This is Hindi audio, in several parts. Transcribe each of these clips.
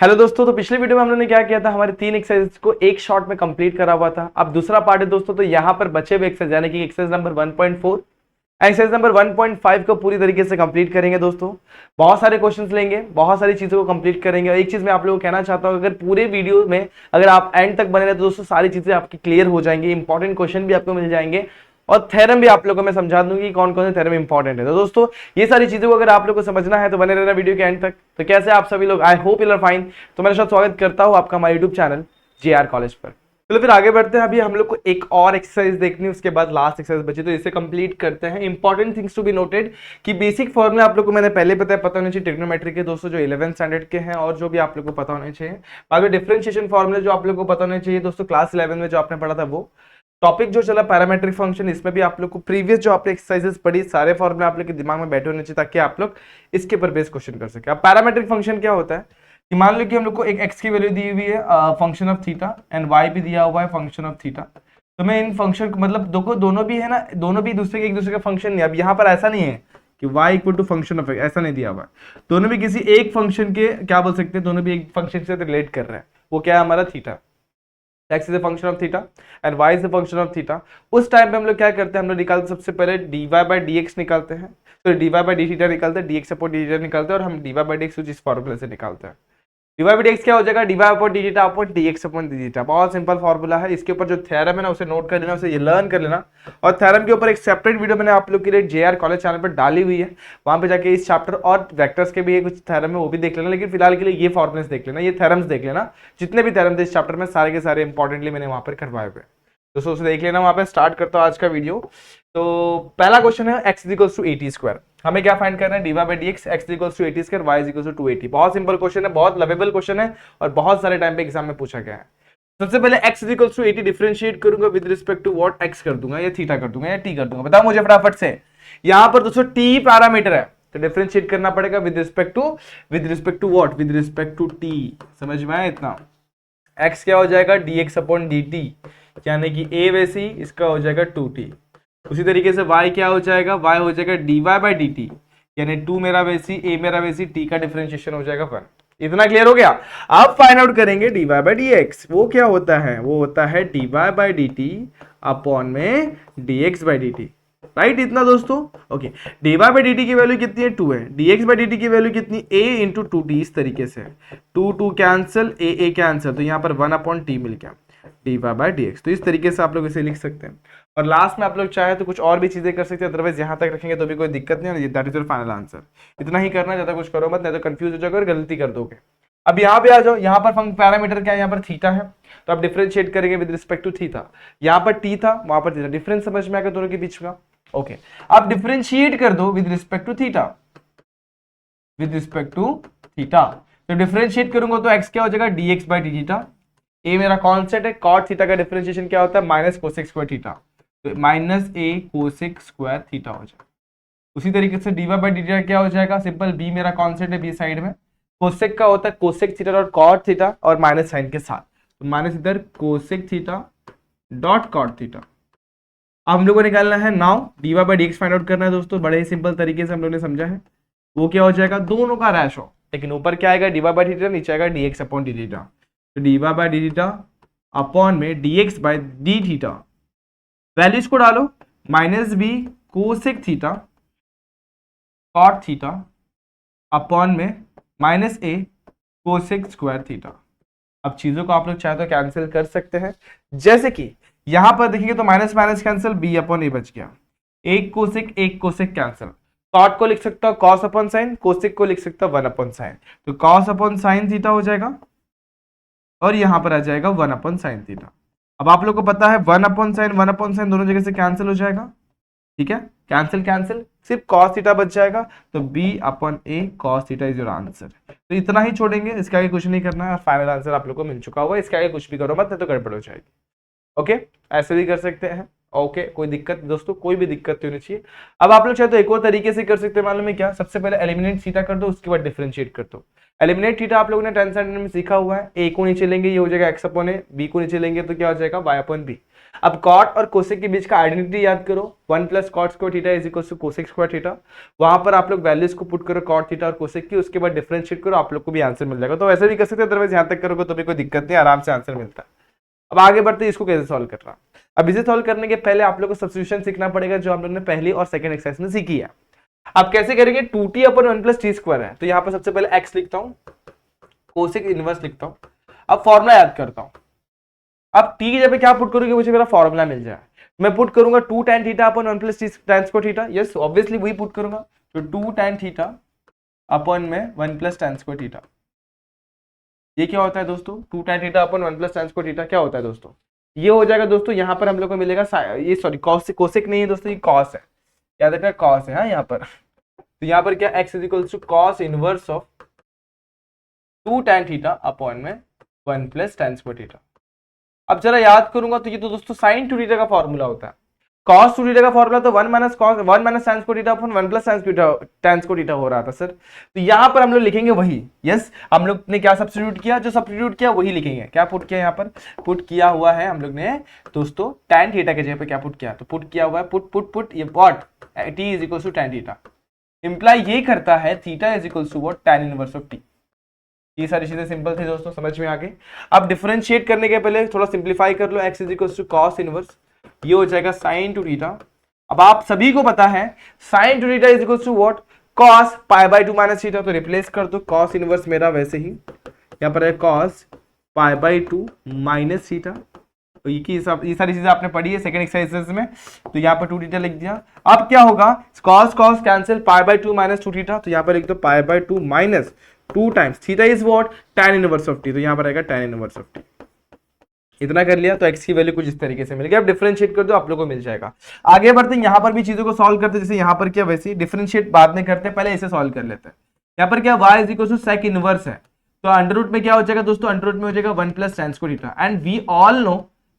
हेलो दोस्तों, तो पिछले वीडियो में हम लोगों ने क्या किया था, हमारे 3 एक्सरसाइज को एक शॉट में कंप्लीट करा हुआ था। अब दूसरा पार्ट है दोस्तों, तो यहाँ पर बचे हुए एक्सरसाइज यानी कि एक्सरसाइज नंबर 1.4 एक्सरसाइज नंबर 1.5 को पूरी तरीके से कंप्लीट करेंगे दोस्तों। बहुत सारे क्वेश्चंस लेंगे, बहुत सारी चीजों को कंप्लीट करेंगे। और एक चीज मैं आप लोगों को कहना चाहता हूँ, अगर पूरे वीडियो में अगर आप एंड तक बने रहे तो दोस्तों सारी चीजें आपकी क्लियर हो जाएंगी, इंपॉर्टेंट क्वेश्चन भी आपको मिल जाएंगे और थ्योरम भी आप लोगों को मैं समझा दूंगी कि कौन कौन से थ्योरम इंपॉर्टेंट है। तो दोस्तों ये सारी चीजों को अगर आप लोगों को समझना है तो बने रहना वीडियो के एंड तक। तो कैसे आप सभी लोग, I hope you are fine. तो मेरे साथ स्वागत करता हूं आपका हमारे यूट्यूब चैनल JR कॉलेज पर। चलो फिर आगे बढ़ते हैं। अभी हम लोग को एक और एक्सरसाइज देखनी है, उसके बाद लास्ट एक्सरसाइज बची, तो इसे कंप्लीट करते हैं। Important things to be noted कि बेसिक फॉर्मूला आप लोग को मैंने पहले पता होने चाहिए ट्रिग्नोमेट्री के दोस्तों, जो 11th स्टैंडर्ड के हैं और जो भी आप लोग को पता होने चाहिए। बाद में डिफरेंशिएशन फॉर्मूले जो आप लोग को पता होने चाहिए दोस्तों, क्लास 11 में जो आपने पढ़ा था वो टॉपिक जो चला पैरामेट्रिक फंक्शन, इसमें भी आप लोग को प्रीवियस जो आपने एक्सरसाइजेस पढ़ी सारे फॉर्मूले आप लोग के दिमाग में बैठे होने चाहिए ताकि आप लोग इसके ऊपर बेस क्वेश्चन कर सके। अब पैरामेट्रिक फंक्शन क्या होता है कि मान लो कि हम लोग को एक एक्स की वैल्यू दी हुई है function of theta and y भी दिया हुआ है फंक्शन ऑफ थीटा। तो मैं इन फंक्शन को मतलब दोनों भी है ना, दोनों भी एक दूसरे का फंक्शन नहीं। अब यहाँ पर ऐसा नहीं है कि y equal to function of ऐसा नहीं दिया हुआ है। दोनों भी किसी एक फंक्शन के क्या बोल सकते हैं, दोनों भी एक फंक्शन से रिलेट कर रहे हैं। वो क्या है हमारा theta, x is a function of theta and y is a function of theta। उस टाइम पे हम लोग क्या करते हैं, हम लोग निकालते सबसे पहले dy by dx निकालते हैं, तो dy by d थीटा निकालते हैं, dx अपॉन d थीटा निकालते हैं और हम dy by dx कुछ इस फॉर्मूले से निकालते हैं। dy by dx क्या हो जाएगा, dy upon d theta upon dx upon d theta. बहुत सिंपल फॉर्मूला है। इसके ऊपर जो थ्योरम है ना उसे नोट कर लेना, उसे लर्न कर लेना। और थ्योरम के ऊपर एक सेपरेट वीडियो मैंने आप लोग के लिए JR कॉलेज चैनल पर डाली हुई है, वहां पे जाके इस चैप्टर और वेक्टर्स के भी कुछ थ्योरम है वो भी देख लेना। लेकिन फिलहाल के लिए ये फॉर्मूलेस देख लेना, ये थ्योरम्स देख लेना। जितने भी थ्योरम थे इस चैप्टर में सारे के सारे इंपॉर्टेंटली मैंने वहां पर करवाए हुए, दोस्तों उसे देख लेना। वहां पे स्टार्ट करता हूँ आज का वीडियो। तो पहला क्वेश्चन है x इक्वल्स टू 80 स्क्वायर। हमें क्या फाइंड करना है, dy by dx x equals to 80 square y equals to 280। बहुत सिंपल क्वेश्चन है, बहुत लवेबल क्वेश्चन है और बहुत सारे टाइम पे एग्जाम में पूछा गया है। सबसे पहले x इक्वल्स टू 80 डिफरेंशिएट करूंगा with respect to what, x कर दूंगा या थीटा कर दूंगा या t कर दूंगा, बताओ मुझे फटाफट से। यहां पर दोस्तों t पैरामीटर है तो डिफरेंशिएट करना पड़ेगा with respect to what, with respect to t। समझ में आया इतना। x क्या हो जाएगा dx अपॉन dt, यानी कि a वैसी इसका हो जाएगा 2t। उसी तरीके से y क्या हो जाएगा, y हो जाएगा dy बाई dt, यानी 2 मेरा वैसी a मेरा वैसी, t का डिफरेंशिएशन हो जाएगा 1। इतना क्लियर हो गया। अब फाइंड आउट करेंगे dy बाई dx। वो क्या होता है, वो होता है dy बाई dt अपॉन में dx बाई dt, राइट। इतना दोस्तों ओके। dy बाई dt की वैल्यू कितनी है, 2 है। dx बाई dt की वैल्यू कितनी, a इंटू 2t। इस तरीके से 2 कैंसिल, a कैंसिल, तो यहाँ पर 1 अपॉन t मिल गया dy बाई dx। तो इस तरीके से आप लोग इसे लिख सकते हैं। और लास्ट में आप लोग चाहे तो कुछ और भी चीजें कर सकते हैं, अदरवाइज यहां तक रखेंगे तो भी कोई दिक्कत नहीं, that is your final answer. इतना ही करना, ज्यादा कुछ करो मत, नहीं तो कंफ्यूज हो जाओगे और गलती कर दोगे। अब यहाँ पे आ जाओ, यहाँ पर पैरामीटर क्या है, यहाँ पर थीटा है तो आप डिफरेंशिएट करेंगे विद रिस्पेक्ट टू थीटा। यहाँ पर टी था, वहां पर थीटा, डिफरेंस समझ में आएगा दोनों के बीच का। ओके, आप डिफरेंशिएट कर दो with respect to theta, with respect to theta. तो डिफरेंशिएट करूंगा तो x क्या हो जाएगा, dx by D theta. a मेरा कॉन्सेप्ट है, cot थीटा का डिफरेंशिएशन क्या होता है, माइनस कोसेक स्क्वायर थीटा, तो minus a cosec square theta हो जाएगा। उसी तरीके से dy बाई डी थीटा क्या हो जाएगा, सिंपल b मेरा कॉन्सेप्ट है, b साइड में कोसेक का होता है cosec theta dot cot theta और माइनस साइन के साथ, तो माइनस इधर cosec theta dot cot theta. अब हम लोग को निकालना है now dy by dx find out करना है दोस्तों। बड़े ही सिंपल तरीके से हम लोग ने समझा है। वो क्या हो जाएगा, दोनों का रेशो, लेकिन ऊपर क्या आएगा dy बाई थीटा, नीचे आएगा dx अपॉन डी थीटा। तो dy by D theta upon में dx by D theta, values को डालो, minus b cosec theta cot theta upon में minus a cosec square theta. अब चीजों को आप लोग चाहे तो कैंसिल कर सकते हैं, जैसे कि यहां पर देखिए तो minus minus cancel, B upon A बच गया, एक कोसेक कैंसिल। कॉट को लिख सकता हूं कॉस अपॉन साइन, कोसेक को लिख सकता हूं 1 अपॉन साइन, तो कॉस अपॉन साइन थीटा हो जाएगा और यहां पर आ जाएगा 1 अपॉन साइन थीटा। अब आप लोग को पता है 1 अपॉन साइन दोनों जगह से कैंसिल हो जाएगा, ठीक है, कैंसिल, सिर्फ cos थीटा बच जाएगा, तो b upon a cos theta is your answer. तो इतना ही छोड़ेंगे, इसके आगे कुछ नहीं करना है, फाइनल आंसर आप लोग को मिल चुका हुआ है। इसके आगे कुछ भी करो मत, नहीं तो गड़बड़ हो जाएगी। ओके, ऐसे भी कर सकते हैं। ओके, कोई दिक्कत दोस्तों, कोई भी दिक्कत नहीं होनी चाहिए। अब आप लोग चाहे तो एक और तरीके से कर सकते हैं, मालूम है क्या, सबसे पहले एलिमिनेट थीटा कर दो, उसके बाद डिफरेंशिएट कर दो। एलिमिनेट थीटा आप लोगों ने 10th स्टैंडर्ड में सीखा हुआ है, a को नीचे लेंगे ये हो जाएगा x अपॉन a, b को नीचे लेंगे तो क्या हो जाएगा y अपॉन b। अब कॉट और कोसेक के बीच का आइडेंटिटी याद करो, 1 plus cot square theta is equal to cosec square theta. वहां पर आप लोग वैल्यूज को पुट करो कॉट थीटा और कोसेक की, उसके बाद डिफरेंशिएट करो, आप लोग को भी आंसर मिल जाएगा। तो वैसे भी कर सकते हैं, अदरवाइज यहाँ तक करोगे तो भी कोई दिक्कत नहीं, आराम से आंसर मिलता है। अब आगे बढ़ते हैं, इसको कैसे सॉल्व करना। अब इसे सॉल्व करने के पहले आप लोग को सब्स्टिट्यूशन सीखना पड़ेगा, जो हम लोग ने पहली और सेकंड एक्सरसाइज में सीखी है। अब कैसे करेंगे, 2t अपन 1 प्लस टी स्क्वायर है, तो यहाँ पर सबसे पहले x लिखता हूँ, कोसेक इनवर्स लिखता हूँ। अब फॉर्मूला याद करता हूँ। अब t की जगह क्या पुट करूंगी, मुझे मेरा फॉर्मूला मिल जाए। मैं पुट करूंगा 2 tan थीटा अपन 1 plus T tan square theta, yes obviously वही पुट करूंगा। तो 2 tan थीटा अपन में 1 प्लस tan स्क्वायर थीटा, ये क्या होता है दोस्तों, 2 tan थीटा अपन 1 प्लस tan स्क्वायर थीटा क्या होता है दोस्तों, ये हो जाएगा दोस्तों। यहाँ पर हम लोग को मिलेगा ये सॉरी कोसेक नहीं है दोस्तों, ये कॉस है, याद रखना कॉस है। हाँ यहाँ पर तो यहाँ पर क्या x is equal to cos inverse of 2 tan theta upon में 1 प्लस tan स्क्वायर थीटा। अब जरा याद करूंगा तो ये तो दोस्तों sin 2 थीटा का फॉर्मूला होता है, cos 2 थीटा का फॉर्मूला तो 1 minus tan square theta upon 1 plus tan square theta हो रहा था सर। तो यहाँ पर हम लोग लिखेंगे वही, यस हम लोग ने क्या सब्स्टिट्यूट किया, जो सब्स्टिट्यूट किया वही लिखेंगे। क्या पुट किया, यहाँ पर पुट किया हुआ है हम लोग ने दोस्तों tan थीटा के जगह पे क्या पुट किया, तो पुट किया हुआ है पुट ये what t is equal to tan theta, imply ये करता है theta is equal to what tan inverse of t। ये सारी चीजें सिंपल थी दोस्तों, समझ में आ गई। अब डिफरेंशिएट करने के पहले थोड़ा सिंप्लीफाई कर लो, x is equal to cos inverse, ये हो जाएगा sin 2 थीटा। अब आप सभी को पता है sin 2 theta is equal to what cos pi by 2 minus theta, तो रिप्लेस कर दो cos इनवर्स मेरा वैसे ही यहाँ पर है cos pi by 2 minus theta. तो ये सारी चीजें आपने पढ़ी है सेकंड एक्सरसाइज में, तो यहाँ पर 2 थीटा लिख दिया। अब क्या होगा, cos cancel, pi by 2 minus 2 theta, तो यहाँ पर लिख दो पाई by 2 minus 2 times theta is what tan inverse of t, तो यहाँ पर आएगा tan इनवर्स ऑफ t। इतना कर लिया तो x की वैल्यू कुछ इस तरीके से मिल गया। अब डिफरेंशिएट कर दो, आप लोगों को मिल जाएगा। आगे बढ़ते हैं, यहाँ पर भी चीजों को सॉल्व करते हैं, जैसे यहाँ पर क्या वैसे डिफरेंशिएट बाद में करते हैं, पहले इसे सॉल्व कर लेते हैं। यहाँ पर क्या y is equal to sec inverse है, तो अंडर रूट में क्या हो जाएगा दोस्तों, अंडर रूट में हो जाएगा 1 plus tan square theta. And we all know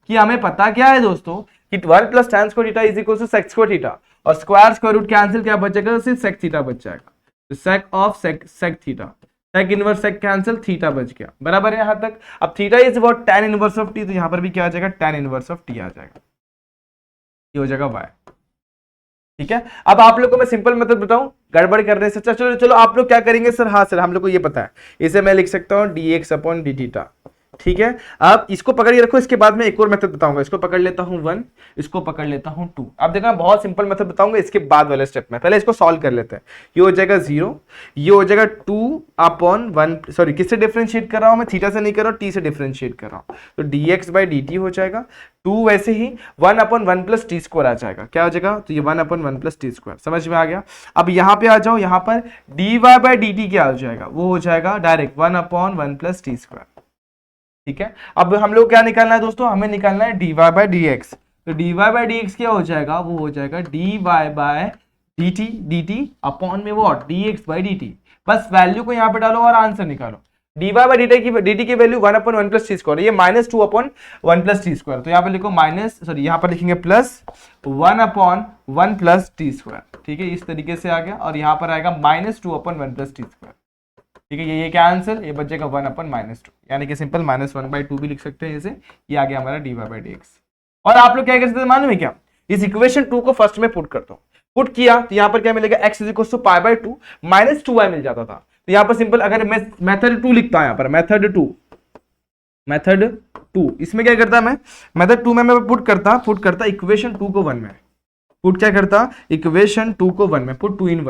कि हमें पता क्या है दोस्तों कि 1 plus tan square theta is equal to sec square theta, और स्क्वायर रूट कैंसिल, क्या बच जाएगा, सिर्फ sec थीटा बच जाएगा। तो sec of sec theta, sec inverse sec cancel, theta बच गया, बराबर है यहाँ तक। अब theta is what tan inverse of t, तो यहाँ पर भी क्या आ जाएगा, tan इनवर्स ऑफ t आ जाएगा, ये हो जाएगा y। ठीक है, अब आप लोग को मैं सिंपल मेथड बताऊं गड़बड़ करने से, चलो चलो आप लोग क्या करेंगे सर, हाँ सर हम लोग को ये पता है, इसे मैं लिख सकता हूँ dx अपॉन डी थीटा। ठीक है, अब इसको पकड़ के रखो, इसके बाद में एक और मेथड बताऊंगा, इसको पकड़ लेता हूं 1, इसको पकड़ लेता हूं 2। अब देखना बहुत सिंपल मेथड बताऊंगा इसके बाद वाले स्टेप में, पहले इसको सॉल्व कर लेते हैं। ये हो जाएगा 0, ये हो जाएगा 2 अपॉन 1, सॉरी किससे डिफरेंशिएट कर रहा हूं मैं, थीटा से नहीं कर रहा हूं, t से डिफरेंशिएट कर रहा हूं, तो dx बाई dt हो जाएगा 2, वैसे ही 1 अपॉन 1 प्लस टी स्क्वायर आ जाएगा, क्या हो जाएगा, तो ये 1 अपॉन 1 प्लस टी स्क्वायर, समझ में आ गया। अब यहाँ पे आ जाओ, यहाँ पर dy बाई dt क्या हो जाएगा, वो हो जाएगा direct 1 upon 1 plus T square. ठीक है, अब हम लोग क्या निकालना है दोस्तों, हमें निकालना है dy बाई dx, तो dy बाई dx क्या हो जाएगा, वो हो जाएगा dy बाई dt अपॉन में व्हाट dx बाई dt। बस वैल्यू को यहाँ पे डालो और आंसर निकालो। dy बाई dt की value 1 upon 1 plus T square, ये minus 2 upon 1 plus T square, तो यहाँ पे लिखो माइनस, सॉरी यहाँ पर लिखेंगे plus 1 upon 1 plus T square. ठीक है, इस तरीके से आ गया, और यहाँ पर आएगा minus 2 upon 1 plus T square. ठीक है, ये कैंसिल, ये बचेगा 1 अपॉन माइनस 2, यानी कि सिंपल माइनस 1/2 भी लिख सकते हैं इसे, ये आ गया हमारा dy बाई dx। और आप लोग क्या कर सकते हैं मालूम है क्या, इस इक्वेशन 2 को फर्स्ट में पुट करता हूं, पुट किया तो यहाँ पर क्या मिलेगा, x is equal to pi by 2 minus 2y मिल जाता था। तो यहाँ पर सिंपल अगर मैं मेथड 2 लिखता हूं, यहाँ पर मेथड 2 इसमें क्या करता मैं, मेथड 2 में मैं पुट करता इक्वेशन 2 को 1 में, पुट क्या करता, इक्वेशन 2 को 1 में, पुट 2 in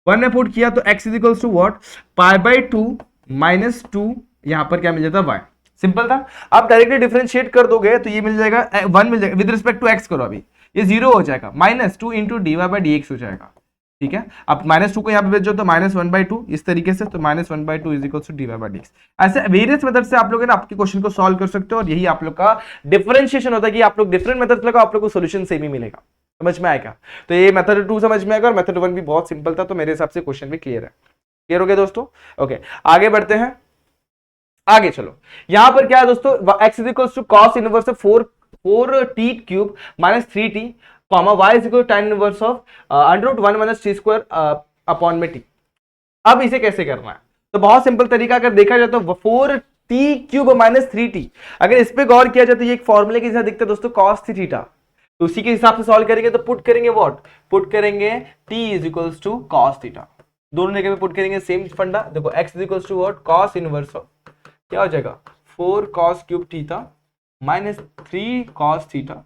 1 में पुट किया, तो x is equal to what pi by 2 minus 2, यहाँ पर क्या मिल जाता y, सिंपल था। आप डायरेक्टली डिफरेंशिएट कर दोगे तो ये मिल जाएगा 1 मिल जाएगा, विद रिस्पेक्ट टू x करो, अभी ये 0 हो जाएगा, minus 2 into d Y by D x हो जाएगा। ठीक है, अब माइनस 2 को यहाँ पे भेजो तो माइनस 1/2 इस तरीके से, तो minus 1/2 is equal to d Y by D x. ऐसे वेरियस मेथड से आप लोग ना आपके क्वेश्चन को सॉल्व कर सकते हो, और यही आप लोग का डिफरेंशिएशन होता है कि आप लोग डिफरेंट मेथड लगाओ, आप लोग को सोल्यूशन सेम ही मिलेगा। समझ में आएगा, तो ये मेथड 2 समझ में आएगा, और मेथड 1 भी बहुत सिंपल था, तो मेरे हिसाब से क्वेश्चन भी क्लियर है। क्लियर हो गया दोस्तों, ओके आगे बढ़ते हैं, आगे चलो। यहां पर क्या है दोस्तों, x is equal to cos inverse of 4t cube minus 3t comma y is equal to tan inverse of under root 1 minus t square upon में t। अब इसे कैसे करना है, तो बहुत सिंपल तरीका अगर देखा जाए तो 4 टी क्यूब माइनस 3t। अगर इस पे गौर किया जाए तो ये एक फॉर्मूले के जैसा दिखता है दोस्तों, cos थीटा। तो उसी के हिसाब से सॉल्व करेंगे तो पुट करेंगे व्हाट, पुट करेंगे t is equals to cos theta. दोनों जगह पे पुट करेंगे सेम फंडा। देखो x is equals to what, cos inverse of क्या हो जाएगा 4 cos cube theta minus 3 cos theta.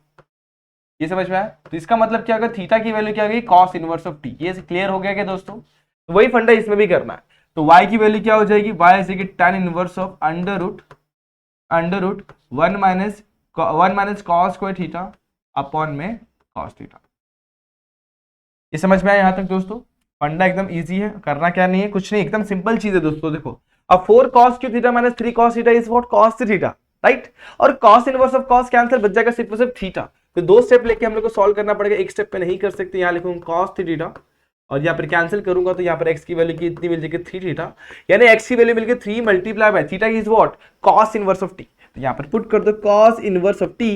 ये समझ में आया? तो इसका मतलब क्या होगा, थीटा की वैल्यू क्या होगी, cos इनवर्स ऑफ t। ये क्लियर हो गया क्या दोस्तों? तो वही फंडा इसमें भी करना है। तो y की वैल्यू क्या हो जाएगी, y is tan inverse of under root 1 minus cos square theta upon में cos थीटा। ये समझ में आया यहां तक दोस्तों? फंडा एकदम इजी है, करना क्या नहीं है, कुछ नहीं, एकदम सिंपल चीज है दोस्तों। देखो अब 4 cos cube theta minus 3 cos theta is what, cos theta, right. और cos inverse of cos cancel, बच जाएगा सिर्फ और सिर्फ थीटा। तो दो स्टेप लेके हम लोग को सॉल्व करना पड़ेगा, एक स्टेप पे नहीं कर सकते। यहाँ लिखूंगा cos थीटा और यहाँ पर कैंसिल करूंगा तो यहाँ पर x की वैल्यू कितनी मिल जाएगी 3 थीटा, यानी x की वैल्यू मिलकर 3 multiply by theta is what, cos inverse of t। तो यहाँ पर पुट कर दो cos inverse of t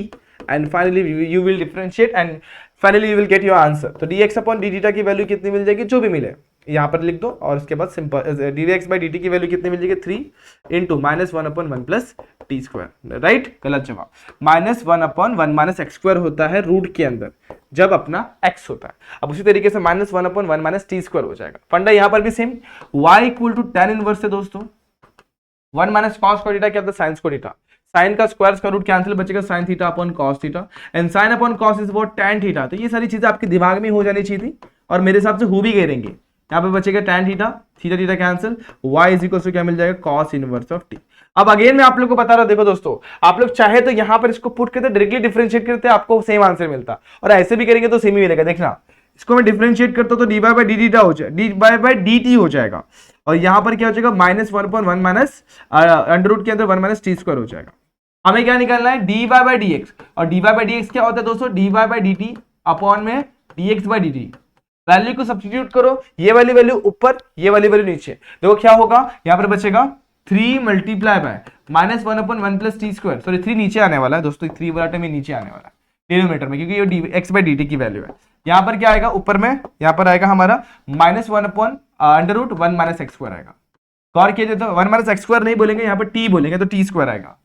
and finally you will differentiate and finally you will get your answer. तो dx अपॉन डी थीटा की वैल्यू कितनी मिल जाएगी, जो भी मिले यहाँ पर लिख दो और उसके बाद सिंपल dx बाई dt की वैल्यू कितनी मिल जाएगी 3 into minus 1 upon 1 plus T square, right. गलत जवाब, minus 1 upon 1 minus x square होता है रूट के अंदर जब अपना x होता है। अब उसी तरीके से minus 1 upon 1 minus t square हो जाएगा। फंडा यहाँ पर भी same, y equal to tan inverse है दोस्तों 1 माइनस cos स्क्वायर थीटा क्या होता है, sin स्क्वायर थीटा। साइन का स्क्वायर रूट कैंसिल, बचेगा sin theta upon cos theta and sin upon cos is what, tan theta. तो ये सारी चीजें आपके दिमाग में हो जानी चाहिए थी और मेरे हिसाब से हो भी गए रहेंगे। यहाँ पे बचेगा tan theta, theta theta cancel, y is equal to क्या मिल जाएगा, cos इनवर्स ऑफ t। अब अगेन मैं आप लोग को बता रहा हूं, देखो दोस्तों आप लोग चाहे तो यहाँ पर इसको पुट करते डायरेक्टली डिफरेंशिएट करते आपको सेम आंसर मिलता, और ऐसे भी करेंगे तो सेम ही मिलेगा। देखना इसको मैं डिफरेंशिएट करता हूं तो डी बाई डी थीटा हो जाएगा, डी बाई डी टी हो जाएगा और यहाँ पर क्या हो जाएगा माइनस 1/1 माइनस अंडर रूट के अंदर 1 माइनस टी स्क्वायर हो जाएगा। हमें क्या निकालना है, D Y by D x. और D Y by D x क्या होता है दोस्तों, D Y by D T upon में D x by D T. Value को सब्स्टिट्यूट करो, ये वाली वैल्यू ऊपर, ये वाली वैल्यू नीचे। देखो क्या होगा, यहाँ पर बचेगा 3 multiply by minus 1/1 plus T square. Sorry 3 नीचे आने वाला है दोस्तों, 3 वाला टर्म नीचे आने वाला है डिनोमिनेटर में, क्योंकि ये D x by D T की वैल्यू है। यहाँ पर क्या आएगा ऊपर में, यहाँ पर आएगा हमारा minus 1 upon under root 1 minus x square आएगा। गौर किया जाए तो 1 माइनस एक्स स्क्वायर नहीं बोलेंगे, यहाँ पर टी बोलेंगे तो टी स्क्वायर आएगा।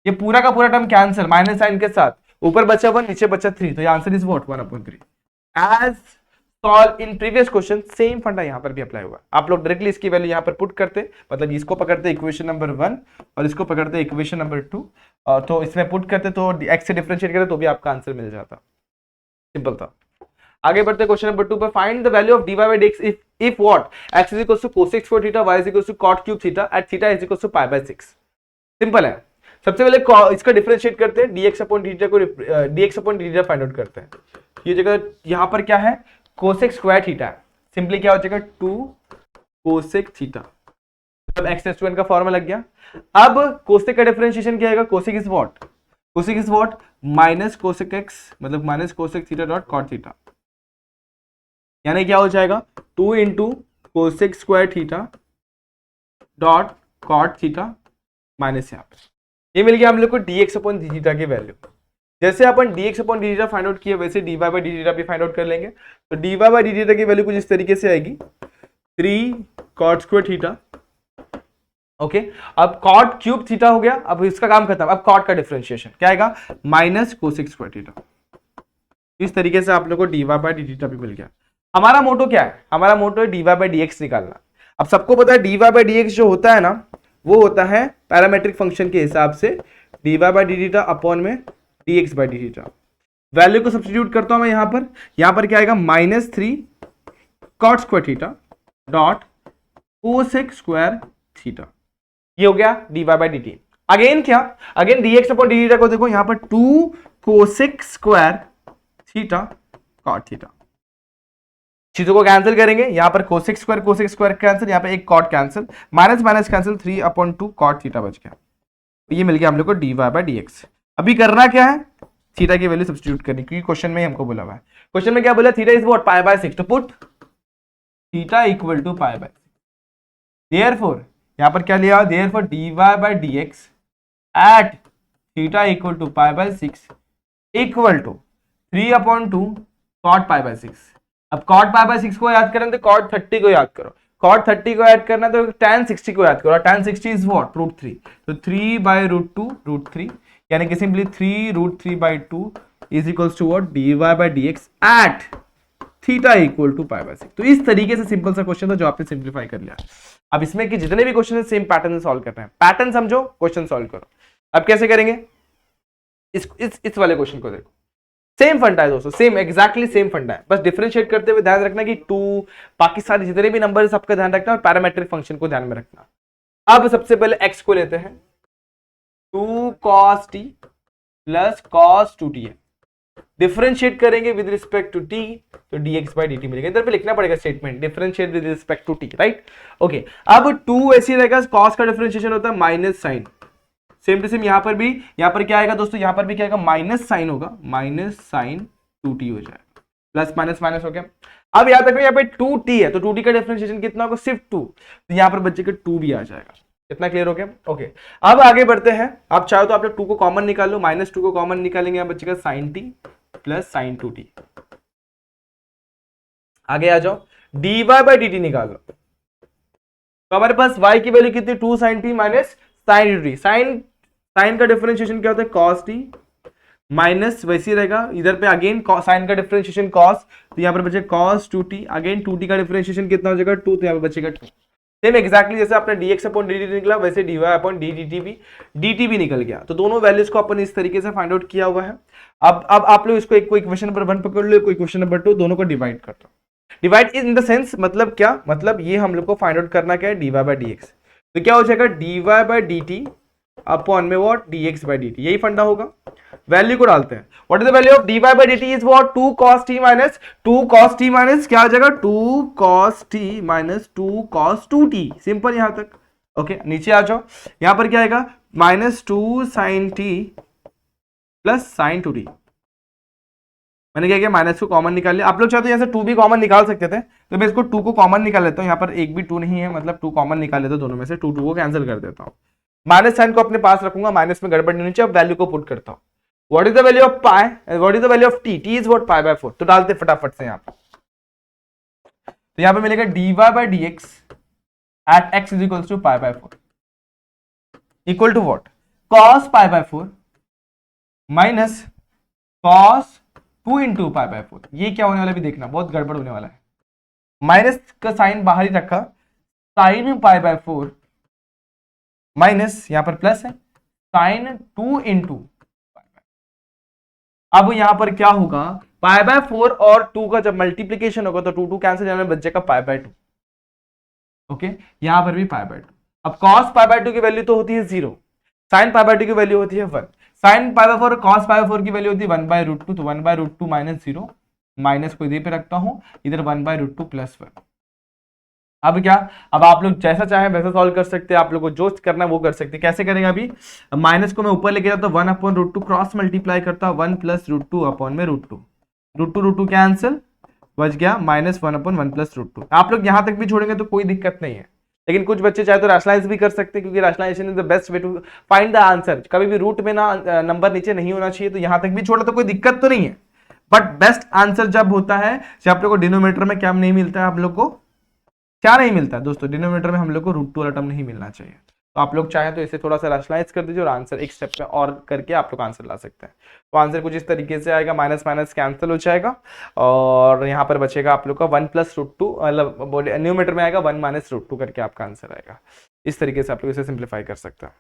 ये पूरा का पूरा टर्म कैंसिल माइनस साइन के साथ, ऊपर बचा 1 नीचे बचा 3, तो ये answer is what 1/3। As solve in previous question same funda यहाँ पर भी अप्लाई हुआ। आप लोग डायरेक्टली इसकी वैल्यू यहाँ पर पुट करते, मतलब इसको पकड़ते इक्वेशन नंबर 1 और इसको पकड़ते इक्वेशन नंबर 2, तो इसमें पुट करते तो x से डिफरेंशिएट करते तो भी आपका आंसर मिल जाता। सिंपल था। आगे बढ़ते क्वेश्चन नंबर 2 पर, find the value of dy by dx if what x is equals to cosec square theta, y is equals to cot cube theta at theta is equals to pi by 6। Simple है। सबसे पहले इसका डिफरेंशिएट करते हैं, dx अपॉन dt को dx अपॉन dt फाइंड आउट करते हैं। ये जगह यहाँ पर क्या है, कोसेक स्क्वायर थीटा, सिंपली क्या हो जाएगा 2 कोसेक थीटा, मतलब x/n का फॉर्मूला लग गया। अब कोसेक का डिफरेंशिएशन क्या आएगा, cosec is what, cosec is what minus cosec x, मतलब minus cosec theta dot cot theta, यानी क्या हो जाएगा 2 into cosec square theta dot cot theta minus यहाँ पे ये मिल गया हम लोग को dx अपॉन डी थीटा की वैल्यू। जैसे अपन dx upon D theta find out किया, वैसे dy बाई डी थीटा भी फाइंड आउट कर लेंगे। तो dy बाई डी थीटा की वैल्यू कुछ इस तरीके से आएगी 3 कॉट स्क्वायर थीटा। ओके, अब कॉट क्यूब थीटा हो गया, अब इसका काम खत्म। अब कॉट का डिफरेंशिएशन क्या आएगा, माइनस कोसेक स्क्वायर थीटा। इस तरीके से आप लोग को dy बाई डी थीटा भी मिल गया। हमारा मोटो क्या है, हमारा मोटो है dy बाई डी एक्स निकालना। अब सबको पता है dy बाई डी एक्स जो होता है ना, वो होता है पैरामेट्रिक फंक्शन के हिसाब से dy by D theta upon में dx by D theta. Value को सब्स्टिट्यूट करता हूं मैं यहाँ पर क्या आएगा minus 3 cot square theta dot cosec square theta. ये हो गया dy by D T. Again क्या, again dx upon D theta को देखो, यहाँ पर 2 cosec square theta cot theta. चीजों को कैंसिल करेंगे, यहाँ पर कोसेक स्क्वायर कैंसिल, यहाँ पे एक cot cancel, minus minus cancel, 3/2 cot theta बच गया। ये मिल गया हम लोग को dy बाई डी एक्स। अभी करना क्या है, थीटा की वैल्यू सब्स्टिट्यूट करनी, क्योंकि क्वेश्चन में ही हमको बोला हुआ है। क्वेश्चन में क्या बोला, theta is what pi by 6, तो put theta equal to pi by 6। Therefore यहाँ पर क्या लिया, therefore dy by D x at theta equal to pi by 6 equal to 3/2 cot pi by 6। अब कॉट पाई बाय 6 को याद करें तो कॉट 30 को याद करो। cot 30 को ऐड करना है तो tan 60 को ऐड करो, tan 60 इज व्हाट √3, तो 3/√2 √3, यानी कि simply 3√3/2 is equals to what dy/dx at theta equal to π/6। तो इस तरीके से सिंपल सा क्वेश्चन था जो आपने सिंप्लीफाई कर लिया। अब इसमें कि जितने भी क्वेश्चन है सेम पैटर्न से सॉल्व करना है, पैटर्न समझो, क्वेश्चन सॉल्व करो। अब कैसे करेंगे, इस वाले क्वेश्चन को देखो, सेम फंडा है दोस्तों, सेम एग्जैक्टली सेम फंडा है, बस डिफरेंशिएट करते हुए ध्यान रखना कि 2 बाकी सारे जितने भी नंबर सबका ध्यान रखना और पैरामेट्रिक फंक्शन को ध्यान में रखना। अब सबसे पहले x को लेते हैं, 2 cos t plus cos 2t है, डिफरेंशिएट करेंगे विद रिस्पेक्ट टू t तो dx/dt मिलेगा। इधर पे लिखना पड़ेगा statement, differentiate with respect to t, right. Okay, अब 2 ऐसे रहेगा, cos का डिफरेंशिएशन होता है minus sine, same to same यहां पर भी, यहां पर क्या आएगा दोस्तों, यहां पर भी क्या आएगा, माइनस साइन होगा, माइनस साइन 2t हो जाएगा, प्लस माइनस माइनस हो गया। अब याद रखो यहाँ पे 2t है तो 2t का डिफरेंशिएशन कितना होगा, सिर्फ 2, तो यहां पर बच्चे का 2 भी आ जाएगा। कितना क्लियर हो गया। ओके, अब आगे बढ़ते हैं। आप चाहो तो आप लोग 2 को कॉमन निकाल लो, -2 को कॉमन निकालेंगे, यहाँ बच्चे का sin t plus sin 2t। आगे आ जाओ, dy/dt निकाल लो, तो हमारे पास y की वैल्यू कितनी, 2 sin t minus sin 2t। Sine का डिफरेंशिएशन क्या होता है, cos t, माइनस वैसे रहेगा, इधर पे अगेन साइन का डिफरेंशिएशन cos, तो यहाँ पर बचे cos 2t, अगेन 2t का डिफरेंशिएशन कितना हो जाएगा, 2, तो यहाँ पर बचेगा 2। सेम एक्जैक्टली जैसे आपने dx/dt निकला वैसे dy/dt भी निकल गया। तो दोनों वैल्यूज को अपन इस तरीके से फाइंड आउट किया हुआ है। अब आप लोग इसको एक कोई क्वेश्चन नंबर 1 पकड़ लो, कोई क्वेश्चन नंबर 2, दोनों को डिवाइड कर दो। डिवाइड इन द सेंस मतलब क्या, मतलब ये हम लोग को फाइंड आउट करना क्या है, dy/dx, तो क्या हो जाएगा dy/dt अपॉन में व्हाट dx/dt, यही फंडा होगा। वैल्यू को डालते हैं, what is the value of dy/dt is what 2 cos t minus क्या आ जाएगा, 2 cos t minus 2 cos 2t, simple यहां तक। ओके, नीचे आ जाओ, यहां पर क्या आएगा, -2 sin t plus sin 2t। मैंने क्या किया, माइनस को कॉमन निकाल लिया। आप लोग चाहते हैं जैसे 2 भी कॉमन निकाल सकते थे, तो मैं इसको 2 को कॉमन निकाल लेता हूं, यहाँ पर एक भी 2 नहीं है, मतलब 2 कॉमन निकाल लेता हूं, दोनों में से 2 को कैंसिल कर देता हूं, माइनस साइन को अपने पास रखूंगा, माइनस में गड़बड़ नहीं होनी चाहिए। अब वैल्यू को पुट करता हूं, what is the value of pi, what is the value of t, t is what π/4, तो डालते फटाफट से यहाँ पर, तो यहाँ पे मिलेगा dy/dx at x is equals to π/4 equal to what, cos π/4 minus cos 2 into π/4। ये क्या होने वाला भी देखना, बहुत गड़बड़ होने वाला है, माइनस का साइन बाहर ही रखा, sin π/4 माइनस यहां पर प्लस है sin 2 इंटू, अब यहां पर क्या होगा, π/4 और 2 का जब मल्टीप्लीकेशन होगा तो 2 कैंसिल जाने में बच जाएगा π/2। ओके, यहां पर भी π/2। अब cos π/2 की वैल्यू तो होती है 0, sin π/2 की वैल्यू होती है 1, sin π/4 और cos π/4 की वैल्यू होती है 1/√2, तो 1/√2 माइनस 0, माइनस को इधर पे रखता हूं, इधर 1/√2 प्लस 1। अब क्या, अब आप लोग जैसा चाहे वैसा सॉल्व कर सकते हैं, आप लोग को जो करना है वो कर सकते हैं। कैसे करेंगे, अभी माइनस को मैं ऊपर लेके जाता हूं, 1/√2 क्रॉस मल्टीप्लाई करता हूं, 1 + √2 अपॉन में √2, √2 कैंसिल, बच गया -1/1 + √2। आप लोग यहां तक भी छोड़ेंगे तो कोई दिक्कत नहीं है, लेकिन कुछ बच्चे चाहे तो रैशनलाइज भी कर सकते हैं, क्योंकि rationalisation is the best way to find the answer. कभी भी रूट में ना नंबर नीचे नहीं होना चाहिए, तो यहां तक भी छोड़ा तो कोई दिक्कत तो नहीं है, बट बेस्ट आंसर जब होता है जब आप लोग को डिनोमिनेटर में क्या नहीं मिलता है, आप लोग को क्या नहीं मिलता है दोस्तों, डिनोमिनेटर में हम लोग को √2 वाला टर्म नहीं मिलना चाहिए। तो आप लोग चाहें तो इसे थोड़ा सा रैशनलाइज कर दीजिए और आंसर एक स्टेप में और करके आप लोग आंसर ला सकते हैं। तो आंसर कुछ इस तरीके से आएगा, माइनस माइनस कैंसिल हो जाएगा और यहाँ पर बचेगा आप लोग का 1 + √2, मतलब न्यूमरेटर में आएगा 1 - √2 करके आपका आंसर आएगा। इस तरीके से आप लोग इसे सिंप्लीफाई कर सकते हैं।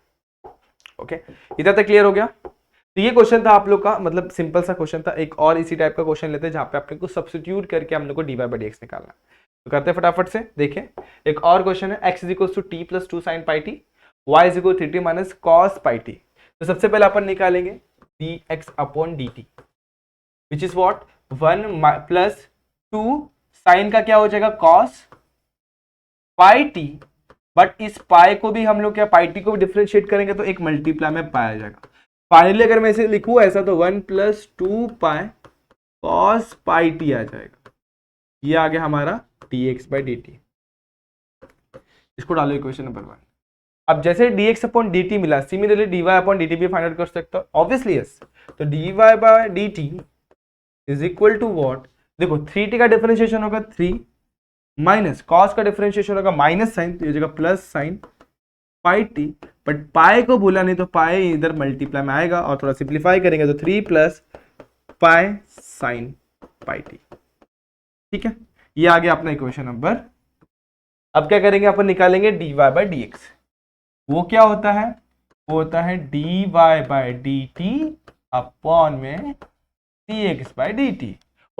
ओके, इधर तक क्लियर हो गया। तो ये क्वेश्चन था आप लोग का, मतलब सिंपल सा क्वेश्चन था। एक और इसी टाइप का क्वेश्चन लेते हैं जहाँ पे आपने को सब्स्टिट्यूट करके हम लोग को dy/dx निकालना है। तो करते हैं फटाफट से, देखें एक और क्वेश्चन है, x = t + 2 sin πt, y = 3t - cos πt। तो सबसे पहले अपन निकालेंगे dx/dt which is what 1 + 2 sign का क्या हो जाएगा cos πt, बट इस पाई को भी हम लोग क्या πt को भी डिफरेंशिएट करेंगे तो एक मल्टीप्लाई में पाया जाएगा। फाइनली अगर मैं इसे लिखूं ऐसा तो 1 + 2 पाई cos πt आ जाएगा। ये आ गया हमारा dx/dt। इसको डालो इक्वेशन नंबर 1। अब जैसे dx/dt मिला, सिमिलरली dy/dt भी फाइंड आउट कर सकता हूं, ऑब्वियसली यस। तो dy/dt is equal to what, देखो 3t का डिफरेंशिएशन होगा 3 माइनस कॉस का डिफरेंशिएशन होगा माइनस साइन, तो ये जगह plus sine pi T, but पाई को भूला नहीं तो पाई इधर मल्टीप्लाई में आएगा, और थोड़ा सिंप्लीफाई करेंगे तो 3 plus pi sine pi T. ठीक है, ये आ गया अपना इक्वेशन नंबर। अब क्या करेंगे, अपन निकालेंगे dy बाई डी एक्स। वो क्या होता है, वो होता है dy by D T upon में dx by D T.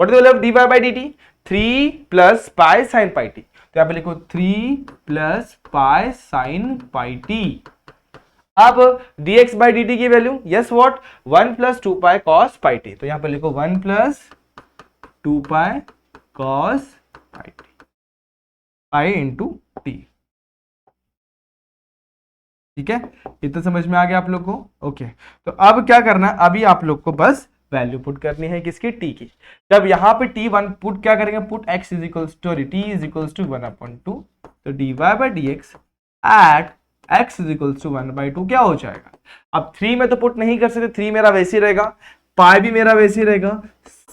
What is dy by D T, 3 plus pi sine pi T, तो यहां पे लिखो 3 plus pi sine pi T. अब dx बाई डी टी की value, yes what, 1 plus 2 pi cos pi T, तो यहां पे लिखो 1 plus 2 pi cos pi T, pi into T. ठीक है, इतना समझ में आ गया आप लोग को। ओके, तो अब क्या करना है, अभी आप लोग को बस वैल्यू पुट करनी है किसकी, टी की। जब यहाँ पे टी वन पुट क्या करेंगे, put x is equals to t is equals to 1/2, तो dy by D x at x is equals to 1/2 क्या हो जाएगा। अब 3 में तो पुट नहीं कर सकते, 3 मेरा वैसे ही रहेगा, पाई भी मेरा वैसे ही रहेगा,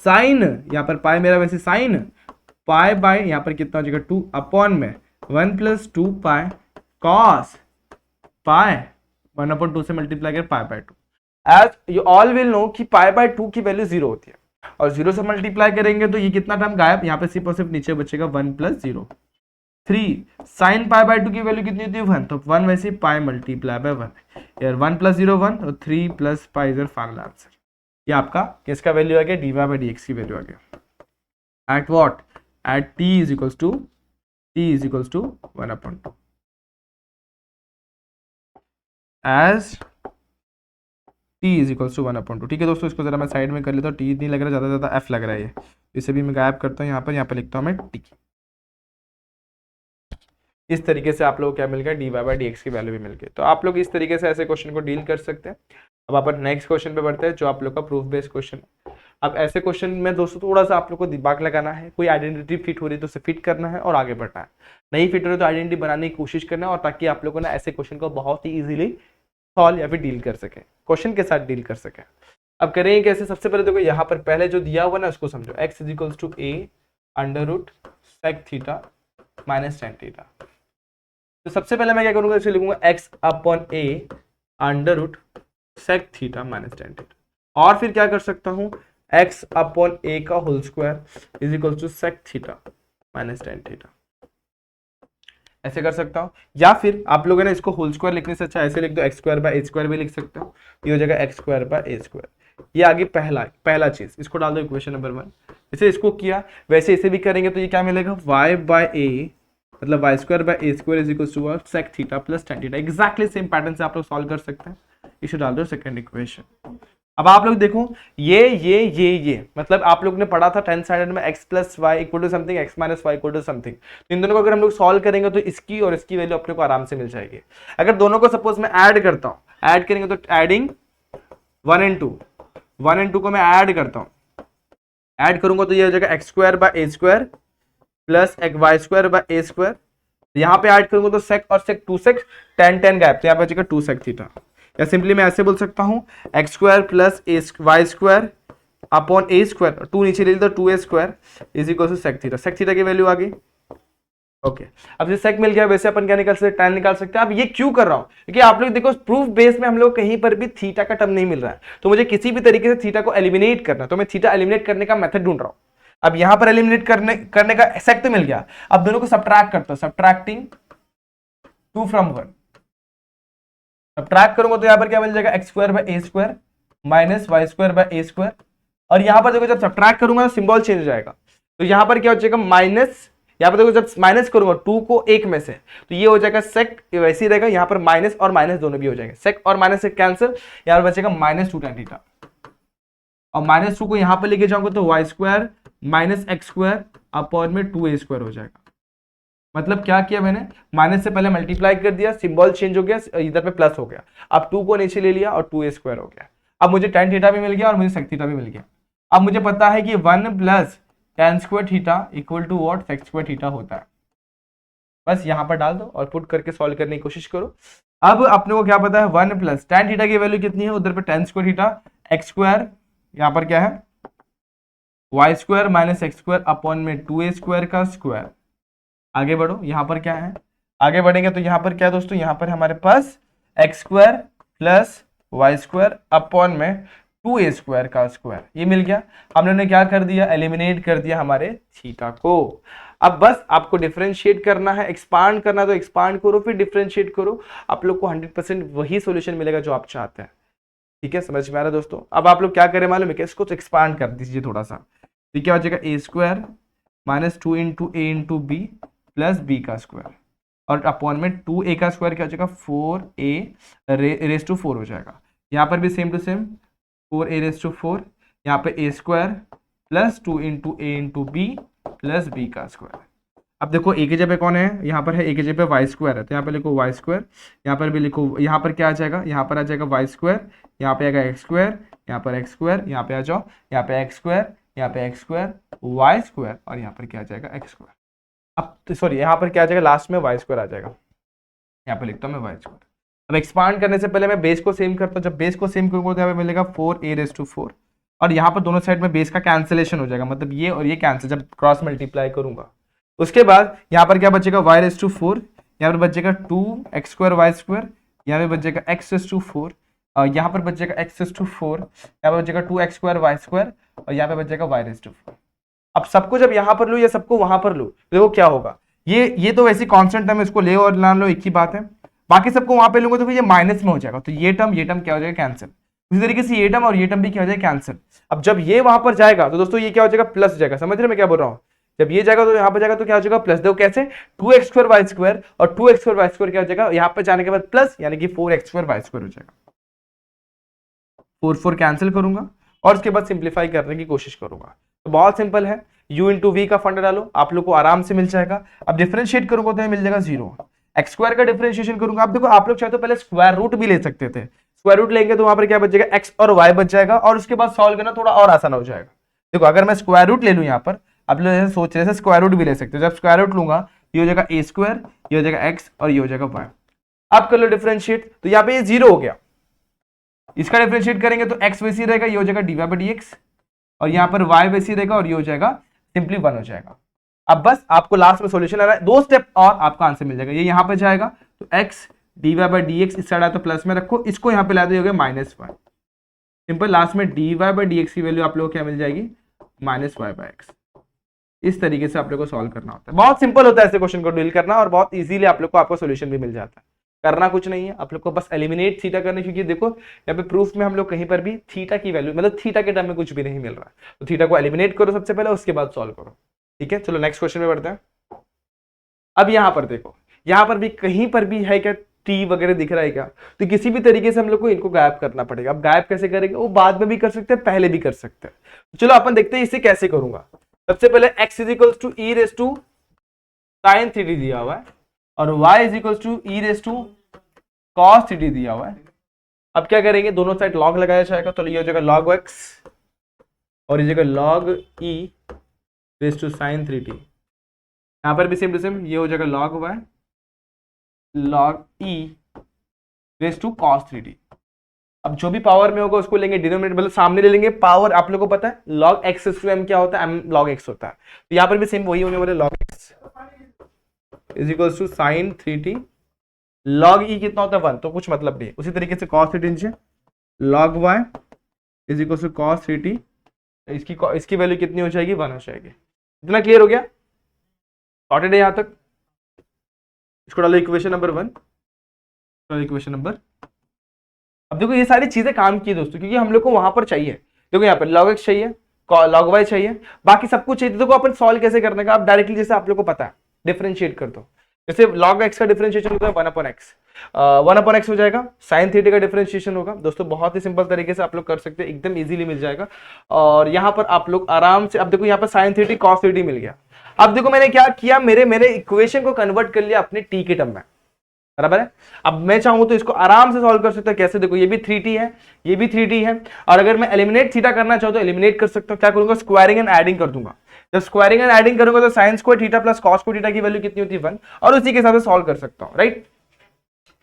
साइन यहाँ पर पाई मेरा वैसे साइन, पाई बाई यहाँ पर कितना हो जाएगा 2 अपॉन में 1 प्लस 2 पाई कॉस पाई 1/2 से मल्टीप्लाई कर pi by 2। As you all will know कि पाई बाई 2 की वैल्यू 0 होती है, और 0 से मल्टीप्लाई करेंगे तो ये कितना टर्म गायब, यहाँ पे सिर्फ और सिर्फ नीचे बचेगा 1 प्लस 0। 3 साइन पाई बाई 2 की वैल्यू कितनी होती है 1, तो 1 वैसे पाई मल्टीप्लाई बाय 1, यार 1 प्लस 0 1, और 3 plus pi is final answer. ये आपका किसका वैल्यू आ गया, dy बाई डी एक्स की वैल्यू आ गया at what, at t is equals to 1/2 as t is equals to 1/2। ठीक है दोस्तों, इसको जरा मैं साइड में कर लेता हूँ, t नहीं लग रहा है, ज़्यादा f लग रहा है, ये इसे भी मैं गायब करता हूँ यहाँ पर लिखता हूँ मैं t। इस तरीके से आप लोगों को क्या मिल गया, dy बाई डी एक्स की वैल्यू भी मिल गई। तो आप लोग इस तरीके से ऐसे क्वेश्चन को डील कर सकते हैं। अब अपन नेक्स्ट क्वेश्चन पे बढ़ते हैं, जो आप लोग का प्रूफ बेस्ड क्वेश्चन है। अब ऐसे क्वेश्चन में दोस्तों थोड़ा सा आप लोग को दिमाग लगाना है, कोई आइडेंटिटी फिट हो रही है तो उसे फिट करना है और आगे बढ़ना है, नहीं फिट हो रही तो आइडेंटिटी बनाने की कोशिश करना है, और ताकि आप लोगों ने ऐसे क्वेश्चन को बहुत ही इजीली सॉल्व या फिर डील कर सके, क्वेश्चन के साथ डील कर सके। अब करेंगे कैसे, सबसे पहले देखो यहाँ पर पहले जो दिया हुआ ना उसको समझो, x is equals to a under root sec theta minus tan theta. तो सबसे पहले मैं क्या करूंगा, इसे लिखूंगा x upon a under root sec theta minus tan theta, और फिर क्या कर सकता हूँ x अपॉन a का whole square is equals to sec theta minus tan theta, ऐसे कर सकता हूं। या फिर आप लोगों ने इसको होल स्क्वायर लिखने से अच्छा ऐसे लिख दो, x square by A square भी लिख सकते हो, ये हो जाएगा x square by A square. ये आगे पहला चीज, इसको डाल दो इक्वेशन नंबर 1। जैसे इसको किया वैसे इसे भी करेंगे, तो ये क्या मिलेगा, y बाय ए मतलब y square by A square is equal to sec theta plus tan theta. Exactly same pattern से आप लोग सॉल्व कर सकते हैं। इसे डाल दो सेकंड इक्वेशन। अब आप लोग देखो ये मतलब आप लोग ने पढ़ा था 10th स्टैंडर्ड में x plus y equal to something, x minus y equal to something. तो इन दोनों को अगर हम लोग सॉल्व करेंगे तो इसकी और इसकी वैल्यू अपने को आराम से मिल जाएगी। अगर दोनों को सपोज मैं ऐड करता हूं, ऐड करेंगे तो एडिंग 1 and 2 को मैं ऐड करता हूं, ऐड करूंगा तो ये हो जाएगा x square by A square plus एक Y square by A square. यहाँ पे ऐड करूंगा तो सेक और सेक 2 सेक 10 10 गैप, तो यहाँ पे बचेगा 2 सेक थीटा। या सिंपली मैं ऐसे बोल सकता हूं X square plus Y square upon A square, 2 नीचे ले लिया तो 2a square is equal to sec theta. Sec theta की वैल्यू आ गई। ओके, अब जैसे सेक मिल गया वैसे अपन क्या निकाल सकते हैं, tan निकाल सकते हैं। अब ये क्यों कर रहा हूं, क्योंकि आप लोग देखो प्रूफ बेस में हम लोग कहीं पर भी थीटा का टर्म नहीं मिल रहा है, तो मुझे किसी भी तरीके से थीटा को एलिमिनेट करना, तो मैं थीटा एलिमिनेट करने का मेथड ढूंढ रहा हूं। अब यहां पर एलिमिनेट करने का सेक तो मिल गया, अब दोनों को सब्ट्रैक्ट करता हूं, सब्ट्रैक्टिंग 2 from 1। सब्ट्रैक्ट करूंगा तो यहां पर क्या मिल जाएगा, x square by A square minus y square by A square. और यहां पर देखो जब सब्ट्रैक्ट करूंगा तो सिंबल चेंज हो जाएगा, तो यहां पर क्या हो जाएगा माइनस, यहां पर देखो जब माइनस करूंगा 2 को 1 में से तो ये हो जाएगा सेक, वैसे ही रहेगा, यहां पर माइनस और माइनस दोनों भी हो जाएंगे, सेक और माइनस से कैंसिल, यहां पर बचेगा -2 tan थीटा। और -2 को यहां पर लेके जाऊंगा तो y square minus x square upon में 2a स्क्वायर हो जाएगा। मतलब क्या किया मैंने, माइनस से पहले मल्टीप्लाई कर दिया, सिंबल चेंज हो गया, इधर पे प्लस हो गया, अब 2 को नीचे ले लिया और 2a स्क्वायर हो गया। अब मुझे tan थीटा भी मिल गया और मुझे सेक थीटा भी मिल गया। अब मुझे पता है कि 1 plus tan square theta equal to what, sec square theta होता है। बस यहां पर डाल दो और पुट करके सॉल्व करने की कोशिश करो। अब अपने को क्या पता है, 1 प्लस tan थीटा की वैल्यू कितनी है, उधर पे tan square theta, x square यहाँ पर क्या है y square minus x square upon में 2a स्क्वायर का स्क्वायर आगे बढ़ो, यहाँ पर क्या है, आगे बढ़ेंगे तो यहाँ पर क्या है दोस्तों, यहाँ पर हमारे पास X square plus Y square upon में 2a² का स्क्वायर, ये मिल गया। हमने उन्हें क्या कर दिया, एलिमिनेट कर दिया हमारे थीटा को। अब बस आपको डिफरेंशिएट करना है, एक्सपांड करना है तो एक्सपांड करो, फिर डिफरेंशिएट करो, आप लोग को 100% वही सॉल्यूशन मिलेगा जो आप चाहते हैं। ठीक है, समझ में आ रहा है दोस्तों। अब आप लोग क्या करें मालूम है, इसको तो एक्सपांड कर दीजिए थोड़ा सा, तो क्या हो जाएगा a² minus 2 into a into b plus b का स्क्वायर, और अपॉन में 2a का स्क्वायर क्या हो जाएगा 4a रेस टू 4 हो जाएगा। यहाँ पर भी same to same 4a raise to 4, यहाँ पे a² plus 2 into a into b plus b का स्क्वायर। अब देखो a की जगह कौन है, यहाँ पर है a की जगह वाई स्क्वायर है, तो यहाँ पर लिखो वाई स्क्वायर, यहाँ पर भी लिखो, यहाँ पर क्या आ जाएगा, यहाँ पर आ जाएगा वाई स्क्वायर, यहाँ पे आएगा एक्स स्क्वायर, यहाँ पर एक्स स्क्वायर, यहाँ पे आ जाओ, यहाँ पे एक्स स्क्वायर, यहाँ पे एक्स स्क्वायर वाई स्क्वायर, और यहाँ पर क्या आ जाएगा एक्स स्क्वायर। अब तो सॉरी, यहाँ पर क्या आ जाएगा लास्ट में वाई स्क्वायर आ जाएगा, यहाँ पे लिखता हूँ मैं वाई स्क्वायर। अब एक्सपांड करने से पहले मैं बेस को सेम करता हूँ, जब बेस को सेम करूँगा तो यहाँ पे मिलेगा 4a रेस टू 4, और यहाँ पर दोनों साइड में बेस का कैंसिलेशन हो जाएगा, मतलब ये और ये कैंसिल, जब क्रॉस मल्टीप्लाई करूंगा उसके बाद यहाँ पर क्या बचेगा y रेस टू 4, यहाँ पर बचेगा 2x स्क्वायर वाई स्क्वायर, यहाँ पे बचेगा x रेस टू 4, और यहाँ पर बचेगा x रेस टू 4, यहाँ पर बचेगा 2x स्क्वायर वाई स्क्वायर, और यहाँ पे बचेगा y रेस टू 4। अब सबको जब यहाँ पर लूँ या सबको वहां पर लूँ, देखो क्या होगा, ये तो वैसी कांस्टेंट टर्म, इसको ले और ना लो एक ही बात है, बाकी सबको वहां पे लूंगा तो फिर ये माइनस में हो जाएगा, तो ये टर्म क्या हो जाएगा कैंसिल, उसी तरीके से ये टर्म और ये टर्म भी क्या हो जाएगा कैंसिल। अब जब ये वहां पर जाएगा तो दोस्तों ये क्या हो जाएगा प्लस जाएगा, समझ रहे मैं क्या बोल रहा हूँ, जब ये जाएगा तो यहाँ पर जाएगा तो क्या हो जाएगा प्लस, देखो कैसे 2x स्क्वायर वाई स्क्वायर और 2x स्क्वायर वाई स्क्वायर क्या हो जाएगा, यहाँ पर जाने के बाद प्लस, यानी कि 4x स्क्वायर वाई स्क्वायर हो जाएगा। 4 कैंसिल करूंगा और उसके बाद सिंप्लीफाई करने की कोशिश करूंगा, तो बहुत सिंपल है, u इंटू वी का फंडा डालो, आप लोग को आराम से मिल जाएगा। अब डिफरेंशिएट करूंगा तो मिल जाएगा 0, एक्स स्क्वायर का डिफरेंशिएशन करूंगा, अब देखो आप लोग चाहे तो पहले स्क्वायर रूट भी ले सकते थे, स्क्वायर रूट लेंगे तो वहां पर क्या बच जाएगा x और y बच जाएगा, और उसके बाद सॉल्व करना थोड़ा और आसान हो जाएगा। देखो अगर मैं स्क्वायर रूट ले लूं, यहाँ पर आप लोग सोच रहे थे स्क्वायर रूट भी ले सकते हो, जब स्क्वायर रूट लूंगा ये हो जाएगा a स्क्वायर, ये हो जाएगा x और ये हो जाएगा y। आप कर लो डिफरेंशिएट, तो यहाँ पे ये 0 हो गया, इसका डिफरेंशिएट करेंगे तो x वैसी रहेगा, ये हो जाएगा dy बाई dx, और यहाँ पर y वैसी रहेगा और ये हो जाएगा सिंपली 1 हो जाएगा। अब बस आपको लास्ट में सॉल्यूशन आ रहा है, 2 स्टेप और आपका आंसर मिल जाएगा, ये यहाँ पे जाएगा तो x dy बाई dx इस साइड आया तो प्लस में रखो, इसको यहाँ पे ला दो, -1 सिंपल, लास्ट में dy बाई dx की वैल्यू आप लोगों को क्या मिल जाएगी -y बाई x। इस तरीके से आप लोग को सॉल्व करना होता है, बहुत सिंपल होता है ऐसे क्वेश्चन को डील करना, और बहुत इजीली आप लोग को आपका सॉल्यूशन भी मिल जाता है। करना कुछ नहीं है, आप लोग को बस एलिमिनेट थीटा करना, क्योंकि देखो यहाँ पे प्रूफ में हम लोग कहीं पर भी थीटा की वैल्यू, मतलब थीटा के टर्म में कुछ भी नहीं मिल रहा है, तो थीटा को एलिमिनेट करो सबसे पहले, उसके बाद सॉल्व करो। ठीक है, चलो नेक्स्ट क्वेश्चन में बढ़ते हैं। अब यहाँ पर देखो, यहाँ पर भी कहीं पर भी है क्या टी वगैरह दिख रहा है क्या, तो किसी भी तरीके से हम लोग को इनको गायब करना पड़ेगा। अब गायब कैसे करेंगे, वो बाद में भी कर सकते हैं, पहले भी कर सकते हैं। चलो अपन देखते हैं इसे कैसे करूंगा। सबसे पहले x is equals to e raise to sine theta दिया हुआ है, और y is equals to e raise to cos theta दिया हुआ है। अब क्या करेंगे, दोनों साइड लॉग लगाया जाएगा, तो ये हो जाएगा log x और ये जगह log e raise to sine theta. यहाँ पर भी सेम टू सेम, ये हो जाएगा log y log e raise to cos theta. अब जो भी पावर में होगा उसको लेंगे डिनोमिनेटर, मतलब सामने ले लेंगे पावर। आप लोगों को पता है log x टू m क्या होता है, m log x होता है, तो यहाँ पर भी सेम वही होने वाला, log x is equals to sine theta, log e कितना होता है 1, तो कुछ मतलब नहीं। उसी तरीके से cos थीटा नीचे log y is equals to cos theta, इसकी वैल्यू कितनी हो जाएगी 1 हो जाएगी। इतना क्लियर हो गया, सॉर्टेड है यहाँ तक। इसको डालो इक्वेशन नंबर 1, इक्वेशन नंबर। अब देखो ये सारी चीजें काम की दोस्तों, क्योंकि हम लोग को वहां पर चाहिए। देखो यहाँ पर log x चाहिए, log y चाहिए, बाकी सब कुछ चाहिए। देखो अपन सॉल्व कैसे करने का, आप डायरेक्टली जैसे आप लोग को पता है डिफरेंशिएट कर दो। जैसे log x का डिफरेंशिएशन होता है 1/x हो जाएगा, साइन थीटा का डिफरेंशिएशन होगा। दोस्तों बहुत ही सिंपल तरीके से आप लोग कर सकते हैं, एकदम इजीली मिल जाएगा। और यहाँ पर आप लोग आराम से, अब देखो यहाँ पर साइन थीटा कॉस थीटा मिल गया। अब देखो मैंने क्या किया, मेरे इक्वेशन को कन्वर्ट कर लिया अपने टी के टर्म में, बराबर है। अब मैं चाहूं तो इसको आराम से सॉल्व कर सकता हूं। कैसे, देखो ये भी 3t है, ये भी 3t है, और अगर मैं एलिमिनेट थीटा करना चाहूं तो एलिमिनेट कर सकता हूं। क्या करूंगा, स्क्वायरिंग एंड एडिंग कर दूंगा। जब स्क्वायरिंग एंड एडिंग करूंगा तो sine square theta plus cos square theta की वैल्यू कितनी होती है 1, और उसी के हिसाब से सॉल्व कर सकता हूं, राइट।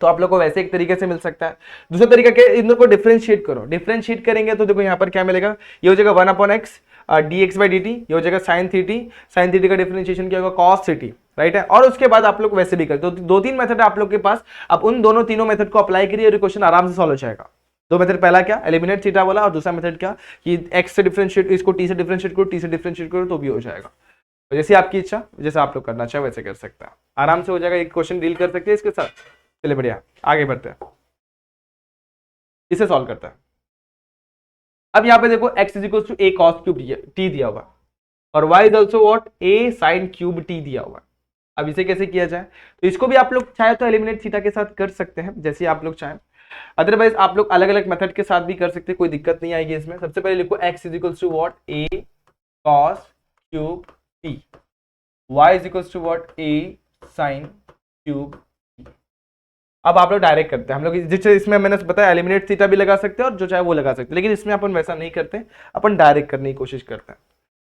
तो आप लोग को वैसे एक तरीके से मिल सकता है। दूसरा तरीका क्या, इन दोनों को डिफरेंशिएट करो। डिफरेंशिएट करेंगे तो देखो यहाँ पर क्या मिलेगा, ये हो जाएगा 1/x dx बाई dt, ये हो जाएगा साइन थीटा का डिफरेंशिएशन क्या होगा cos थीटा, राइट है। और उसके बाद आप लोग वैसे भी करते हो, दो तीन मेथड आप लोग के पास, आप उन दोनों तीनों मेथड को अप्लाई करिए और क्वेश्चन आराम से सॉल्व हो जाएगा। दो मेथड, पहला क्या एलिमिनेट थीटा वाला, और दूसरा मेथड क्या कि x से डिफरेंशिएट, इसको t से डिफरेंशिएट करो, t से डिफरेंशिएट करो तो भी हो जाएगा। तो जैसे आपकी इच्छा, जैसे आप लोग करना चाहे वैसे कर सकते हैं, आराम से हो जाएगा। एक क्वेश्चन डील कर सकते हैं इसके साथ। चलिए बढ़िया, आगे बढ़ते हैं, इसे सॉल्व करते हैं। अब यहाँ पे देखो x is equal to a cos cube t दिया हुआ और y is also what a sin cube t दिया हुआ। अब इसे कैसे किया जाए, तो इसको भी आप लोग चाहे तो एलिमिनेट थीटा के साथ कर सकते हैं, जैसे आप लोग चाहें। अदरवाइज आप लोग अलग अलग मेथड के साथ भी कर सकते हैं, कोई दिक्कत नहीं आएगी इसमें। सबसे पहले लिखो x is equal to what a cos cube t, y is equal to what a sin cube. अब आप लोग डायरेक्ट करते हैं, हम लोग जिससे इसमें मैंने बताया एलिमिनेट थीटा भी लगा सकते हैं और जो चाहे वो लगा सकते हैं, लेकिन इसमें अपन वैसा नहीं करते, अपन डायरेक्ट करने की कोशिश करते हैं।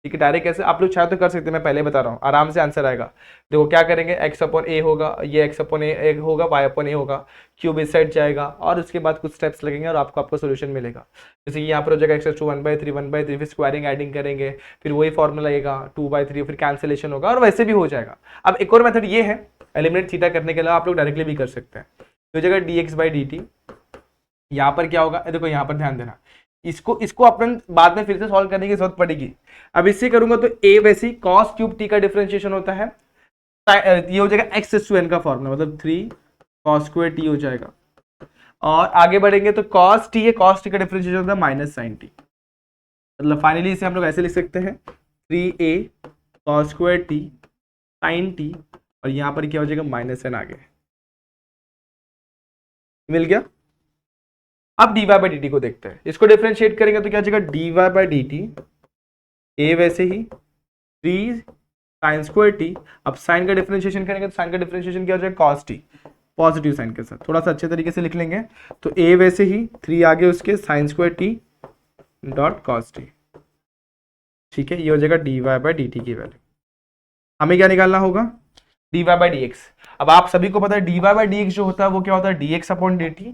ठीक है, डायरेक्ट कैसे आप लोग चाहे तो कर सकते हैं, मैं पहले बता रहा हूँ, आराम से आंसर आएगा। देखो क्या करेंगे, x अपॉन a होगा, ये x अपॉन a होगा, y अपॉन a होगा, क्यूब इस साइड जाएगा और उसके बाद कुछ स्टेप्स लगेंगे और आपको सोल्यूशन मिलेगा। जैसे कि यहाँ पर हो जाएगा x टू 1/3 फिर स्क्वायरिंग एडिंग करेंगे, फिर वही फॉर्मूला आएगा 2/3, फिर कैंसिलेशन होगा और वैसे भी हो जाएगा। अब एक और मेथड ये है एलिमिनेट थीटा करने के अलावा आप लोग डायरेक्टली भी कर सकते हैं। तो जगह dx/dt, यहाँ पर क्या होगा, देखो यहाँ पर ध्यान देना, इसको अपन बाद में फिर से सॉल्व करने की जरूरत पड़ेगी। अब इससे करूंगा तो a वैसे cos क्यूब t का डिफरेंशिएशन होता है, ये हो जाएगा x/n का फॉर्मूला, मतलब 3 cos स्क्वायर t हो जाएगा। और आगे बढ़ेंगे तो cos t है, cos t का डिफरेंशिएशन होता है माइनस sin t, मतलब फाइनली इसे हम लोग ऐसे लिख सकते हैं 3a cos square t sin t, और यहाँ पर क्या हो जाएगा माइनस n आगे मिल गया। अब dy/dt को देखते हैं, इसको डिफरेंशिएट करेंगे तो क्या हो जाएगा dy/dt, a वैसे ही 3 sin स्क्वायर t, अब साइन का डिफरेंशिएशन करेंगे तो साइन का डिफरेंशिएशन क्या हो जाएगा cos t, पॉजिटिव साइन के साथ, थोड़ा सा अच्छे तरीके से लिख लेंगे। तो a वैसे ही 3 आगे उसके sin square t dot cos t, ठीक है, ये हो जाएगा dy/dt की वैल्यू। हमें क्या निकालना होगा, dy/dx। अब आप सभी को पता है dy/dx जो होता है वो क्या होता है dx अपॉन dt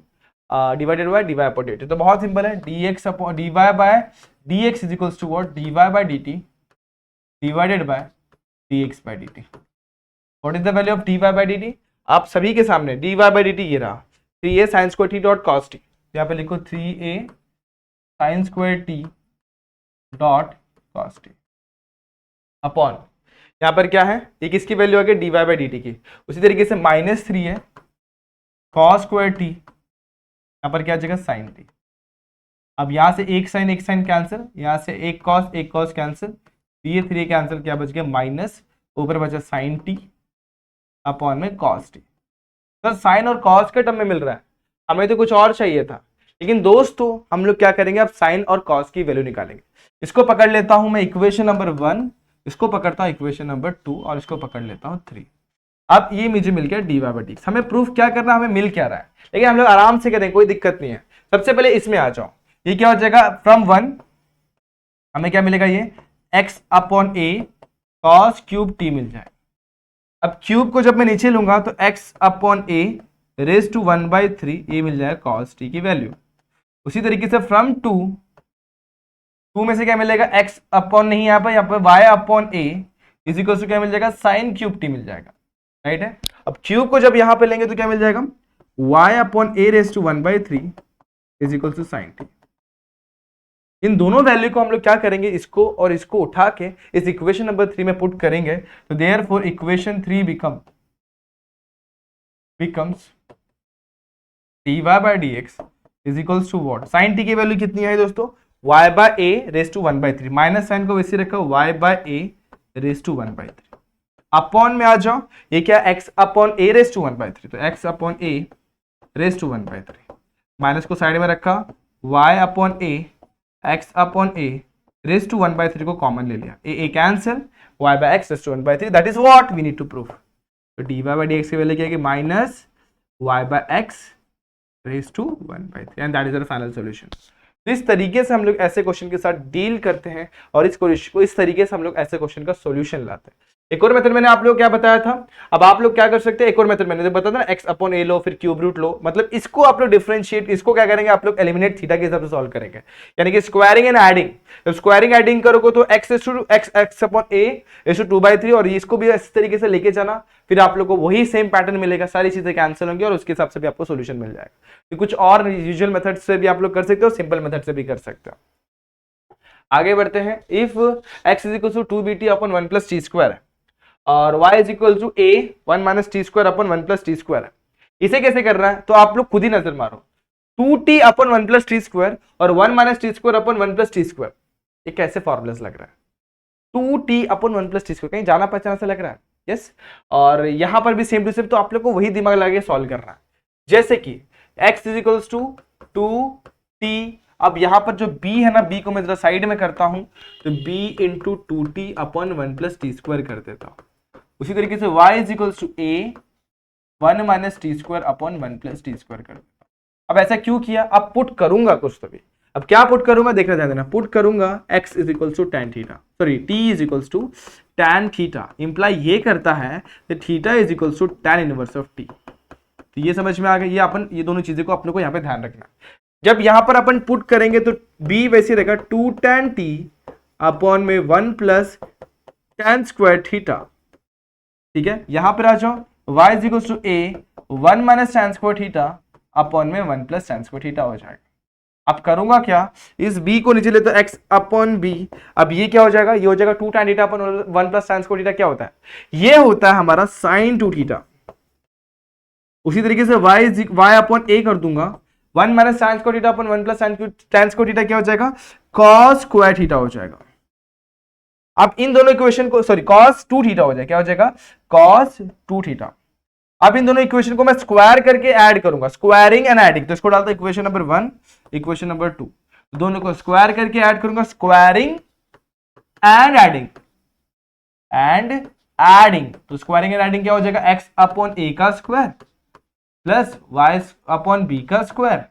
डिवाइडेड बाय dy अपॉन dt। तो बहुत सिंपल है, dx अपॉन dy/dx is equals to what dy/dt divided by dx/dt। What is the value of dy/dt, आप सभी के सामने dy/dt ये रहा 3a sin square t dot cos t, यहाँ पे लिखो 3a sin square t dot cos t upon, यहाँ पर क्या है, ये किसकी वैल्यू आ गई dy/dt की। उसी तरीके से -3 है cos स्क्वायर t, यहाँ पर क्या आ जाएगा sin t। अब यहाँ से एक साइन कैंसिल, यहाँ से एक कॉस कैंसिल, ये 3 कैंसिल, क्या बच गया माइनस, ऊपर बचा sin t अपॉन में cos t। तो साइन और कॉस के टर्म में मिल रहा है, हमें तो कुछ और चाहिए था, लेकिन दोस्तों हम लोग क्या करेंगे, अब साइन और कॉस की वैल्यू निकालेंगे। इसको पकड़ लेता हूं मैं इक्वेशन नंबर 1, इसको पकड़ता हूं इक्वेशन नंबर 2 और इसको पकड़ लेता हूं 3। अब ये मुझे मिल गया dy/dx। हमें प्रूफ क्या करना है, हमें मिल क्या रहा है, लेकिन हम लोग आराम से करें, कोई दिक्कत नहीं है। सबसे पहले इसमें आ जाओ, ये क्या हो जाएगा फ्रॉम 1 हमें क्या मिलेगा, ये x upon a cos cube t मिल जाए। अब क्यूब को जब मैं नीचे लूंगा तो x upon a raise to 1/3 ये मिल जाएगा cos t की वैल्यू। उसी तरीके से फ्रॉम 2 में से क्या मिलेगा, x अपॉन नहीं यहाँ पर y अपॉन a इज इक्वल टू क्या मिल जाएगा sin क्यूब t मिल जाएगा, राइट है। अब क्यूब को जब यहाँ पे लेंगे तो क्या मिल जाएगा y अपॉन a raise to 1/3 is equal to sin t। इन दोनों वैल्यू को हम लोग क्या करेंगे, इसको और इसको उठा के इस इक्वेशन नंबर 3 में पुट करेंगे, तो therefore equation 3 becomes dy/dx is equals to what, sin t की वैल्यू कितनी है दोस्तों y/a raise to 1/3, minus sign को वैसे रखा y/a रेज टू 1/3, अपॉन में आ जाओ, ये क्या x upon a raise to 1/3, तो x upon a raise to 1/3, minus को साइड में रखा y अपॉन a x upon a raise to 1/3 को कॉमन ले लिया, a cancel, y/x raise to 1/3, that is what we need to prove. तो dy/dx की वैल्यू क्या है, minus y/x raise to 1/3 and that is the final solution. तो इस तरीके से हम लोग ऐसे क्वेश्चन के साथ डील करते हैं और इस तरीके से हम लोग ऐसे क्वेश्चन का सॉल्यूशन लाते हैं। एक और मेथड मैंने आप लोग क्या बताया था, अब आप लोग क्या कर सकते हैं, एक और मेथड मैंने बताया था ना, एक्स अपॉन ए लो फिर क्यूब रूट लो, मतलब इसको आप लोग डिफरेंशिएट, इसको क्या करेंगे आप लोग एलिमिनेट थीटा के हिसाब से सॉल्व करेंगे, यानी कि स्क्वायरिंग एंड एडिंग। तो स्क्वायरिंग एडिंग करोगे तो x upon a is to 2/3, और इसको भी इस तरीके से लेके जाना, फिर आप लोग को वही सेम पैटर्न मिलेगा, सारी चीजें कैंसिल होंगी और उसके हिसाब से भी आपको सोल्यूशन मिल जाएगा। तो कुछ और यूजुअल मेथड से भी आप लोग कर सकते हो, सिंपल मेथड से भी कर सकते हो। आगे बढ़ते हैं, if x is equal to 2bt upon 1 plus T square और y is equal to a 1 minus t square upon 1 plus T square है, इसे कैसे करना है तो आप लोग खुद ही नजर मारो, 2t upon 1 plus T square और 1 minus t square upon 1 plus T square, ये कैसे फॉर्मूलास लग रहा है, 2t upon 1 plus T square, कहीं जाना पहचाना से लग रहा है, यस। और यहां पर भी सेम टू सेम, तो आप लोग को वही दिमाग लगा के सॉल्व करना है, जैसे कि x is equal to 2t, अब यहां पर जो b है ना, b को मैं जरा साइड में करता हूं, तो b into 2t upon 1 plus T square कर देता हूं। उसी तरीके से y is equal to a 1 minus t square upon 1 plus T square कर देता हूं। अब ऐसा क्यों किया, अब पुट करूंगा कुछ तो भी, अब क्या पुट करूंगा देखना ध्यान देना, पुट करूंगा x is equal to tan theta, sorry t is equal to tan theta, imply ये करता है कि theta is equal to tan inverse of t। तो ये समझ में आ गया, ये अपन ये दोनों चीजें को अपने को यहाँ पे ध्यान रखना। जब यहां पर अपन पुट करेंगे तो b वैसे रहेगा 2 tan t अपॉन में 1 प्लस tan स्क्वायर थीटा, ठीक है। यहां पर आ जाओ, y is equal to a 1 minus tan square theta upon में 1 प्लस tan स्क्वायर थीटा हो जाएगा। अब करूंगा क्या, इस b को नीचे लेते x अपॉन b, अब ये क्या हो जाएगा, ये हो जाएगा 2 tan theta upon 1 plus tan square theta, क्या होता है, ये होता है हमारा sin 2 थीटा। उसी तरीके से y अपॉन a कर दूंगा, 1 minus tan square theta upon 1 plus tan square theta क्या हो जाएगा, cos स्क्वायर थीटा हो जाएगा। अब इन दोनों इक्वेशन को, सॉरी cos 2 थीटा हो जाएगा, क्या हो जाएगा cos 2 थीटा। अब इन दोनों इक्वेशन को मैं स्क्वायर करके ऐड करूंगा, स्क्वायरिंग एंड एडिंग, तो इसको डालता हूं इक्वेशन नंबर 1 इक्वेशन नंबर 2, दोनों को स्क्वायर करके ऐड करूंगा, स्क्वायरिंग एंड एडिंग, तो स्क्वायरिंग एंड एडिंग क्या हो जाएगा, x अपॉन a का square plus y upon b का स्क्वायर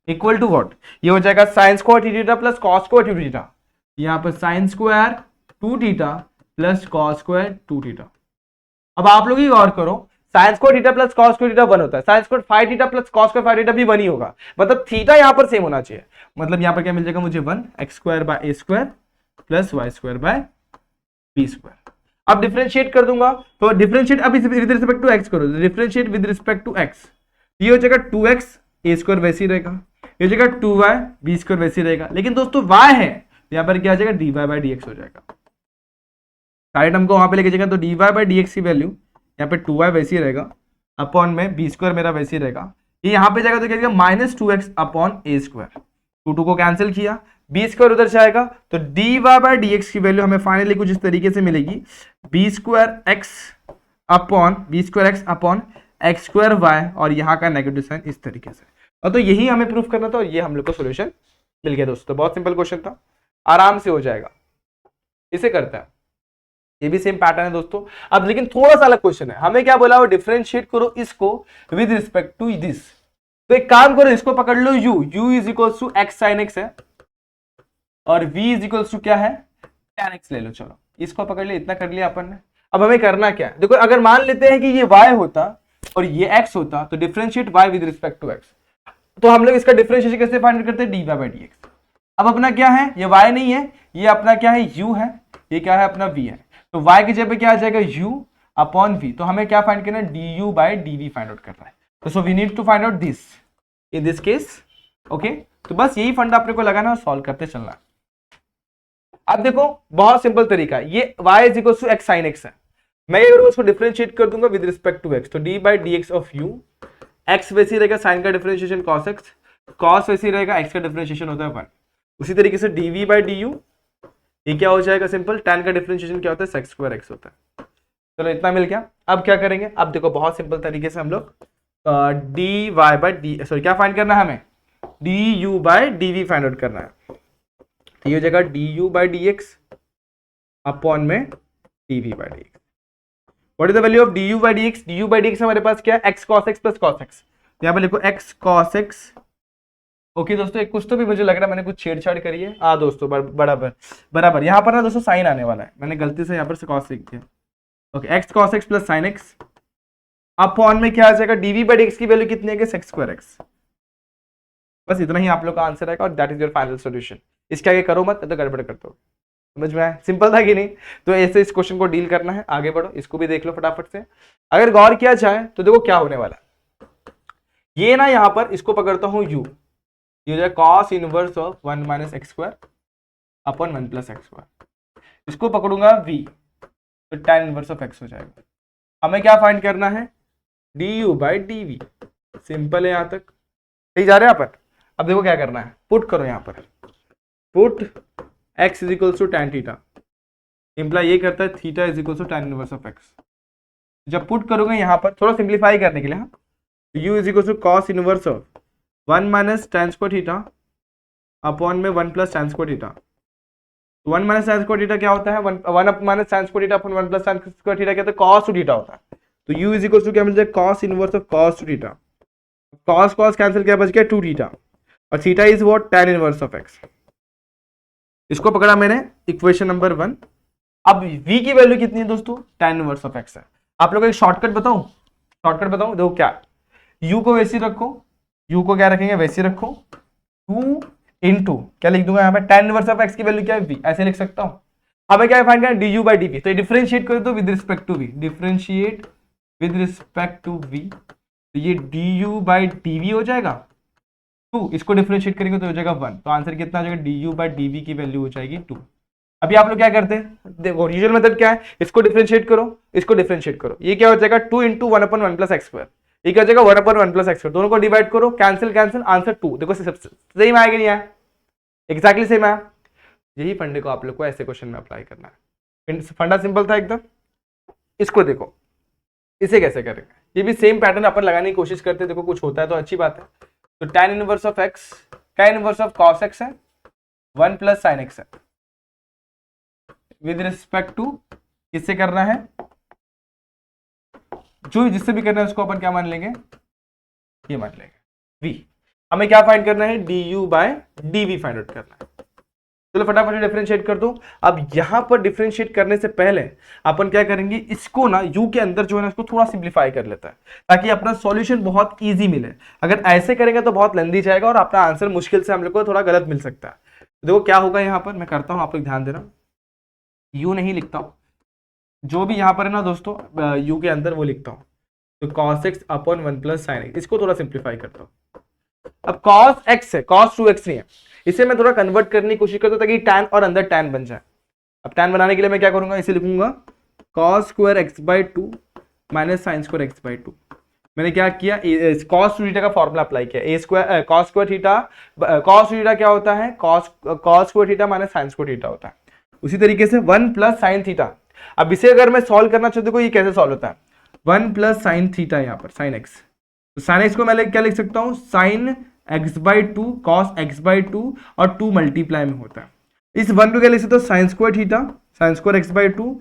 इक्वल टू व्हाट, ये हो जाएगा sin square theta plus cos square theta, यहां पर sin square 2 theta plus cos square 2 theta. अब आप लोग ही गौर करो, sin square theta plus cos square theta 1 होता है, sin square 5 theta plus cos square 5 theta भी 1 ही होगा, मतलब थीटा यहां पर सेम होना चाहिए, मतलब यहां पर क्या मिल जाएगा मुझे 1 x square by a square plus y square by b square. अब डिफरेंशिएट कर दूंगा, तो डिफरेंशिएट अब विद रिस्पेक्ट टू x करो, differentiate with respect to x, ये हो जाएगा 2x a स्क्वायर वैसे ही रहेगा, ये हो जाएगा 2y b स्क्वायर वैसे ही रहेगा, लेकिन दोस्तों y है यहाँ पर क्या आ जाएगा dy बाय dx हो जाएगा, सारे टर्म को वहां पे लेके जाएगा, तो dy बाय dx की वैल्यू यहाँ पे 2y वैसे ही रहेगा अपॉन में b स्क्वायर मेरा वैसे ही रहेगा, ये यहाँ पे जाएगा तो क्या जाएगा minus 2x upon a square, 2 को कैंसिल किया, b स्क्वायर उधर से आएगा, तो dy बाय dx की वैल्यू हमें फाइनली कुछ इस तरीके से मिलेगी, b square x upon x square y, और यहाँ का नेगेटिव साइन इस तरीके से, और तो यही हमें प्रूफ करना था, और ये हम लोग को सोल्यूशन मिल गया दोस्तों। बहुत सिंपल क्वेश्चन था, आराम से हो जाएगा, इसे करता है, ये भी सेम पैटर्न है दोस्तों। अब लेकिन थोड़ा सा अलग क्वेश्चन है, हमें क्या बोला, वो डिफरेंशिएट करो इसको विद रिस्पेक्ट टू दिस, तो एक काम करो, इसको पकड़ लो, u is equal to x sin x है, और v इज इक्वल टू क्या है tan x ले लो, चलो इसको पकड़ लिया, इतना कर लिया अपन ने। अब हमें करना क्या है, देखो अगर मान लेते हैं कि ये y होता और ये x होता, तो differentiate y with respect to x, तो हम लोग इसका डिफरेंशिएशन कैसे फाइंड करते हैं, dy बाय dx। अब अपना क्या है, ये y नहीं है, ये अपना क्या है u है, ये क्या है अपना v है, तो y की जगह पे क्या आ जाएगा u अपॉन v, तो हमें क्या फाइंड करना है, du by dv find out करना है, तो so we need to find out this in this case, okay. तो बस यही फंडा अपने को लगाना और सॉल्व करते चलना है। अब देखो बहुत सिंपल तरीका है, ये y is equal to x sin x है, मैं ये उसको डिफरेंशिएट कर दूंगा विद रिस्पेक्ट टू x, तो d by dx of u, x वैसे ही रहेगा sin का डिफरेंशिएशन cos x, cos वैसे ही रहेगा, x का डिफरेंशिएशन होता है 1, उसी तरीके से dv बाय du, ये क्या हो जाएगा सिंपल, tan का डिफरेंशिएशन क्या होता है sec स्क्वायर x होता है। चलो इतना मिल गया, अब क्या करेंगे, अब देखो बहुत सिंपल तरीके से हम लोग dy बाय डी, सॉरी क्या फाइंड करना है हमें, du by dv find out करना है, तो ये हो जाएगा du बाय dx अपॉन में dv by dx। What is the value of du by dx, du by dx हमारे पास क्या है, x cos x plus cos x, तो यहाँ पे लिखो x cos x, ओके दोस्तों। एक कुछ तो भी मुझे लग रहा है मैंने कुछ छेड़छाड़ करी है, दोस्तों बराबर यहाँ पर ना दोस्तों साइन आने वाला है, मैंने गलती से यहाँ पर से cos लिख दिया, okay, x cos x plus sine x upon में क्या आ जाएगा, डीवी बाई एक्स की वैल्यू कितनी है, सेक्स स्क्वायर एक्स। बस इतना ही आप लोग का आंसर आएगा और that is your final solution. इसके आगे करो मत, तो गड़बड़ करते हो। समझ में आया, सिंपल था कि नहीं। तो ऐसे इस क्वेश्चन को डील करना है। आगे बढ़ो, इसको भी देख लो फटाफट से। अगर गौर किया जाए तो देखो क्या होने वाला है। ये ना यहाँ पर इसको पकड़ता हूं u, ये हो जाएगा cos inverse of 1 minus x square upon 1 plus x square. इसको पकड़ूंगा v, तो tan इनवर्स ऑफ x हो जाएगा। हमें क्या फाइंड करना है, du बाई dv। सिंपल है यहां तक, सही जा रहे हैं यहाँ पर। अब देखो क्या करना है, पुट करो यहाँ पर, put x is equals to tan theta, imply ये करता है theta is equals to tan inverse of x। जब पुट करोगे यहाँ पर थोड़ा सिंप्लीफाई करने के लिए, हाँ, u is equals to cos inverse of 1 minus tan square theta upon में 1 plus tan square theta. 1 minus tan square theta क्या होता है, 1 minus tan square theta upon 1 plus tan square theta क्या होता है, cos टू थीटा होता है। तो u इज इक्वल्स टू क्या मिल जाएगा, cos inverse of cos two theta. cos cos cancel, क्या बच गया 2 थीटा, और theta is what, tan inverse of x। इसको पकड़ा मैंने, इक्वेशन नंबर 1। अब v की वैल्यू कितनी है दोस्तों, tan इनवर्स ऑफ x है। आप लोगों को एक शॉर्टकट बताऊं, देखो क्या, u को वैसे रखो, u को क्या रखेंगे, वैसे रखो, 2 इंटू क्या लिख दूंगा यहाँ पे, tan इनवर्स ऑफ x की वैल्यू क्या है v, ऐसे लिख सकता हूं। हमें क्या फाइंड करना है, du बाई dv। तो डिफरेंशिएट कर दो with respect to v, differentiate with respect to v, तो ये du बाई dv हो जाएगा 2, इसको डिफरेंशिएट करेंगे तो हो जाएगा 1। तो आंसर कितना हो जाएगा, du बाई dv की वैल्यू हो जाएगी 2। अभी आप लोग क्या करते हैं, देखो यूजुअल मेथड क्या है, इसको डिफरेंशिएट करो, इसको डिफरेंशिएट करो, ये क्या हो जाएगा 2 into 1 upon 1 plus x square, ये क्या हो जाएगा 1 अपॉन 1 प्लस एक्स स्क्वायर। दोनों को डिवाइड करो, कैंसिल कैंसिल, आंसर 2। देखो सेम आएगा, नहीं आया, एग्जैक्टली सेम आया। यही फंडे को आप लोग को ऐसे क्वेश्चन में अप्लाई करना है। फंडा सिंपल था एकदम। इसको देखो, इसे कैसे करेंगे, ये भी सेम पैटर्न अपन लगाने की कोशिश करते हैं। देखो कुछ होता है तो अच्छी बात है। तो tan inverse of x, tan inverse of cos x है, 1 प्लस साइन x है, विद रिस्पेक्ट टू किससे करना है, जो जिससे भी करना है उसको अपन क्या मान लेंगे, ये मान लेंगे v। हमें क्या फाइंड करना है, du by dv find out करना है। चलो फटाफट डिफरेंशिएट कर दो। अब यहां पर डिफरेंशिएट करने से पहले अपन क्या करेंगे, इसको ना u के अंदर जो है ना इसको थोड़ा सिंप्लीफाई कर लेता है, ताकि अपना सॉल्यूशन बहुत इजी मिले। अगर ऐसे करेंगे तो बहुत लेंदी जाएगा और अपना आंसर मुश्किल से हम लोग को थोड़ा गलत मिल सकता है। देखो क्या होगा, यहाँ पर मैं करता हूँ, आप लोग ध्यान देना, u नहीं लिखता हूँ, जो भी यहाँ पर है ना दोस्तों u के अंदर वो लिखता हूँ। तो cos x upon 1 plus sine x, इसको थोड़ा सिंप्लीफाई करता हूँ। अब cos x है, cos 2x नहीं है, इसे मैं थोड़ा कन्वर्ट करने की कोशिश करता हूं ताकि tan और अंदर tan बन जाए। अब tan बनाने के लिए मैं क्या करूंगा, इसे लिखूंगा cos square x by 2 minus sine square x by 2। मैंने क्या किया, cos थीटा का फॉर्मूला अप्लाई किया, a square cos square theta, cos theta क्या होता है, cos square theta minus sine square theta होता है। उसी तरीके से 1 प्लस साइन थीटा। अब इसे अगर मैं सॉल्व करना चाहता हूं, ये कैसे सॉल्व होता है, 1 प्लस साइन थीटा, यहाँ पर साइन एक्स, तो साइन एक्स को मैं क्या लिख सकता हूँ, sine x by 2 cos x by 2 और 2 मल्टीप्लाई में होता है। इस 1 को क्या लिख सकते हो, sine square theta, sine square x by 2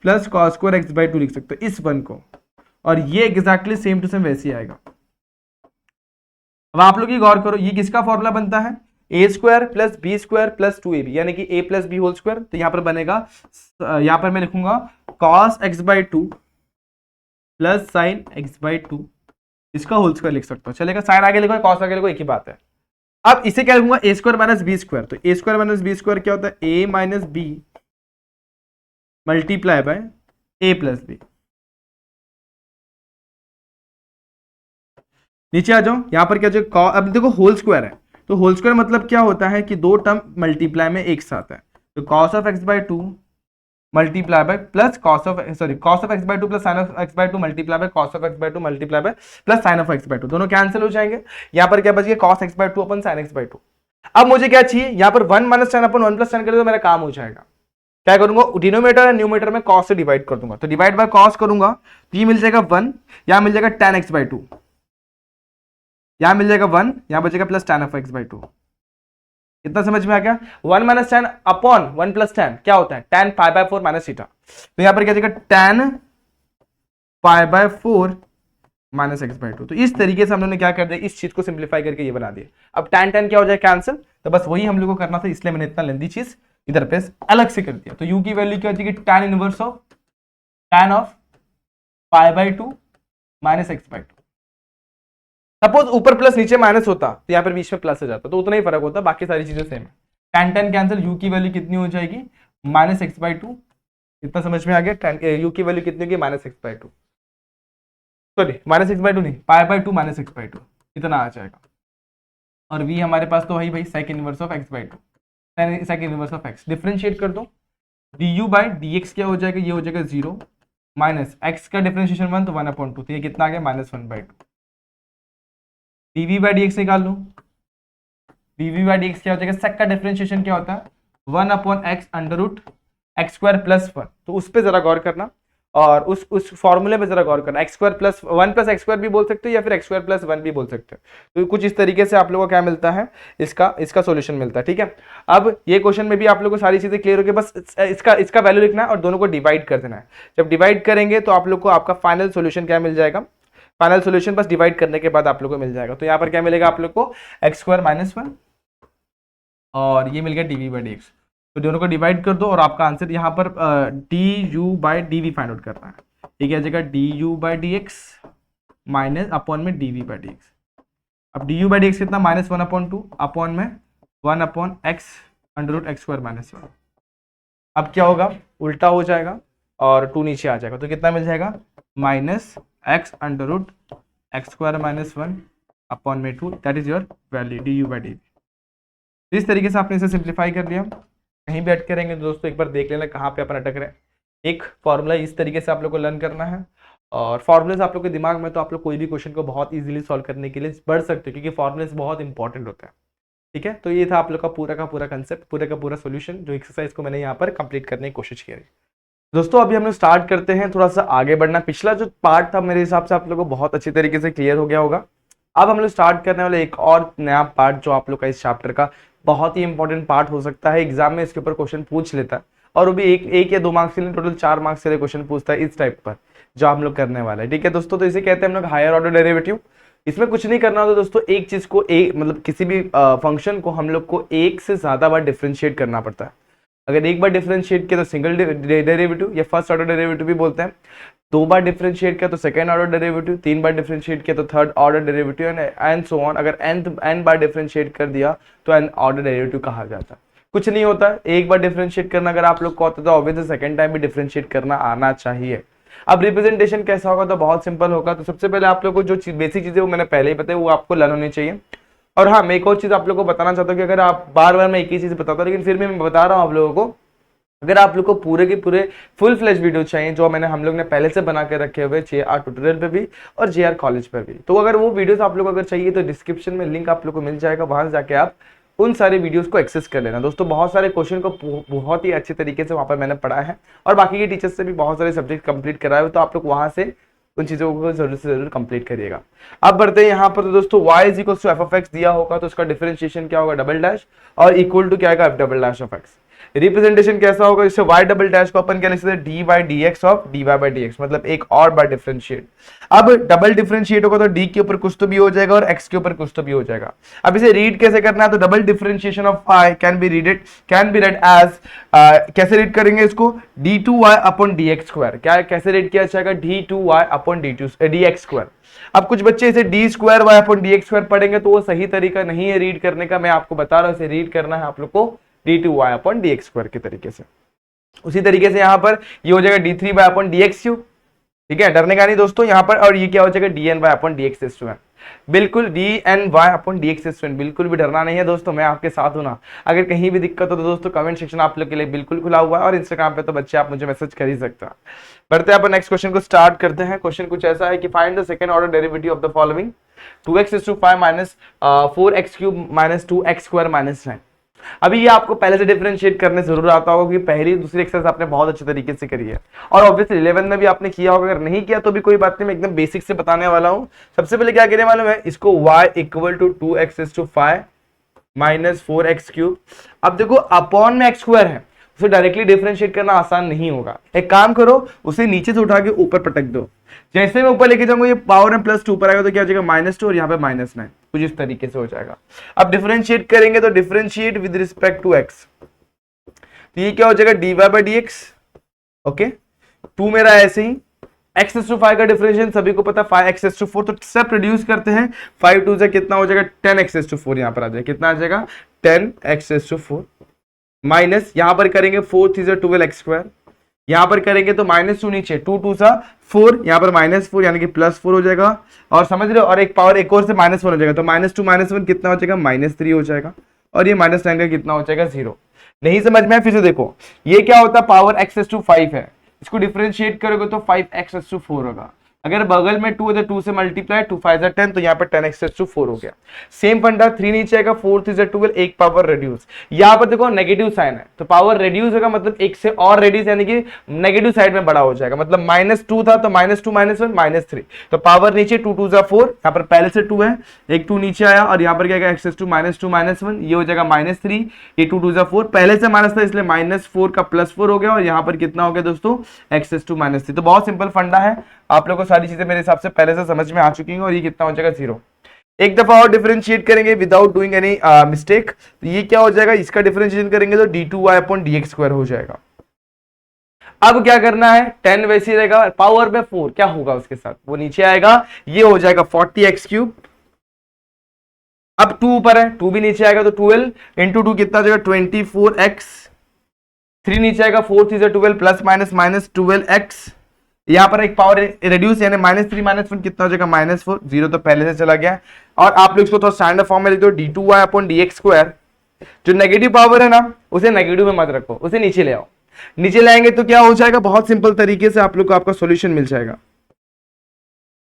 plus cos square x by 2 लिख सकते हो इस 1 को, और ये एग्जैक्टली सेम टू सेम वैसे ही आएगा। अब आप लोग ये गौर करो, ये किसका फॉर्मूला बनता है, A square plus B square plus 2ab, यानी कि a plus B whole square. तो यहाँ पर बनेगा, यहाँ पर मैं लिखूंगा cos x by 2 plus sine x by 2, इसका होल स्क्वायर लिख सकता हूं, चलेगा। साइन आगे लिखो, कॉस आगे लिखो, एक ही बात है। अब इसे क्या लिखूंगा, A square minus B square. तो A square minus B square क्या होता है, A minus B multiply by A plus B. नीचे आ जाओ, यहां पर क्या जो अब देखो होल स्क्वायर है, तो होल स्क्वायर मतलब क्या होता है कि दो टर्म मल्टीप्लाई में एक साथ है। तो cos of x by 2 multiply by plus cos of x by 2 plus sign of x by 2 multiply by cos of x by 2 multiply by plus sign of x by 2, दोनों कैंसिल हो जाएंगे। यहाँ पर क्या बच गया, cos x by 2 upon sine x by 2। अब मुझे क्या चाहिए, यहाँ पर 1 माइनस टेन अपन 1 प्लस टेन करें तो मेरा काम हो जाएगा। क्या करूंगा, डिनोमीटर और न्यूमीटर में कॉस से डिवाइड कर दूंगा, तो डिवाइड बाय कॉस करूंगा तो ये मिल जाएगा 1, यहाँ मिल जाएगा tan x बाई 2, यहाँ मिल जाएगा 1, यहाँ बचेगा plus tan of x by 2। इतना समझ में आ गया। 1 minus ten upon 1 plus ten क्या होता है, tan pi by 4 minus theta. तो यहाँ पर क्या जाएगा tan pi by 4 minus X by 2। तो इस तरीके से हम लोगों ने क्या कर दिया, इस चीज को सिंप्लीफाई करके ये बना दिया। अब tan tan क्या हो जाए, कैंसिल। तो बस वही हम लोग को करना था, इसलिए मैंने इतना लेंदी चीज इधर पे अलग से कर दिया। तो u की वैल्यू क्या हो जाएगी, tan inverse of tan of pi by two minus X by to. Suppose ऊपर प्लस नीचे माइनस होता तो यहाँ पर बीच में प्लस हो जाता, तो उतना ही फर्क होता, बाकी सारी चीजें सेम है। tan tan कैंसिल, यू की वैल्यू कितनी हो जाएगी माइनस एक्स बाई टू। इतना समझ में आ गया, tan यू की वैल्यू कितनी होगी minus X by two, sorry minus X by two नहीं, pi by two minus X by two, इतना आ जाएगा। और v हमारे पास तो वही भाई sec inverse of x by two, sec inverse of x. Differentiate कर दो, d you by D x क्या हो जाएगा, ये हो जाएगा जीरो, माइनस एक्स का डिफरेंशिएशन वन तो वन अपॉन टू, तो ये कितना आ गया minus one by two. Dv by D x निकाल लो, डीवी बाई डी एक्स क्या हो जाएगा, सेक का डिफरेंशिएशन क्या होता है one upon x under root x square plus one, तो उस पर जरा गौर करना और उस फॉर्मूले में जरा गौर करना। X square plus one plus x square भी बोल सकते हो या फिर एक्स स्क्वायर प्लस वन भी बोल सकते हो, तो कुछ इस तरीके से आप लोगों को क्या मिलता है, इसका सॉल्यूशन मिलता है। ठीक है, अब ये क्वेश्चन में भी आप लोगों को सारी चीजें क्लियर हो गई, बस इसका वैल्यू लिखना है और दोनों को डिवाइड कर देना है। जब डिवाइड करेंगे तो आप लोग को आपका फाइनल सोल्यूशन क्या मिल जाएगा, फाइनल सोल्यूशन बस डिवाइड करने के बाद आप लोग को मिल जाएगा। तो यहाँ पर क्या मिलेगा आप लोग को एक्स स्क्वायर माइनस वन और ये मिल गया डीवी बाई डी एक्स, तो दोनों को डिवाइड कर दो और आपका आंसर यहाँ पर D you by D V find out करना है। ये क्या जाएगा D you by D X minus upon में D V by D x. अब D you by D X कितना minus one upon two upon में one upon x under root x square minus one. अब क्या होगा उल्टा हो जाएगा और टू नीचे आ जाएगा, तो कितना मिल जाएगा minus X under root x square minus one upon में two, that is your value D you by D V. इस तरीके से आपने इसे सिंप्लीफाई कर लिया। कहीं भी अटके रहेंगे तो दोस्तों एक बार देख लेना कहाँ पे अपन अटक रहे हैं। एक फॉर्मूला इस तरीके से आप लोग को लर्न करना है और फॉर्मूलेस आप लोग के दिमाग में तो आप लोग कोई भी क्वेश्चन को बहुत इजीली सॉल्व करने के लिए बढ़ सकते हो, क्योंकि फॉर्मूलेस बहुत इंपॉर्टेंट होता है। ठीक है, तो ये था आप लोग का पूरा कंसेप्ट, पूरे का पूरा सोल्यूशन, जो एक्सरसाइज को मैंने यहाँ पर कंप्लीट करने की कोशिश की। दोस्तों अभी हम लोग स्टार्ट करते हैं थोड़ा सा आगे बढ़ना। पिछला जो पार्ट था मेरे हिसाब से आप लोगों को बहुत अच्छी तरीके से क्लियर हो गया होगा। अब हम लोग स्टार्ट करने वाले एक और नया पार्ट जो आप लोग का इस चैप्टर का बहुत ही इंपॉर्टेंट पार्ट हो सकता है, एग्जाम में इसके ऊपर क्वेश्चन पूछ लेता है और वो भी एक या दो मार्क्स के लिए टोटल 4 मार्क्स के लिए क्वेश्चन पूछता है इस टाइप पर, जो हम लोग करने वाले हैं। ठीक है दोस्तों, तो इसे कहते हैं हम लोग हायर ऑर्डर डेरिवेटिव। इसमें कुछ नहीं करना होता दोस्तों, एक चीज को एक मतलब किसी भी फंक्शन को हम लोग को एक से ज्यादा बार डिफरेंशिएट करना पड़ता है। अगर एक बार डिफरेंशिएट किया तो सिंगल डेरिवेटिव या फर्स्ट ऑर्डर डेरिवेटिव भी बोलते हैं, दो बार डिफरेंशिएट किया तो सेकंड ऑर्डर डेरिवेटिव, तीन बार डिफरेंशिएट किया तो third order derivative and so on. अगर n बार डिफरेंशिएट कर दिया तो n ऑर्डर डेरिवेटिव कहा जाता है। कुछ नहीं होता, एक बार डिफरेंशिएट करना अगर आप लोग को आता है तो ऑब्वियसली सेकंड टाइम भी डिफरेंशिएट करना आना चाहिए। अब रिप्रेजेंटेशन कैसा होगा तो बहुत सिंपल होगा। तो सबसे पहले आप लोग को जो बेसिक चीजें वो मैंने पहले ही बताई वो आपको लर्न होनी चाहिए। और हाँ, मैं एक और चीज आप लोग को बताना चाहता हूँ कि अगर आप बार बार मैं एक ही चीज बताता हूँ लेकिन फिर भी मैं बता रहा हूँ आप लोगों को, अगर आप लोग को पूरे के पूरे फुल फ्लेज वीडियो चाहिए जो मैंने हम लोग ने पहले से बना के रखे हुए JR ट्यूटोरियल पे भी और JR कॉलेज पर भी, तो अगर वो वीडियोस आप लोग को अगर चाहिए तो डिस्क्रिप्शन में लिंक आप लोग को मिल जाएगा, वहां से जाके आप उन सारे वीडियोस को एक्सेस कर लेना। दोस्तों बहुत सारे क्वेश्चन को बहुत ही अच्छे तरीके से वहां पर मैंने पढ़ा है और बाकी के टीचर्स से भी बहुत सारे सब्जेक्ट कंप्लीट कराए हुए, तो आप लोग वहां से उन चीजों को जरूर से जरूर कंप्लीट करिएगा। अब बढ़ते हैं यहाँ पर। तो दोस्तों y is equal to f of x दिया होगा तो उसका डिफरेंशिएशन क्या होगा डबल डैश और इक्वल टू क्या आएगा f double dash of x. Representation कैसा होगा, जैसे y डबल डैश को अपन क्या लिख सकते हैं d by D x of d Y by D x, मतलब एक और बार डिफरेंशिएट। अब डबल डिफरेंशिएट होगा तो d के ऊपर कुछ तो भी हो जाएगा और x के ऊपर कुछ तो भी हो जाएगा। अब इसे रीड कैसे करना है, तो double differentiation of y can be read as, कैसे रीड करेंगे इसको, d2y अपॉन dx स्क्वायर। क्या कैसे रीड किया जाएगा, d2y अपॉन dx स्क्वायर। अब कुछ बच्चे इसे d square y upon dx square पढ़ेंगे तो वो सही तरीका नहीं है रीड करने का, मैं आपको बता रहा हूं इसे रीड करना है आप लोग को d2y अपॉन dx स्क्वायर के तरीके से। उसी तरीके से यहाँ पर ये हो जाएगा d3y अपॉन dx क्यूब। ठीक है, डरने का नहीं दोस्तों यहाँ पर। और ये क्या हो जाएगा dny अपॉन dx स्क्वायर, बिल्कुल dny अपॉन dx स्क्वायर, बिल्कुल भी डरना नहीं है दोस्तों, मैं आपके साथ हूं ना। अगर कहीं भी दिक्कत हो तो दोस्तों कमेंट सेक्शन आप लोग के लिए बिल्कुल खुला हुआ है और इंस्टाग्राम पे तो बच्चे आप मुझे मैसेज कर ही सकते हैं। बढ़ते हैं अपन नेक्स्ट क्वेश्चन को स्टार्ट करते हैं। क्वेश्चन कुछ ऐसा है कि find the second order derivative of the following 2x⁵ minus 4x cube minus 2x square minus 9। अभी ये आपको पहले से डिफरेंशिएट करने जरूर आता होगा क्योंकि पहली दूसरी एक्सरसाइज आपने बहुत अच्छे तरीके से करी है और ऑब्वियसली 11 में भी आपने किया होगा। अगर नहीं किया तो भी कोई बात नहीं, मैं एकदम बेसिक से बताने वाला हूं। सबसे पहले क्या करने मालूम है, इसको y equal to 2x⁵ minus 4x cube. अब देखो अपॉन में x स्क्वायर है, उसे डायरेक्टली डिफरेंशिएट करना आसान नहीं होगा। एक काम करो, उसे नीचे से उठा के ऊपर पटक दो। जैसे मैं ऊपर लेके जाऊंगा ये पावर में प्लस 2 पर आएगा तो क्या हो जाएगा -2 और यहाँ पे -9, कुछ इस तरीके से हो जाएगा। अब डिफरेंशिएट करेंगे तो differentiate with respect to x, तो ये क्या हो जाएगा dy बाई dx। ओके, 2 मेरा ऐसे ही x/5 का डिफरेंशिएशन सभी को पता 5x/4, तो सब रिड्यूस करते हैं, 5 2 से कितना हो जाएगा 10x/4, यहां पर आ जाएगा कितना आ जाएगा 10x/4 माइनस यहां पर करेंगे 4 3 से 12x², यहां पर करेंगे तो -2 नीचे 2 2 सा 4, यहां पर -4 यानी कि +4 हो जाएगा, और समझ रहे हो, और एक पावर एक और से -1 हो जाएगा, तो -2 -1 कितना हो जाएगा -3 हो जाएगा, और ये -9 का कितना हो जाएगा 0। नहीं समझ में, फिर से देखो ये क्या होता है पावर x/5 है, इसको डिफरेंशिएट करोगे तो 5x/4 होगा, अगर बगल में 2 है तो 2 से मल्टीप्लाई 2 5 10, तो यहाँ पर 10x/4 हो गया। सेम फंडा 3 नीचे आएगा 4 3 से 12, एक पावर रिड्यूस, यहाँ पर देखो नेगेटिव साइन है तो पावर रिड्यूस होगा, मतलब एक से और रेडियस यानी कि नेगेटिव साइड में बड़ा हो जाएगा, मतलब -2 था तो -2 -1 -3, तो पावर नीचे 2 2 जा 4, यहाँ पर पहले से 2 है, एक 2 नीचे आया, और यहाँ पर क्या आएगा x/2 -2 -1, ये हो जाएगा -3, ये 2 2 जा 4, पहले से माइनस था इसलिए -4 का +4 हो गया, और यहाँ पर कितना हो गया दोस्तों x/2 -3। तो बहुत सिंपल फंडा है, आप लोगों को सारी चीजें मेरे हिसाब से पहले से समझ में आ चुकी हैं, और ये कितना हो जाएगा 0। एक दफा और डिफरेंशिएट करेंगे विदाउट डूइंग एनी मिस्टेक, तो ये क्या हो जाएगा, इसका डिफरेंशिएशन करेंगे तो d2y/dx² हो जाएगा। अब क्या करना है, 10 वैसे ही रहेगा, पावर में 4 क्या होगा उसके साथ, वो नीचे आएगा, ये हो जाएगा 40x³। अब 2 ऊपर है, 2 भी नीचे आएगा तो 12 इंटू 2 कितना हो जाएगा 24x, 3 नीचे आएगा 4 3 से 12 प्लस माइनस 12x, यहाँ पर एक पावर रिड्यूस यानी -3 -1 कितना हो जाएगा -4, 0 तो पहले से चला गया, और आप लोग इसको थोड़ा स्टैंडर्ड फॉर्म में लिख दो d2y/dx², जो नेगेटिव पावर है ना उसे नेगेटिव में मत रखो, उसे नीचे ले आओ, नीचे लाएंगे तो क्या हो जाएगा, बहुत सिंपल तरीके से आप लोग को आपका सॉल्यूशन मिल जाएगा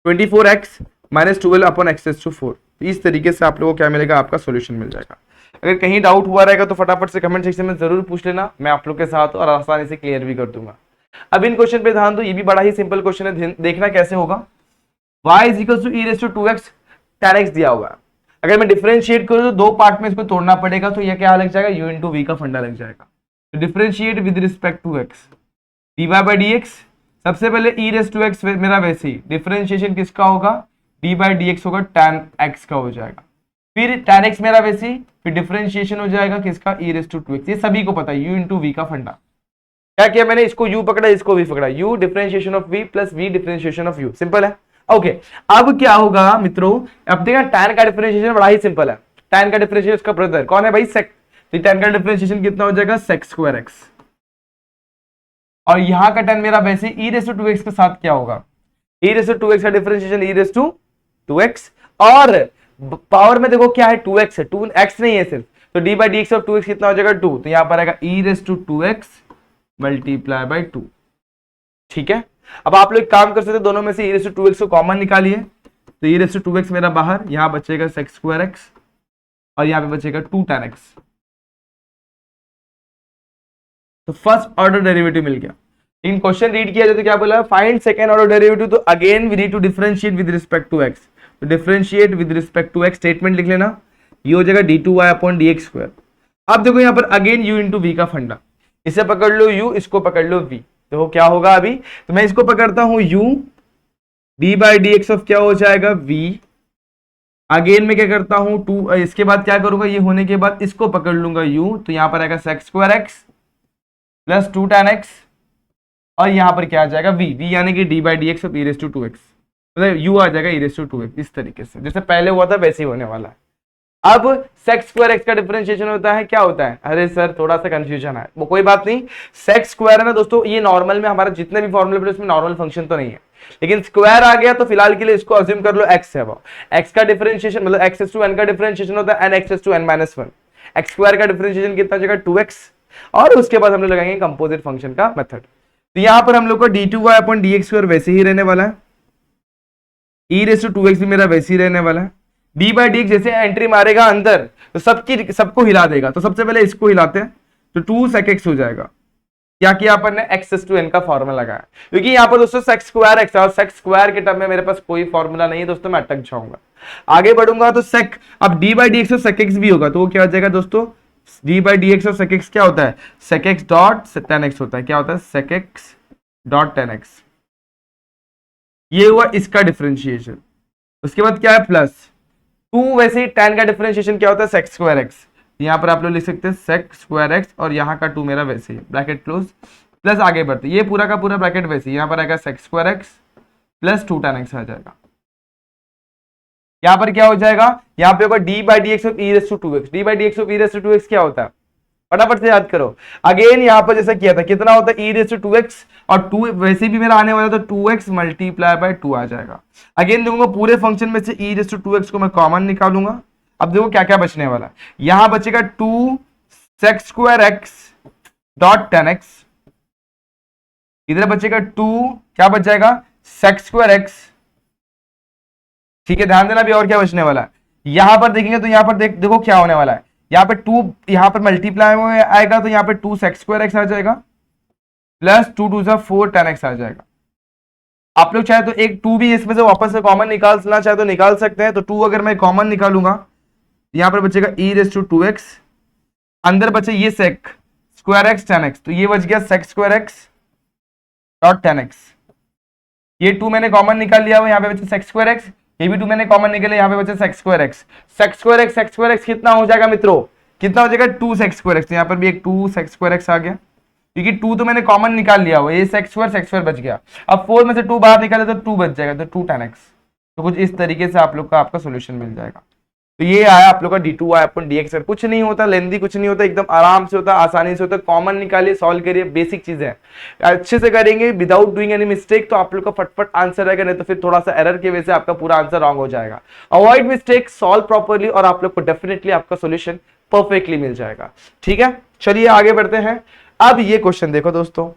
24x - 12/x/4, इस तरीके से आप लोगों को क्या मिलेगा, आपका सॉल्यूशन मिल जाएगा। अगर कहीं डाउट हुआ रहेगा तो फटाफट से कमेंट सेक्शन में जरूर पूछ लेना, मैं आप लोग के साथ और आसानी से क्लियर भी कर दूंगा। अब इन क्वेश्चन पे ध्यान दो, ये भी बड़ा ही सिंपल क्वेश्चन है, देखना कैसे होगा। y = e⁻²x, tan x दिया हुआ है, अगर मैं डिफरेंशिएट करूं तो दो पार्ट में इसको तोड़ना पड़ेगा, तो ये क्या लग जाएगा u × v का फंडा लग जाएगा। तो differentiate with respect to x, dy/dx, सबसे पहले e⁻x मेरा वैसे ही डिफरेंशिएशन किसका होगा, d/dx होगा, tan x का हो जाएगा, फिर tan x मेरा वैसे ही, फिर डिफरेंशिएशन हो जाएगा किसका e⁻²x, ये सभी को पता है u × v का फंडा। क्या किया मैंने, इसको u पकड़ा इसको v पकड़ा, u differentiation of v plus v differentiation of u, simple है। ओके अब क्या होगा मित्रों, अब देखा tan का डिफरेंशिएशन बड़ा ही सिंपल है, tan का डिफरेंशिएशन उसका ब्रदर कौन है भाई sec, तो tan का डिफरेंशिएशन कितना हो जाएगा sec²x, और यहां का tan मेरा वैसे e⁻²x के साथ क्या होगा, e⁻² का डिफरेंशिएशन e⁻²x, और पावर में देखो क्या है 2x है, 2x नहीं है सिर्फ, तो d/dx ऑफ 2x कितना हो जाएगा 2, तो यहां पर आएगा e⁻²x मल्टीप्लाई बाय 2, ठीक है। अब आप लोग काम कर सकते हैं, दोनों में से e⁻²x को कॉमन निकालिए, तो e⁻²x मेरा बाहर, यहां बचेगा sec²x, और यहां पे बचेगा 2 tan x, तो फर्स्ट ऑर्डर डेरिवेटिव मिल गया। इन क्वेश्चन रीड किया जाए तो क्या बोला, फाइंड सेकंड ऑर्डर डेरिवेटिव, तो again we need to differentiate with respect to x, तो differentiate with respect to x statement लिख लेना, ये हो जाएगा d2y/dx²। अब देखो यहां पर अगेन u × v का फंडा, इसे पकड़ लो u, इसको पकड़ लो v, तो क्या होगा अभी, तो मैं इसको पकड़ता हूं u, d/dx ऑफ क्या हो जाएगा v, अगेन में क्या करता हूं 2, इसके बाद क्या करूंगा, ये होने के बाद इसको पकड़ लूंगा u, तो यहां पर आएगा sec²x प्लस 2 tan x, और यहां पर क्या आ जाएगा v यानी कि d/dx ऑफ e⁻²x, मतलब u आ जाएगा e⁻²x, इस तरीके से जैसे पहले हुआ था वैसे ही होने वाला है। अब sec² का डिफरेंशिएशन होता है, क्या होता है, अरे सर थोड़ा सा कंफ्यूजन है, वो कोई बात नहीं, sec² है ना दोस्तों, ये नॉर्मल में हमारा जितने भी फॉर्मूले पड़े उसमें नॉर्मल फंक्शन तो नहीं है, लेकिन स्क्वायर आ गया तो फिलहाल के लिए इसको अज्यूम कर लो x है, वो x का डिफरेंशिएशन मतलब x⁻n का डिफरेंशिएशन होता है n(x⁻n-1), x² का डिफरेंशिएशन कितना जगह 2x, और उसके बाद हम लोग लगाएंगे कंपोजिट फंक्शन का मेथड। तो यहां पर हम लोग को d2y/dx² वैसे ही रहने वाला है, e⁻²x भी मेरा वैसे ही रहने वाला है, d/dx जैसे एंट्री मारेगा अंदर तो सबको हिला देगा, तो सबसे पहले इसको हिलाते हैं, तो 2 sec x हो जाएगा, क्या किया अपन ने x⁻n का फॉर्मूला लगाया, क्योंकि यहाँ पर दोस्तों sec²x और sec² के टर्म में मेरे पास कोई फॉर्मूला नहीं है दोस्तों, मैं अटक जाऊंगा, आगे बढ़ूंगा तो sec, अब d/dx और sec x भी होगा, तो वो क्या हो जाएगा दोस्तों, d/dx और sec x क्या होता है, sec x dot tan x होता है, क्या होता है sec x dot tan x, ये हुआ इसका डिफरेंशिएशन। उसके बाद क्या है प्लस 2, वैसे ही tan का डिफरेंशिएशन क्या होता है sec²x, यहाँ पर आप लोग लिख सकते हैं sec²x, और यहाँ का 2 मेरा वैसे ही ब्रैकेट क्लोज, प्लस आगे बढ़ते ये पूरा का पूरा ब्रैकेट वैसे, यहाँ पर आएगा sec²x प्लस 2 tan x आ जाएगा। यहां पर क्या हो जाएगा, यहां पे होगा d by D x of e raise to 2x। D by D x of e raise to 2x क्या होता है, फटाफट से याद करो। अगेन यहां पर जैसा किया था कितना होता है, ई रेस टू 2x और 2 वैसे भी मेरा आने वाला तो 2x मल्टीप्लाई बाय 2 आ जाएगा। अगेन देखूंगा पूरे फंक्शन में से ई रेस टू 2x को मैं कॉमन निकालूंगा। अब देखो क्या क्या बचने वाला है, यहां बचेगा 2 sec square x dot ten x, इधर बचेगा 2 क्या बच जाएगा sec स्क्वायर x। ठीक है, ध्यान देना भी और क्या बचने वाला है, यहां पर देखेंगे तो यहां पर देखो क्या होने वाला है, यहाँ पे 2 यहां पर मल्टीप्लाई में आएगा तो यहाँ पे 2 sec स्क्वायर x आ जाएगा प्लस 2 2 जा 4 tan x आ जाएगा। आप लोग चाहे तो एक 2 भी इसमें से वापस से कॉमन निकालना चाहे तो निकाल सकते हैं। तो 2 अगर मैं कॉमन निकालूंगा यहां पर बचेगा e रेस टू 2x, अंदर बचे ये sec square x tan x, तो ये बच गया sec square x dot tan x। ये 2 मैंने कॉमन निकाल लिया, यहाँ पे बचे sec स्क्वायर x, ये भी 2 मैंने कॉमन निकाले, यहाँ पे बचे sec square x। sec square x कितना हो जाएगा मित्रों, कितना हो जाएगा 2 sec स्क्वायर x। यहाँ पर भी एक 2 sec स्क्वायर x आ गया, क्योंकि 2 तो मैंने कॉमन निकाल लिया हुआ, ये sec स्क्वायर बच गया। अब 4 में से 2 बाहर निकाले तो 2 बच जाएगा, तो 2 tan x। तो कुछ इस तरीके से आप लोग का आपका सोल्यूशन मिल जाएगा। तो ये आया आप लोग का d2y अपन dx। कुछ नहीं होता, लेंदी कुछ नहीं होता, एकदम आराम से होता, आसानी से होता। कॉमन निकालिए, सॉल्व करिए, बेसिक चीजें हैं, अच्छे से करेंगे विदाउट डूइंग एनी मिस्टेक तो आप लोग का फटफट आंसर आएगा, नहीं तो फिर थोड़ा सा एरर की वजह से आपका पूरा आंसर रॉन्ग हो जाएगा। अवॉइड मिस्टेक, सॉल्व प्रॉपरली और आप लोग को डेफिनेटली आपका सोल्यूशन परफेक्टली मिल जाएगा। ठीक है, चलिए आगे बढ़ते हैं। अब ये क्वेश्चन देखो दोस्तों,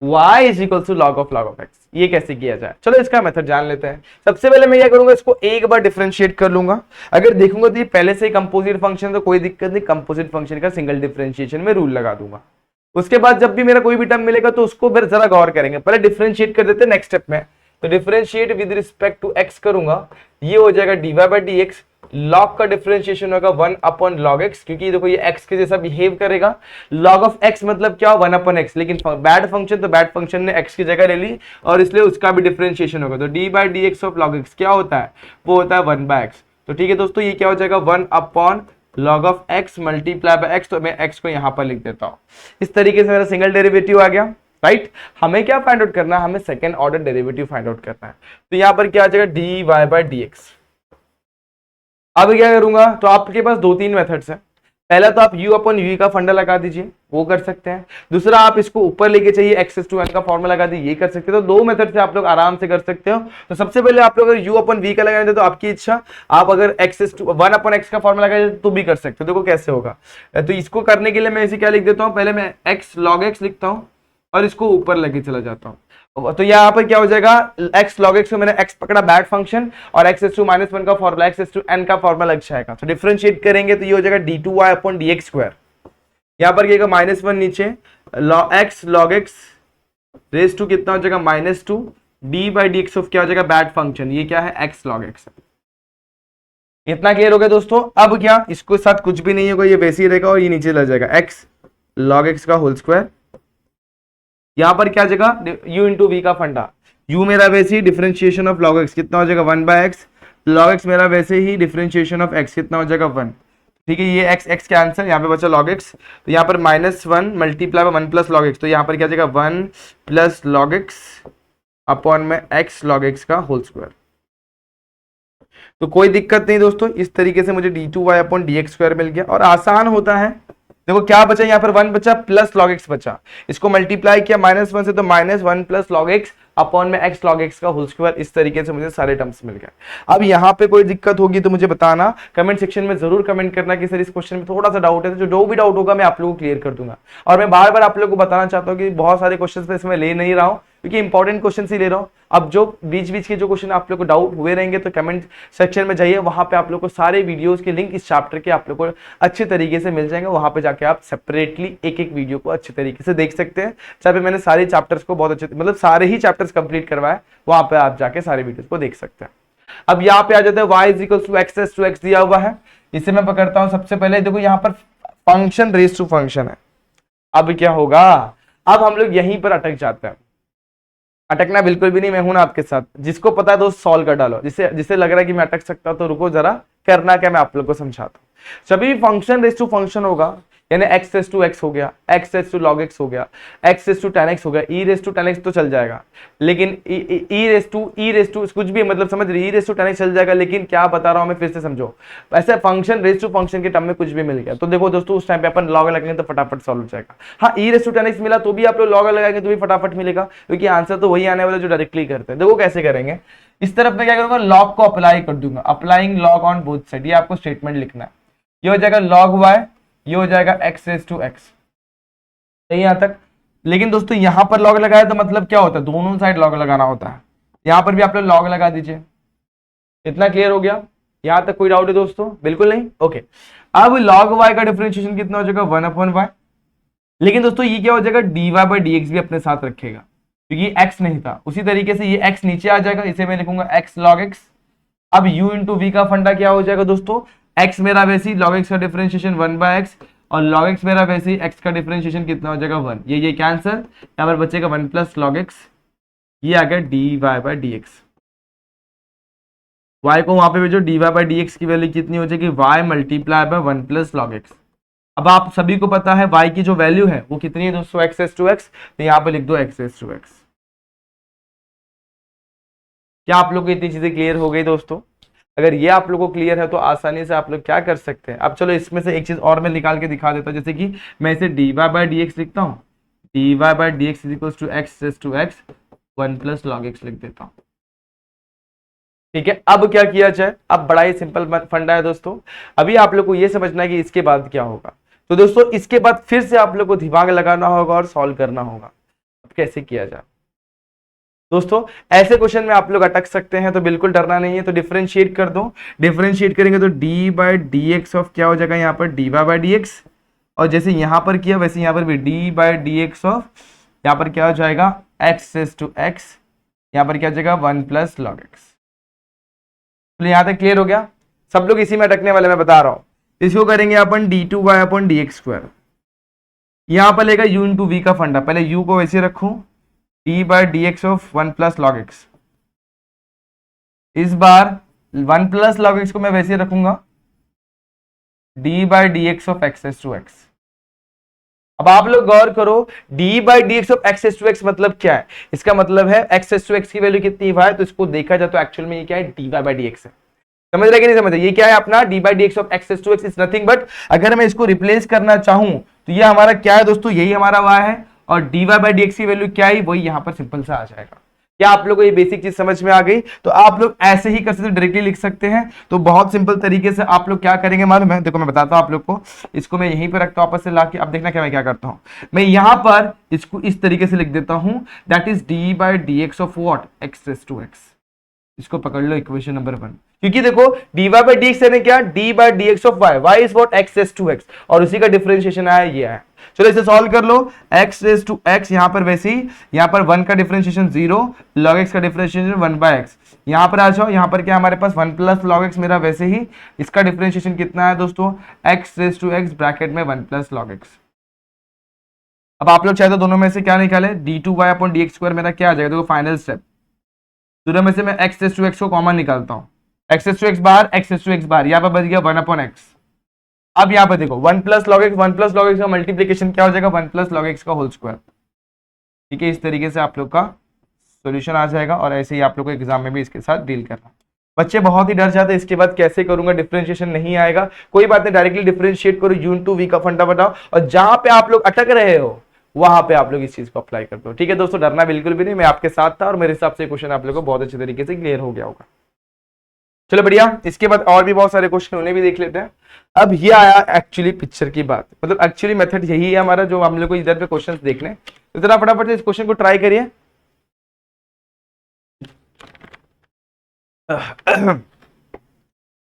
y is equal to log of x, ये कैसे किया जाए, चलो इसका मेथड जान लेते हैं। सबसे पहले मैं क्या करूंगा, इसको एक बार डिफरेंशिएट कर लूंगा। अगर देखूंगा तो ये पहले से ही कंपोजिट फंक्शन तो कोई दिक्कत नहीं, कंपोजिट फंक्शन का सिंगल डिफरेंशिएशन में रूल लगा दूंगा। उसके बाद जब भी मेरा कोई भी टर्म मिलेगा तो उसको फिर जरा गौर करेंगे, पहले डिफरेंशिएट कर देते हैं नेक्स्ट स्टेप में। तो differentiate with respect to x करूंगा, ये हो जाएगा dy by D x. Log का डिफरेंशिएशन होगा 1 अपॉन लॉग x, क्योंकि देखो ये x के जैसा बिहेव करेगा। लॉग ऑफ x मतलब क्या, 1 अपॉन x, लेकिन बैड फंक्शन तो बैड फंक्शन ने x की जगह ले ली और इसलिए उसका भी डिफरेंशिएशन होगा। तो D by D x of log x क्या होता है, वो होता है 1 बाय x। तो ठीक है दोस्तों, ये क्या हो जाएगा 1 upon log of x multiply by x। तो मैं x को यहां पर लिख देता हूं। इस तरीके से मेरा सिंगल डेरिवेटिव आ गया, राइट। हमें क्या फाइंड आउट करना है, हमें second order derivative find out करना है। तो यहां पर क्या आ जाएगा dy बाई डी एक्स। अब क्या करूंगा, तो आपके पास 2-3 मेथड्स हैं। पहला तो आप u अपॉन v का फंडा लगा दीजिए, वो कर सकते हैं। दूसरा आप इसको ऊपर लेके चाहिए x टू n का फॉर्मूला लगा दीजिए, ये कर सकते हैं। तो 2 मेथड से आप लोग आराम से कर सकते हो। तो सबसे पहले आप लोग अगर u अपॉन v का लगाएंगे तो आपकी इच्छा, आप अगर 1 अपॉन x का फॉर्मूला लगाए तो भी कर सकते हो। देखो कैसे होगा। तो इसको करने के लिए मैं इसे क्या लिख देता हूँ, पहले मैं x log x लिखता हूँ और इसको ऊपर लेके चला जाता हूँ। तो यहाँ पर क्या हो जाएगा, x log x को मैंने x पकड़ा बैड फंक्शन और x टू -1 का फॉर्मूला x टू n का फॉर्मूला लग जाएगा। तो डिफरेंशिएट करेंगे तो ये हो जाएगा d2y अपॉन dx स्क्वायर। यहाँ पर क्या -1 नीचे x log x raise to कितना हो जाएगा -2 d by D x of क्या हो जाएगा बैड फंक्शन, ये क्या है x log x। इतना क्लियर हो गया दोस्तों। अब क्या, इसको साथ कुछ भी नहीं होगा, ये वैसे ही रहेगा और ये नीचे लग जाएगा x log x का होल स्क्वायर। यहां पर क्या जगह u इंटू वी का फंडा, u मेरा वैसे ही डिफरेंशिएशन ऑफ log x कितना हो जाएगा 1 बाय x, log x मेरा वैसे ही डिफरेंशिएशन ऑफ x कितना हो जाएगा 1। ठीक है, ये x कैंसिल, यहाँ पे बचा log x। तो यहाँ पर -1 multiply by 1 plus log x, तो यहाँ पर क्या जाएगा 1 प्लस log x अपॉन में x log x का होल स्क्वायर। तो कोई दिक्कत नहीं दोस्तों, इस तरीके से मुझे d2y अपॉन dx स्क्वायर मिल गया और आसान होता है। देखो क्या बचा, यहाँ पर 1 बचा प्लस log x बचा, इसको मल्टीप्लाई किया -1 से तो -1 प्लस log x अपॉन में x log x का होल स्क्वायर। इस तरीके से मुझे सारे टर्म्स मिल गए। अब यहाँ पे कोई दिक्कत होगी तो मुझे बताना, कमेंट सेक्शन में जरूर कमेंट करना कि सर इस क्वेश्चन में थोड़ा सा डाउट है। तो जो भी डाउट होगा मैं आप लोगों को क्लियर कर दूंगा। और मैं बार बार आप लोगों को बताना चाहता हूँ कि बहुत सारे क्वेश्चन पे इसमें ले नहीं रहा हूँ, क्योंकि इंपॉर्टेंट क्वेश्चन ही ले रहा हूँ। अब जो बीच बीच के जो क्वेश्चन आप लोग को डाउट हुए रहेंगे तो कमेंट सेक्शन में जाइए, वहां पे आप लोग को सारे वीडियोस के लिंक इस चैप्टर के आप लोग को अच्छे तरीके से मिल जाएंगे। वहां पे जाके आप सेपरेटली एक एक वीडियो को अच्छे तरीके से देख सकते हैं। चाहे पे मैंने सारे चैप्टर्स को बहुत अच्छे, मतलब सारे ही चैप्टर्स कंप्लीट करवाए, वहां पे आप जाके सारे वीडियोस को देख सकते हैं। अब यहाँ पे आ जाता है y is equal to x to x दिया हुआ है, इसे मैं पकड़ता हूँ। सबसे पहले देखो यहाँ पर फंक्शन रेज टू फंक्शन है। अब क्या होगा, अब हम लोग यहीं पर अटक जाते हैं। अटकना बिल्कुल भी नहीं, मैं हूं ना आपके साथ। जिसको पता है दोस्त सॉल्व कर डालो, जिसे लग रहा है कि मैं अटक सकता हूं तो रुको जरा, करना क्या मैं आप लोग को समझाता हूं। जब भी फंक्शन रेज टू फंक्शन होगा, यानी एक्स रेस टू एक्स हो गया, x raise to log x हो गया, x raise to ten x हो गया, e raise to ten x तो चल जाएगा, लेकिन ई रेस टू कुछ भी मतलब समझ रही, ई रेस टू टेन एक्स चल जाएगा, लेकिन क्या बता रहा हूं मैं फिर से समझो, ऐसे फंक्शन रेस टू फंक्शन के टर्म में कुछ भी मिल गया तो देखो दोस्तों उस टाइम पे अपन लॉग लगाएंगे तो फटाफट सॉल्व हो जाएगा। हाँ, ई रेस टू टेन एक्स मिला तो भी आप लोग लॉग लगाएंगे तो भी फटाफट मिलेगा, क्योंकि आंसर तो वही आने वाला जो डायरेक्टली करते हैं। देखो कैसे करेंगे, इस तरफ मैं क्या करूंगा, लॉग को अप्लाई कर दूंगा, applying log on both side, ये आपको स्टेटमेंट लिखना है। ये हो जाएगा लॉग वाई, ये हो जाएगा एक्स रेस टू एक्स, सही यहां तक। लेकिन दोस्तों यहां पर लॉग लगाया तो मतलब क्या होता है, दोनों साइड लॉग लगाना होता है, यहां पर भी आप लोग लॉग लगा दीजिए। इतना क्लियर हो गया, यहां तक कोई डाउट है दोस्तों? बिल्कुल नहीं, ओके। अब लॉग वाई का डिफरेंशिएशन कितना हो जाएगा, 1/y। लेकिन दोस्तों ये क्या हो जाएगा, dy बाई डी एक्स भी अपने साथ रखेगा, क्योंकि x नहीं था। उसी तरीके से ये x नीचे आ जाएगा, इसे मैं लिखूंगा x log x। अब u इंटू वी का फंडा क्या हो जाएगा दोस्तों, x मेरा वैसे ही log x का डिफरेंशिएशन 1/x, और log x मेरा वैसे ही x का डिफरेंशिएशन कितना हो जाएगा 1। ये कैंसर, यहाँ पर बचेगा 1 प्लस log x, ये आ गया dy by D x. y को वहां पे भेजो, dy बाई डी एक्स की वैल्यू कितनी हो जाएगी, y multiply by 1 plus log x। अब आप सभी को पता है y की जो वैल्यू है वो कितनी है दोस्तों, x रेस टू x, तो यहाँ पे लिख दो x रेस टू x। क्या आप लोग को इतनी चीजें क्लियर हो गई दोस्तों? अगर ये आप लोग को क्लियर है तो आसानी से आप लोग क्या कर सकते हैं। अब चलो इसमें से एक चीज और मैं निकाल के दिखा देता हूं, जैसे कि मैं इसे dy बाई डी एक्स लिखता हूँ, dy by D x is equal to x raise to x 1 plus log x लिख देता हूँ। ठीक है, अब क्या किया जाए, अब बड़ा ही सिंपल फंडा है दोस्तों। अभी आप लोग को ये समझना है कि इसके बाद क्या होगा। तो दोस्तों इसके बाद फिर से आप लोग को दिमाग लगाना होगा और सॉल्व करना होगा। अब कैसे किया जाए दोस्तों, ऐसे क्वेश्चन में आप लोग अटक सकते हैं, तो बिल्कुल डरना नहीं है। तो डिफरेंशिएट कर दो, डिफरेंशिएट करेंगे तो D by D x of क्या हो जाएगा, यहाँ पर डी बाई डी एक्स, और जैसे यहां पर किया वैसे यहां पर भी D by D x of यहाँ पर क्या हो जाएगा एक्स रेस टू एक्स, यहाँ पर क्या हो जाएगा 1 प्लस लॉग एक्स। तो यहां तक क्लियर हो गया? सब लोग इसी में अटकने वाले, मैं बता रहा हूं। इसको करेंगे अपन D two Y upon D x square, यहां पर लेगा यू इंटू वी का फंडा, पहले यू को वैसे रखूं, D by D x of 1 plus log x. इस बार 1 प्लस लॉग एक्स को मैं वैसे रखूंगा, d by D x of x S to x. अब आप लोग गौर करो, d by D x of x S to x मतलब क्या है, इसका मतलब है एक्स एस टू एक्स की वैल्यू कितनी है, तो इसको देखा जाए तो एक्चुअल में ये क्या है, D Y by D x है। समझ रहे कि नहीं समझ रहे? ये क्या है अपना d by D x of x S to x is nothing but, अगर मैं इसको रिप्लेस करना चाहूं तो ये हमारा क्या है दोस्तों, यही हमारा y है, और D Y by D x की वैल्यू क्या है, वही यहां पर सिंपल सा आ जाएगा। क्या आप लोगों को ये बेसिक चीज समझ में आ गई? तो आप लोग ऐसे ही कर सकते, डायरेक्टली लिख सकते हैं। तो बहुत सिंपल तरीके से आप लोग क्या करेंगे मालूम है, देखो मैं बताता हूं आप लोग को। इसको मैं यहीं पर रखता हूं आपस से लाके, अब देखना क्या मैं क्या करता हूं, मैं यहां पर इसको इस तरीके से लिख देता हूं, that is d by D x of what, x raise to x. इसको पकड़ लो इक्वेशन नंबर 1, क्योंकि देखो d Y by D x यानी क्या, d by D x of y, y is what x raise to x, और उसी का डिफरेंशिएशन आया ये है। चलो इसे सॉल्व कर लो, x रेस टू x, यहां पर वैसे ही यहां पर 1 का डिफरेंशिएशन 0, log x का डिफरेंशिएशन 1 बाय x। यहां पर आ जाओ, यहां पर क्या हमारे पास 1 प्लस log x मेरा वैसे ही, इसका डिफरेंशिएशन कितना है दोस्तों, x raise to x bracket में 1 प्लस log x। अब आप लोग चाहे तो दोनों में से क्या निकाले, d2y अपॉन dx स्क्वायर मेरा क्या आ जाएगा, देखो फाइनल स्टेप, दोनों में से मैं x रेस टू x को कॉमन निकालता हूं, x रेस टू x बार, x रेस टू x बार, यहां पर बच गया 1 अपॉन x। अब यहां पर देखो 1 plus log x, 1 plus log x का मल्टीप्लीकेशन क्या हो जाएगा, 1 प्लस लॉग एक्स का होल स्क्वायर। ठीक है, इस तरीके से आप लोग का सॉल्यूशन आ जाएगा, और ऐसे ही आप लोग को एग्जाम में भी इसके साथ डील करना। बच्चे बहुत ही डर जाते हैं इसके बाद कैसे करूंगा, डिफरेंशिएशन नहीं आएगा, कोई बात नहीं, डायरेक्टली डिफरेंशिएट करो, यू इंटू वी का फंडा बताओ, और जहां पे आप लोग अटक रहे हो वहां पे आप लोग इस चीज को अप्लाई कर दो। ठीक है दोस्तों, डरना बिल्कुल भी नहीं, मैं आपके साथ था, और मेरे हिसाब से क्वेश्चन आप लोग को बहुत अच्छे तरीके से क्लियर हो गया होगा। चलो बढ़िया, इसके बाद और भी बहुत सारे क्वेश्चन उन्हें भी देख लेते हैं। अब ये आया एक्चुअली पिक्चर की बात, मतलब एक्चुअली मेथड यही है हमारा, जो हम लोग को इधर पे क्वेश्चंस देखने, तो जरा फटाफट से इस क्वेश्चन को ट्राई करिए।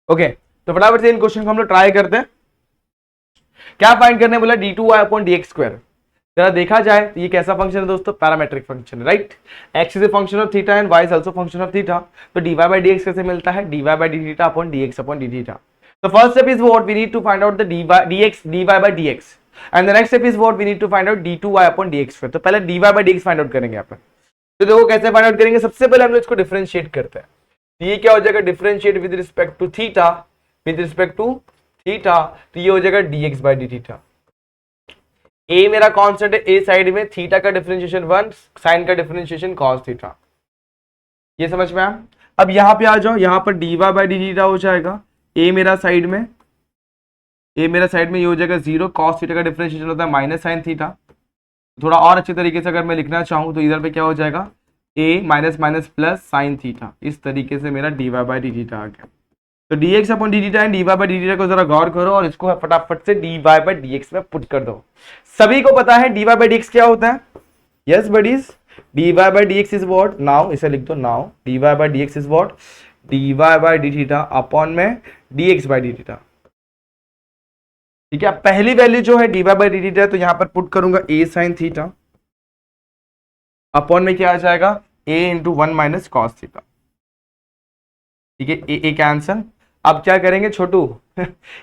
ओके, तो फटाफट से इन क्वेश्चन को हम लोग ट्राई करते हैं। क्या फाइंड करने बोला, d two Y upon D x square. जरा देखा जाए तो ये कैसा फंक्शन है दोस्तों, पैरामेट्रिक फंक्शन है, right. X is a function of theta and y is also function of theta. तो d Y by D x कैसे मिलता है, D Y by D theta upon D x upon D theta. The first step is what we need to find out the dy by dx, and the next step is what we need to find out d2y upon dx square। तो पहले dy by dx find out करेंगे अपन। तो देखो कैसे फाइंड आउट करेंगे, सबसे पहले हम लोग इसको डिफरेंशिएट करते हैं। ये क्या हो जाएगा, differentiate with respect to theta, with respect to theta, तो ये हो जाएगा dx by d theta. A मेरा कांस्टेंट है ए साइड में, थीटा का डिफरेंशिएशन 1, साइन का डिफरेंशिएशन कॉस थीटा। ये समझ में आया। अब यहां पे आ जाओ, यहां पर dy बाई डी थीटा हो जाएगा, ए मेरा साइड में, ए मेरा साइड में ये हो जाएगा 0, कॉस थीटा का डिफरेंशिएशन होता है माइनस साइन थीटा। थोड़ा और अच्छे तरीके से अगर मैं लिखना चाहूँ तो इधर पे क्या हो जाएगा, a minus minus plus sine theta. इस तरीके से मेरा dy बाई डी थीटा आ गया। तो dx upon D theta and dy by D theta को जरा गौर करो और इसको फटाफट से dy बाई dx में पुट कर दो। सभी को पता है dy बाई dx क्या होता है? Yes buddies, dy by dx is what, now इसे लिख दो, now dy by dx is what, dy by D theta upon में dx बाई डी थीटा। ठीक है, पहली वैल्यू जो है dy बाई डी थीटा, तो यहां पर पुट करूंगा a साइन थीटा अपॉन में क्या आ जाएगा, a into 1 minus cos theta. ठीक है, ए कैंसल। अब क्या करेंगे छोटू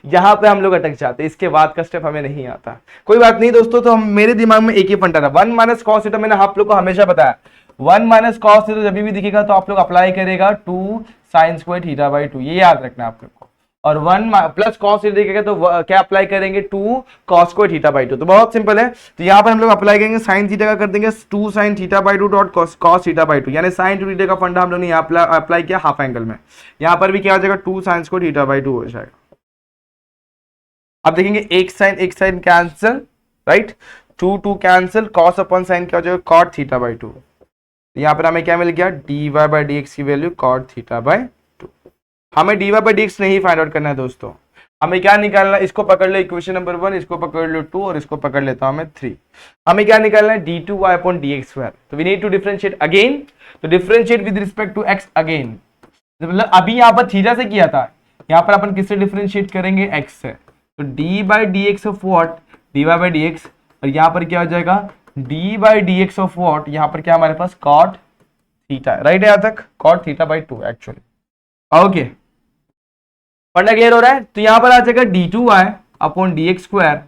यहां पे हम लोग अटक जाते हैं, इसके बाद का स्टेप हमें नहीं आता। कोई बात नहीं दोस्तों, तो हम मेरे दिमाग में एक ही फंडा था, 1 माइनस कॉस थीटा। मैंने आप लोग को हमेशा बताया 1 माइनस कॉस थीटा जब भी दिखेगा तो आप लोग अप्लाई करेगा 2 साइन स्क्वायर थीटा बाई 2, ये याद रखना आप लोग को। और 1 प्लस कॉस थीटा दिखेगा तो क्या अप्लाई करेंगे, 2 कॉस स्क्वायर थीटा बाई 2। तो बहुत सिंपल है, तो यहाँ पर हम लोग अप्लाई करेंगे साइन थीटा का कर देंगे 2 sine theta by 2 dot cos theta by 2, यानी साइन टू थीटा का फंडा हम लोग ने यहाँ अप्लाई किया हाफ एंगल में। यहाँ पर भी क्या हो जाएगा, 2 साइन स्क्वायर थीटा बाई 2 हो जाएगा। अब देखेंगे एक sine cancel, right, 2 cancel, cos upon sine क्या हो जाएगा, कॉट थीटा बाई 2। यहाँ पर हमें क्या मिल गया, dy बाई डी एक्स की वैल्यू कॉट थीटा बाई 2। हमें dy बाई डी एक्स नहीं फाइंड आउट करना है दोस्तों, हमें क्या निकालना है, इसको पकड़ लो इक्वेशन नंबर 1, इसको पकड़ लो 2 और इसको पकड़ लेता हूं मैं 3। हमें क्या निकालना है, d2y अपॉन dx स्क्वायर। तो we need to differentiate again, तो differentiate with respect to x again. मतलब अभी यहाँ पर थीटा से किया था, यहाँ पर अपन किससे डिफरेंशिएट करेंगे, x से। तो d by D x of what, dy by D x, और यहाँ पर क्या हो जाएगा, d by D x of what, यहाँ पर क्या हमारे पास कॉट थीटा, राइट है यहाँ तक, cot theta by 2 actually. Okay, फंडा क्लियर हो रहा है। तो यहां पर आ जाएगा d2y अपॉन dx स्क्वायर,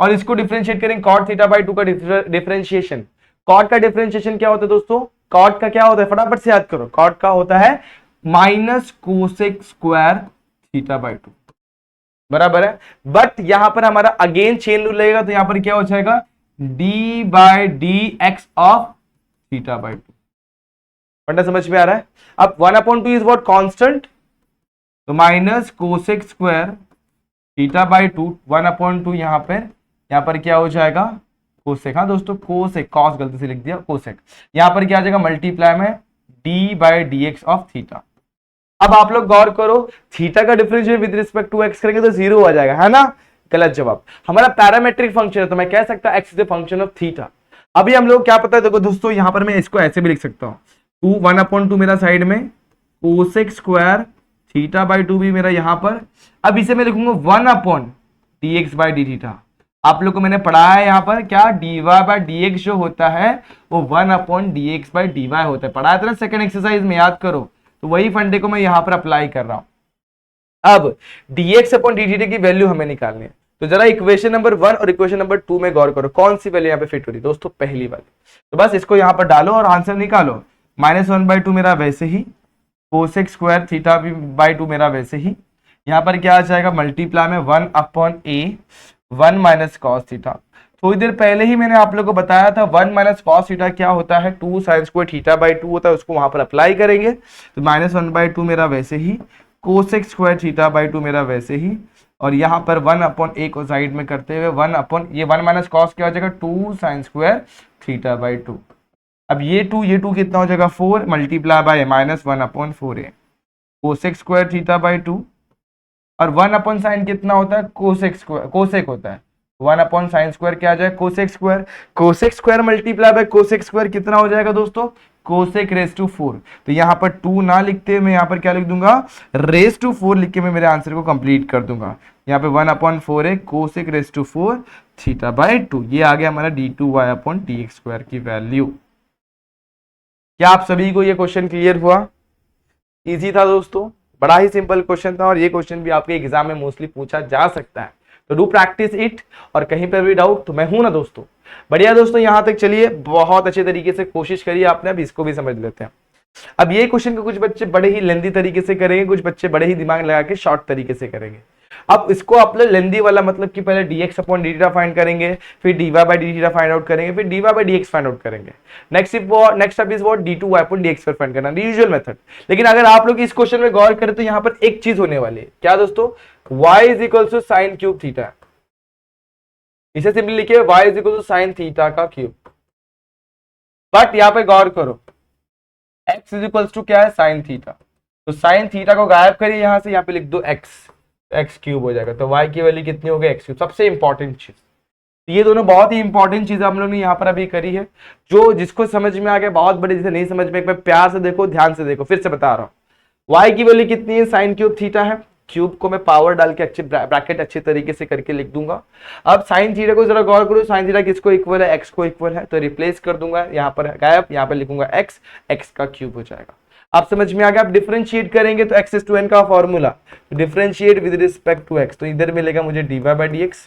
और इसको डिफरेंशिएट करेंगे कॉट थीटा बाई 2 का डिफरेंशिएशन। कॉट का डिफरेंशिएशन क्या होता है दोस्तों, कॉट का क्या होता है, फटाफट से याद करो, कॉट का होता है minus cosec square theta by 2, बराबर है। बट यहां पर हमारा अगेन चेन रूल लगेगा, तो यहां पर क्या हो जाएगा, d by D x of theta by 2। फंडा समझ में आ रहा है। अब 1/2 इज व्हाट, कांस्टेंट, तो minus cosec square theta by 2, 1/2 यहाँ पर क्या हो जाएगा, कोसेक, हाँ दोस्तों कोसेक, कॉस गलती से लिख दिया, कोसेक। यहाँ पर क्या आ जाएगा, मल्टीप्लाई में d by D x of theta. अब आप लोग गौर करो, थीटा का differentiate with respect to x करेंगे तो 0 आ जाएगा, है ना, गलत जवाब। हमारा पैरामेट्रिक फंक्शन है, तो मैं कह सकता x is the function of theta. अभी हम लोग क्या पता है, देखो दोस्तों यहाँ पर मैं इसको ऐसे भी लिख सकता हूँ, 1/2 मेरा साइड में, कोसेक स्क्वायर थीटा बाई 2 भी मेरा यहां पर। अब इसे मैं लिखूंगा 1 upon D x by D theta. आप लोग को मैंने पढ़ाया है यहाँ पर क्या, dy बाई डी एक्स जो होता है वो 1 upon D x by d y होता है, पढ़ाया था ना सेकंड एक्सरसाइज में, याद करो। तो वही फंडे को मैं यहाँ पर अप्लाई कर रहा हूं। अब dx अपॉन डी थीटा की वैल्यू हमें निकालनी है, तो जरा इक्वेशन नंबर 1 और इक्वेशन नंबर 2 में गौर करो, कौन सी वैल्यू यहाँ पे फिट हो रही है दोस्तों, पहली वाली। तो बस इसको यहाँ पर डालो और आंसर निकालो। -1/2 मेरा वैसे ही, कोसेक स्क्वायर थीटा बाई 2 मेरा वैसे ही, यहाँ पर क्या आ जाएगा, मल्टीप्लाई में 1 upon a 1 minus cos theta. थोड़ी देर पहले ही मैंने आप लोगों को बताया था 1 माइनस कॉस थीटा क्या होता है, 2 साइन स्क्वायर थीटा बाई 2 होता है, उसको वहां पर अप्लाई करेंगे। तो -1/2 मेरा वैसे ही, कोसेक स्क्वायर थीटा बाई 2 मेरा वैसे ही, और यहाँ पर 1 अपॉन a को साइड में करते हुए 1 अपॉन ये 1 माइनस कॉस क्या हो जाएगा, 2 साइन स्क्वायर थीटा बाई 2। अब ये 2 कितना हो जाएगा, 4 multiply by -1 upon 4a, cosec square theta by 2, और 1 अपॉन साइन कितना होता है, कोसेक स्क्वायर, कोसेक होता है 1 अपॉन साइन स्क्वायर क्या आ जाएगा, cosec square multiply bye cosec square कितना हो जाएगा दोस्तों, कोसेक रेस टू 4। तो यहाँ पर 2 ना लिखते मैं यहाँ पर क्या लिख दूंगा, रेस टू 4 लिख के मैं मेरे आंसर को कंप्लीट कर दूंगा। यहाँ पे 1 अपॉन 4 है, cosec raise to 4 theta by 2, ये आ गया हमारा d2y अपॉन dx स्क्वायर की वैल्यू। क्या आप सभी को ये क्वेश्चन क्लियर हुआ? इजी था दोस्तों, बड़ा ही सिंपल क्वेश्चन था, और ये क्वेश्चन भी आपके एग्जाम में मोस्टली पूछा जा सकता है, तो डू प्रैक्टिस इट। और कहीं पर भी डाउट तो मैं हूं ना दोस्तों। बढ़िया दोस्तों, यहां तक चलिए, बहुत अच्छे तरीके से कोशिश करिए आपने, अब इसको भी समझ लेते हैं। अब ये क्वेश्चन को कुछ बच्चे बड़े ही लेंदी तरीके से करेंगे, कुछ बच्चे बड़े ही दिमाग लगा के शॉर्ट तरीके से करेंगे। अब इसको आप लोग लेंदी वाला मतलब कि पहले dx upon D theta find करेंगे, फिर dy by D theta find out करेंगे, फिर dy by dx find out करेंगे। Next step is what d2y upon dx पर फाइंड करना, यूजुअल मेथड। लेकिन अगर आप लोग इस क्वेश्चन में गौर करें तो यहाँ पर एक चीज होने वाली है, क्या दोस्तों, y is equal to sine cube theta. इसे सिंपली लिखिए y is equal to sine theta का क्यूब। बट यहाँ पे गौर करो x इज इक्वल टू क्या है, साइन थीटा। तो साइन थीटा को गायब करिए यहां से, यहाँ पे लिख दो x क्यूब हो जाएगा। तो y की वैल्यू कितनी हो गई, x क्यूब। सबसे इंपॉर्टेंट चीज, ये दोनों बहुत ही इंपॉर्टेंट चीज हम लोग ने यहाँ पर अभी करी है। जो जिसको समझ में आ गया बहुत बड़ी, जिसे नहीं समझ में, एक बार प्यार से देखो, ध्यान से देखो, फिर से बता रहा हूँ। y की वैल्यू कितनी है, साइन क्यूब थीटा है। क्यूब को मैं पावर डाल के अच्छे ब्रैकेट अच्छे तरीके से करके लिख दूंगा। अब साइन थीटा को जरा गौर करो, साइन थीटा किसको इक्वल है, x को इक्वल है। तो रिप्लेस कर दूंगा, यहाँ पर गायब, यहाँ पर लिखूंगा x का क्यूब हो जाएगा। आप समझ में आ गया। आप डिफरेंशिएट करेंगे तो x टू n का formula, differentiate with respect to x, तो इधर मिलेगा मुझे dy बाई dx,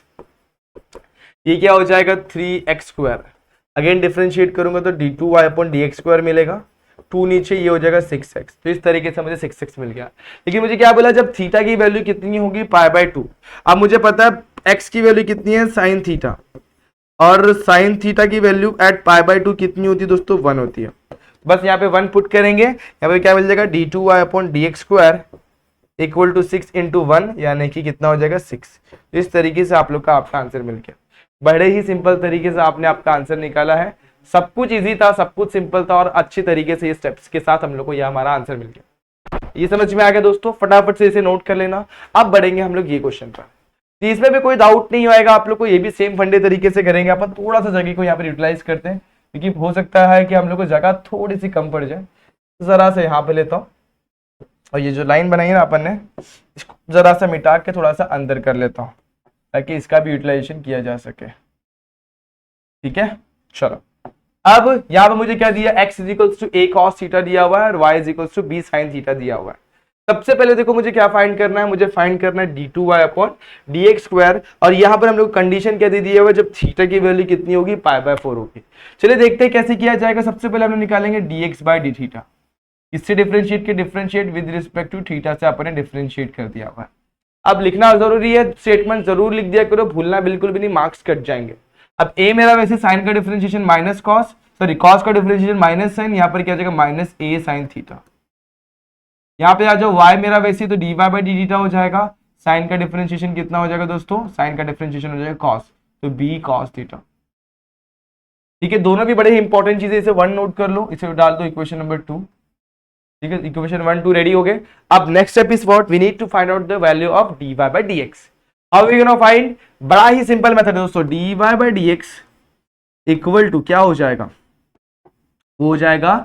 ये क्या हो जाएगा 3x स्क्वायर। अगेन डिफरेंशिएट करूंगा तो d2y अपॉन dx स्क्वायर मिलेगा, 2 नीचे, ये हो जाएगा 6x। तो इस तरीके से मुझे 6x मिल गया। लेकिन मुझे क्या बोला, जब थीटा की वैल्यू कितनी होगी, पाई बाय 2। अब मुझे पता है x की वैल्यू कितनी है, साइन थीटा, और साइन थीटा की वैल्यू एट पाई बाय 2 कितनी होती है दोस्तों, 1 होती है। बस यहाँ पे 1 पुट करेंगे, यहाँ पे क्या मिल जाएगा, d2y upon dx square equal to 6 into 1, यानी कि कितना हो जाएगा 6। तो इस तरीके से आप लोग का आपका आंसर मिल गया। बड़े ही सिंपल तरीके से आपने आपका आंसर निकाला है। सब कुछ इजी था, सब कुछ सिंपल था, और अच्छी तरीके से ये स्टेप्स के साथ हम लोग को ये हमारा आंसर मिल गया। ये समझ में आ गया दोस्तों, फटाफट से इसे नोट कर लेना। अब बढ़ेंगे हम लोग ये क्वेश्चन पर, तो इसमें भी कोई डाउट नहीं होएगा आप लोग को, ये भी सेम फंडे तरीके से करेंगे। अपन थोड़ा सा जगह को यहाँ पर यूटिलाइज करते हैं, क्योंकि हो सकता है कि हम लोग को जगह थोड़ी सी कम पड़ जाए। जरा से यहाँ पे लेता हूँ, और ये जो लाइन बनाई है ना अपन ने, इसको जरा सा मिटा के थोड़ा सा अंदर कर लेता हूँ, ताकि इसका भी यूटिलाइजेशन किया जा सके। ठीक है, चलो। अब यहाँ पे मुझे क्या दिया, x is equals to a cos theta दिया हुआ है, और y is equals to b sin theta दिया हुआ है। सबसे पहले देखो मुझे क्या फाइंड करना है, मुझे फाइंड करना है d2y अपॉन dx स्क्वायर, और यहाँ पर हम लोग कंडीशन क्या दे दिया हुआ है, जब थीटा की वैल्यू कितनी होगी, पाई बाय 4 होगी। चलिए देखते हैं कैसे किया जाएगा। सबसे पहले हम लोग निकालेंगे dx बाय डी थीटा, इससे डिफरेंशिएट के differentiate with respect to theta से अपने डिफरेंशिएट कर दिया हुआ है। अब लिखना जरूरी है, स्टेटमेंट जरूर लिख दिया करो, भूलना बिल्कुल भी नहीं, मार्क्स कट जाएंगे। अब a मेरा वैसे साइन का differentiation minus cos, sorry cos का डिफरेंशिएशन माइनस साइन, यहाँ पर क्या हो जाएगा माइनस a साइन थीटा। यहाँ पे आ जाओ y मेरा वैसे तो dy बाई डी थीटा हो जाएगा। साइन का डिफरेंशिएशन कितना हो जाएगा दोस्तों, साइन का डिफरेंशिएशन हो जाएगा कॉस, तो b कॉस थीटा। ठीक है, दोनों भी बड़े ही इंपॉर्टेंट चीजें, इसे 1 नोट कर लो, इसे डाल दो इक्वेशन नंबर 2। ठीक है, इक्वेशन 1 2 रेडी हो गए। अब next step is what, we need to find out the value of dy by dx। How we gonna find, बड़ा ही सिंपल मेथड है दोस्तों, dy by dx equal to क्या हो जाएगा, वो हो जाएगा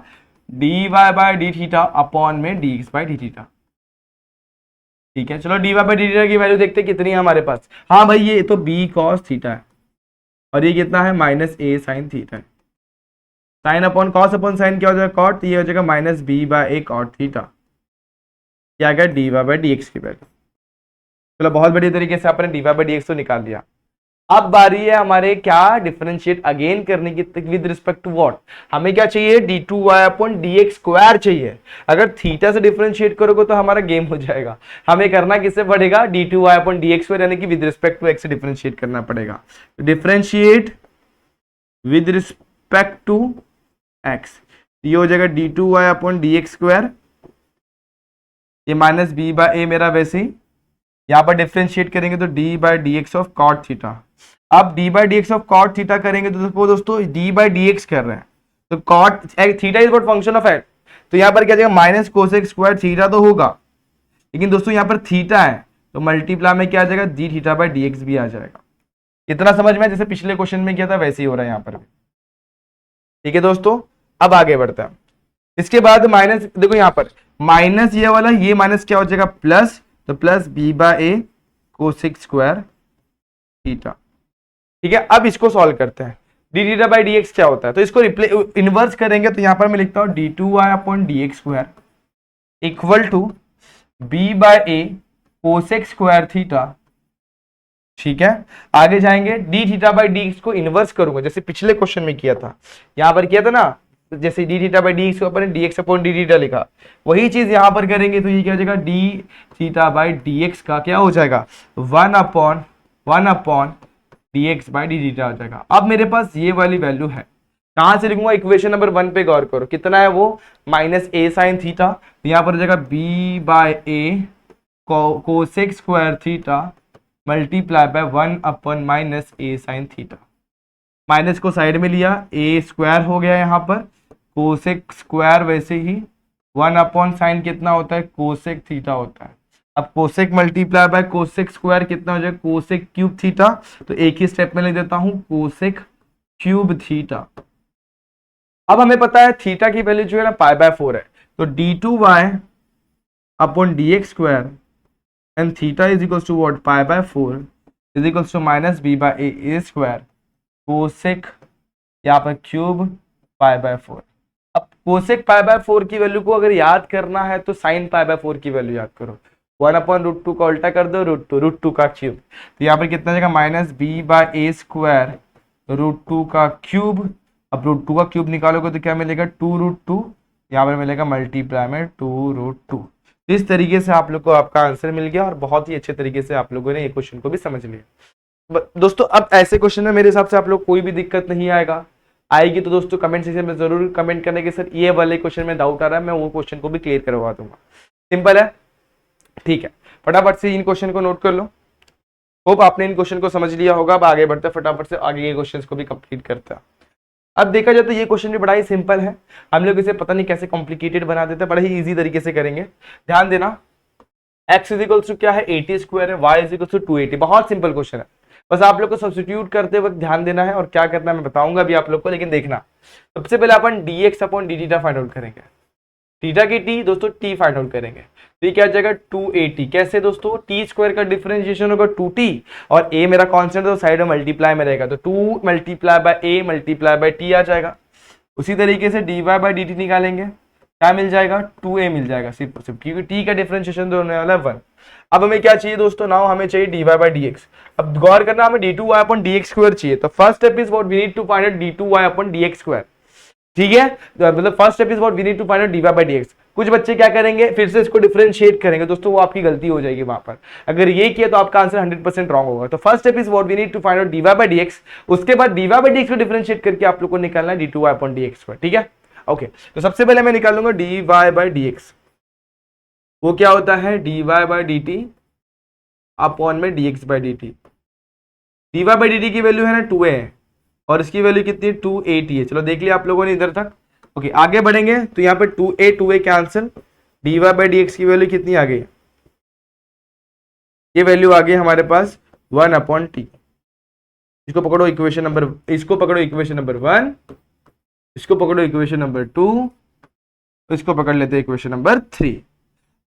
dy by D theta upon में dx बाई डी थीटा। ठीक है, चलो dy बाई डी थीटा की वैल्यू देखते हैं कितनी है हमारे पास। हाँ भाई, ये तो b cos थीटा है, और ये कितना है माइनस a sin थीटा है। Sine upon cos upon sine क्या हो जाएगा, कॉट, ये हो जाएगा minus b by a cot theta. क्या गया, dy बाई dx की वैल्यू। चलो बहुत बढ़िया तरीके से आपने dy बाई dx तो निकाल दिया। अब बारी है हमारे क्या डिफरेंशिएट अगेन करने की, विद रिस्पेक्ट टू व्हाट, हमें क्या चाहिए, d2y अपॉन dx स्क्वायर चाहिए। अगर थीटा से डिफरेंशिएट करोगे तो हमारा गेम हो जाएगा। हमें करना किससे पड़ेगा, d2y अपॉन dx स्क्वायर, यानी कि विद रिस्पेक्ट टू x से डिफरेंशिएट करना पड़ेगा। Differentiate with respect to x, ये हो जाएगा d2y अपॉन dx स्क्वायर, ये माइनस b बाई a मेरा वैसे ही, यहाँ पर डिफरेंशिएट करेंगे तो d by dx of cot theta. अब d by dx of cot theta करेंगे तो दोस्तों d बाई dx कर रहे हैं, तो cot theta is what function of x, तो यहाँ पर क्या जाएगा माइनस कोसेक स्क्वायर थीटा तो होगा, लेकिन दोस्तों यहाँ पर थीटा है तो मल्टीप्लाई में क्या आ जाएगा, d थीटा बाई dx भी आ जाएगा। इतना समझ में, जैसे पिछले क्वेश्चन में किया था वैसे ही हो रहा है यहाँ पर भी। ठीक है दोस्तों, अब आगे बढ़ता है। इसके बाद माइनस, देखो यहाँ पर माइनस ये वाला, ये माइनस क्या हो जाएगा प्लस, तो plus b by a cosec square theta. ठीक है, अब इसको सॉल्व करते हैं। डी थीटा बाई dx क्या होता है, तो इसको इनवर्स करेंगे, तो यहाँ पर मैं लिखता हूँ d2y upon dx square equal to b by a cosec square theta. ठीक है, आगे जाएंगे, डी थीटा बाई dx को इनवर्स करूंगा, जैसे पिछले क्वेश्चन में किया था, यहाँ पर किया था ना, जैसे d theta by D x को अपन d x upon D theta लिखा, वही चीज यहाँ पर करेंगे तो ये क्या हो जाएगा, D theta by D x का क्या हो जाएगा, one upon D x by D theta हो जाएगा। अब मेरे पास ये वाली वैल्यू है, कहां से लिखूंगा, इक्वेशन नंबर 1 पे गौर करो, कितना है वो, माइनस ए साइन थीटा, तो यहाँ पर हो जाएगा b by a cosec square theta multiply by 1 upon minus a sine theta. Minus को साइड में लिया, ए स्क्वायर हो गया यहाँ पर, कोसेक स्क्वायर वैसे ही 1 अपॉन साइन कितना होता है, कोसेक थीटा होता है। अब cosec multiply by cosec square कितना हो जाएगा, कोसेक क्यूब थीटा, तो एक ही स्टेप में लिख देता हूं कोसेक क्यूब थीटा। अब हमें पता है थीटा की वैल्यू जो है ना पाई बाय 4 है, तो d2y upon D x square and theta is equal to what, pi by 4 is equal to minus b by A square cosec यहाँ पर क्यूब पाई बाय 4। अब कोसेक पाई बाय 4 की वैल्यू को अगर याद करना है तो साइन पाई बाय 4 की वैल्यू याद करो, 1 अपॉन रूट 2 का उल्टा कर दो, रूट टू का क्यूब, तो यहाँ पर कितना जाएगा, minus b by A square root 2 का क्यूब। अब रूट 2 का क्यूब निकालोगे तो क्या मिलेगा, 2 रूट 2, यहाँ पर मिलेगा मल्टीप्लाई में 2 रूट 2। इस तरीके से आप लोग को आपका आंसर मिल गया और बहुत ही अच्छे तरीके से आप लोगों ने ये क्वेश्चन को भी समझ लिया। दोस्तों अब ऐसे क्वेश्चन में मेरे हिसाब से आप लोग कोई भी दिक्कत नहीं आएगी तो दोस्तों कमेंट सेक्शन में जरूर कमेंट करने के सर ये वाले क्वेश्चन में डाउट आ रहा है, मैं वो क्वेश्चन को भी क्लियर करवा दूंगा। सिंपल है, ठीक है, फटाफट से इन क्वेश्चन को नोट कर लो। होप आपने इन क्वेश्चन को समझ लिया होगा। अब आगे बढ़ते फटाफट से आगे के क्वेश्चन को भी कंप्लीट करते हैं। अब देखा जाए तो ये क्वेश्चन भी बड़ा ही सिंपल है, हम लोग इसे पता नहीं कैसे कॉम्प्लिकेटेड बना देते हैं, बड़ा ही इजी तरीके से करेंगे। ध्यान देना, x इज क्या है 80 स्क्वायर है, y इज 280, बहुत सिंपल क्वेश्चन है। बस आप लोग को सब्स्टिट्यूट करते वक्त ध्यान देना है और क्या करना है मैं बताऊंगा अभी आप लोग को, लेकिन देखना सबसे पहले अपन dx upon D theta find out करेंगे, थीटा की t दोस्तों t फाइंड आउट करेंगे, तो ये क्या आ जाएगा 280। कैसे दोस्तों, टी स्क्वायर का डिफरेंशिएशन होगा 2t और a मेरा कांस्टेंट है तो साइड में मल्टीप्लाई में रहेगा, तो 2 multiply by a multiply by t आ जाएगा। उसी तरीके से dy बाय dt निकालेंगे, क्या मिल जाएगा, 2a मिल जाएगा सिर्फ क्योंकि t का डिफरेंशिएशन तो होने वाला है 1। अब हमें क्या चाहिए दोस्तों, नाउ हमें चाहिए dy बाय dx। अब गौर करना, हमें d2y अपॉन dx स्क्वायर चाहिए, तो first step is what we need to find out d2y upon dx square, ठीक है, मतलब first step is what we need to find out dy by dx। कुछ बच्चे क्या करेंगे, फिर से इसको डिफरेंशिएट करेंगे, दोस्तों वो आपकी गलती हो जाएगी वहां पर, अगर ये किया तो आपका आंसर 100% रॉन्ग होगा। तो first step is what we need to find out dy by dx, उसके बाद dy बाय dx को डिफरेंशिएट करके आप लोग को निकालना है d2y अपॉन dx स्क्वायर, ठीक है। ओके, तो सबसे पहले मैं निकालूंगा dy बाय dx, वो क्या होता है dy बाय dt अपॉन में dx by dt। dy by dt की वैल्यू है ना 2a है और इसकी वैल्यू कितनी है 280 है। चलो देख लिया आप लोगों ने इधर तक। ओके, आगे बढ़ेंगे तो यहाँ पे 2a cancel, dy by dx की वैल्यू कितनी आ गई, ये वैल्यू आ गई हमारे पास 1 अपॉन t। इसको पकड़ो इक्वेशन नंबर, इसको पकड़ो इक्वेशन नंबर 1, इसको पकड़ो इक्वेशन नंबर 2, इसको पकड़ लेते हैं इक्वेशन नंबर 3।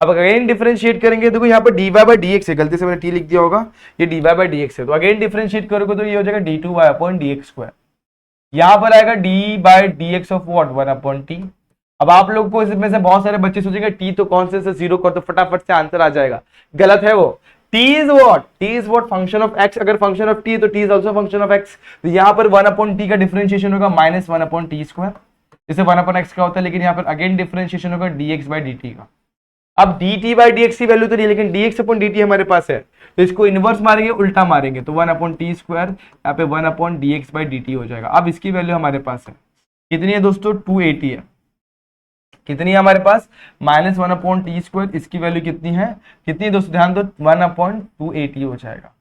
अब अगेन डिफरेंशिएट करेंगे, देखो यहाँ पर dy बाय dx है, गलती से मैंने t लिख दिया होगा, ये dy बाय dx है, तो अगेन डिफरेंशिएट करोगे तो ये हो जाएगा d2y अपॉन dx स्क्वायर। यहाँ पर आएगा d by dx of what 1 upon t। अब आप लोग को इसमें से बहुत सारे बच्चे सोचेंगे t तो कौन से 0 कर, तो फटाफट से आंसर आ जाएगा, गलत है वो। t is what function of x, अगर फंक्शन ऑफ t है तो t is also function of x, तो यहाँ पर 1 अपॉन t का डिफरेंशिएशन होगा माइनस 1 अपॉन t स्क्वायर, इसे 1 अपॉन x का होता है, लेकिन यहाँ पर अगेन डिफरेंशिएशन होगा dx बाय dt का। अब dt बाय dx की वैल्यू तो नहीं, लेकिन dx अपॉन dt हमारे पास है, तो इसको इनवर्स मारेंगे, उल्टा मारेंगे, तो 1 अपॉन टी स्क्वायर, यहाँ पे 1 अपॉन dx बाय dt हो जाएगा। अब इसकी वैल्यू हमारे पास है कितनी है दोस्तों, 280 है, कितनी है हमारे पास, माइनस 1 अपॉन टी स्क्वायर, इसकी वैल्यू कितनी है दोस्तों, ध्यान दो 1 अपॉन 280 हो जाएगा।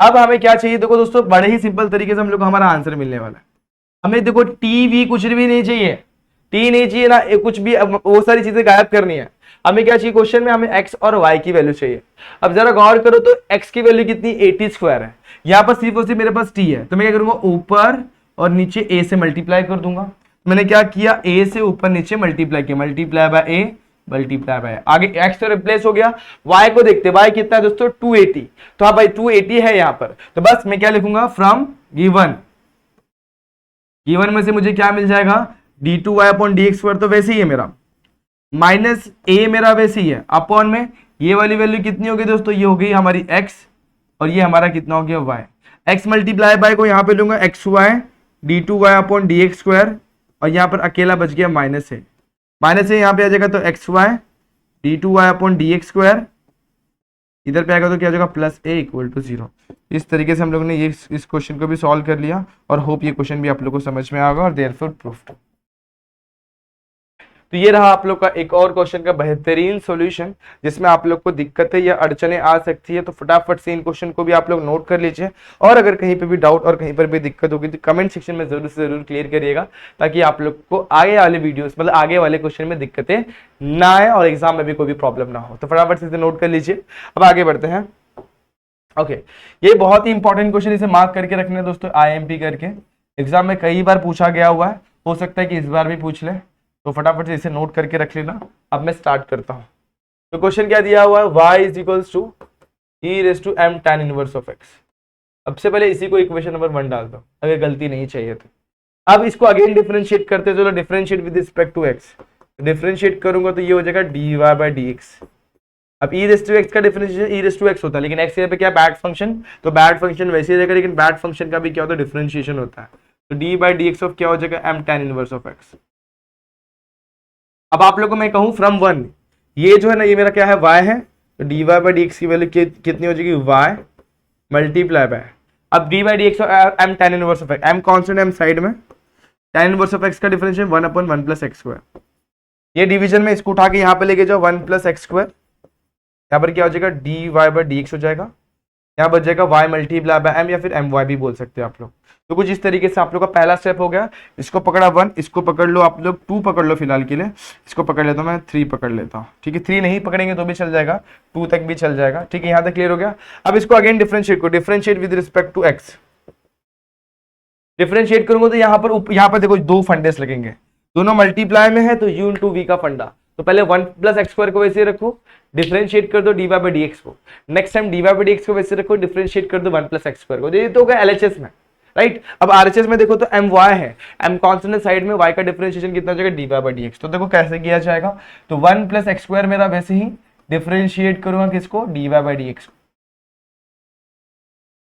अब हमें क्या चाहिए, देखो दोस्तों बड़े ही सिंपल तरीके से हम लोग को हमारा आंसर मिलने वाला है। हमें देखो टी वी कुछ भी नहीं चाहिए, टी नहीं चाहिए ना, कुछ भी, वो सारी चीजें गायब करनी है। हमें क्या चाहिए, क्वेश्चन में हमें x और y की वैल्यू चाहिए। अब जरा गौर करो तो x की वैल्यू कितनी 80 स्क्वायर है, यहाँ पर सिर्फ और सिर्फ मेरे पास t है, तो मैं क्या करूंगा ऊपर और नीचे a से मल्टीप्लाई कर दूंगा। मैंने क्या किया, a से ऊपर नीचे मल्टीप्लाई किया, multiply by a multiply by, आगे x तो रिप्लेस हो गया। y को देखते, y कितना है दोस्तों 280, तो हाँ भाई 280 है यहाँ पर, तो बस मैं क्या लिखूंगा, फ्रॉम गिवन में से मुझे क्या मिल जाएगा, d2y अपॉन dx स्क्वायर, तो वैसे ही है मेरा, माइनस a मेरा वैसे ही है, अपॉन में ये वाली वैल्यू कितनी होगी दोस्तों, ये हो गई हमारी x और ये हमारा कितना हो गया y। x मल्टीप्लाई बाय को यहाँ पे लूंगा xy d2y upon dx square और यहाँ पर अकेला बच गया माइनस है, माइनस है यहाँ पे आ जाएगा तो x y d two Y upon D x square, इधर पे आएगा तो क्या हो जाएगा प्लस ए इक्वल टू 0। इस तरीके से हम लोगों ने ये इस क्वेश्चन को भी सॉल्व कर लिया और होप ये क्वेश्चन भी आप लोग को समझ में आएगा और देयरफॉर प्रूफ्ड। तो ये रहा आप लोग का एक और क्वेश्चन का बेहतरीन सॉल्यूशन जिसमें आप लोग को दिक्कतें या अड़चने आ सकती है, तो फटाफट से इन क्वेश्चन को भी आप लोग नोट कर लीजिए और अगर कहीं पे भी डाउट और कहीं पर भी दिक्कत होगी तो कमेंट सेक्शन में जरूर से जरूर क्लियर करिएगा ताकि आप लोग को आगे वाले वीडियोस मतलब आगे वाले क्वेश्चन में दिक्कतें ना आए और एग्जाम में भी कोई भी प्रॉब्लम ना हो। तो फटाफट से इसे नोट कर लीजिए। अब आगे बढ़ते हैं। ओके, ये बहुत ही इंपॉर्टेंट क्वेश्चन, इसे मार्क करके रखना है दोस्तों, IMP करके एग्जाम में कई बार पूछा गया हुआ है, हो सकता है कि इस बार भी पूछ ले, तो फटाफट से इसे नोट करके रख लेना। अब मैं स्टार्ट करता हूं। तो क्वेश्चन क्या दिया हुआ है, y is equals to e raise to m tan inverse of x। अब से पहले इसी को इक्वेशन नंबर 1 डाल दो अगर गलती नहीं चाहिए तो। अब इसको अगेन डिफरेंशिएट करते चलो, differentiate with respect to x, differentiate करूंगा तो ये हो जाएगा dy बाय dx। अब e रेज़ टू x का differentiation e raise to x होता है, लेकिन x यहाँ पे क्या बैड फंक्शन, तो बैड फंक्शन वैसे ही रहेगा, लेकिन बैड फंक्शन का भी क्या होता है डिफरेंशिएशन होता है, तो d बाय dx ऑफ क्या हो जाएगा m tan inverse of x। अब आप लोगों को मैं कहूं फ्रॉम 1, ये जो है ना ये मेरा क्या है y है, तो dy बाय dx की वैल्यू कितनी हो जाएगी y मल्टीप्लाई बाय, अब d by dx m tan inverse of x, m constant m side में, tan इनवर्स ऑफ x का differentiation 1 upon 1 plus x square. ये डिवीजन में इसको उठा के यहाँ पे लेके जाओ 1 प्लस x स्क्वायर, यहाँ पर क्या हो जाएगा dy बाय dx हो जाएगा, यहाँ बच जाएगा y मल्टीप्लाई बाय m या फिर my भी बोल सकते हो आप लोग। तो कुछ इस तरीके से आप लोग का पहला स्टेप हो गया। इसको पकड़ा 1, इसको पकड़ लो आप लोग 2 पकड़ लो फिलहाल के लिए, इसको पकड़ लेता हूँ मैं 3 पकड़ लेता हूँ, ठीक है 3 नहीं पकड़ेंगे तो भी चल जाएगा, 2 तक भी चल जाएगा, ठीक है यहाँ तक क्लियर हो गया। अब इसको अगेन डिफरेंशिएट करो, differentiate with respect to x, differentiate करूंगा तो यहाँ पर देखो 2 फंडेस लगेंगे, दोनों मल्टीप्लाई में है तो u इंटू वी का फंडा, तो पहले 1 प्लस एक्स स्क्वायर को वैसे रखो, डिफरेंशिएट कर दो dy बाय dx को, next time dy by dx को वैसे रखो, डिफरेंशिएट कर दो 1 प्लस एक्स स्क्वायर को, ये तो होगा LHS में, राइट। अब RHS में देखो तो my है, m कांस्टेंट साइड में, y का डिफरेंशिएशन कितना हो जाएगा dy बाय dx, तो देखो कैसे किया जाएगा, तो 1 प्लस एक्स स्क्वायर मेरा वैसे ही डिफरेंशिएट करूंगा किसको dy बाय dx को,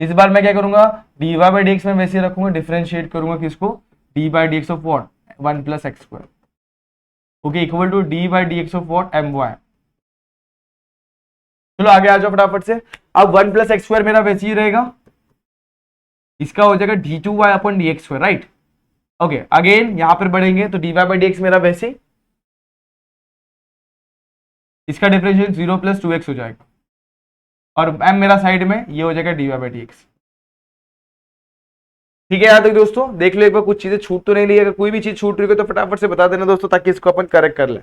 इस बार मैं क्या करूंगा dy बाय dx में वैसे रखूंगा, डिफरेंशिएट करूंगा किसको dy by dx of what 1 plus x square, okay equal to dy by dx of what my। चलो आगे आ जाओ फटाफट से। अब 1 प्लस एक्स स्क्वायर मेरा वैसे ही रहेगा, इसका हो जाएगा d2y upon dx square, right. Okay again यहां पर बढ़ेंगे तो dy बाय dx मेरा वैसे, इसका डिफरेंशिएशन 0 प्लस 2x हो जाएगा, और m मेरा साइड में ये हो जाएगा dy बाय dx, ठीक है। यहाँ तक दोस्तों देख लो एक बार कुछ चीजें छूट तो नहीं रही, अगर कोई भी चीज छूट रही है तो फटाफट से बता देना दोस्तों ताकि इसको अपन करेक्ट कर ले।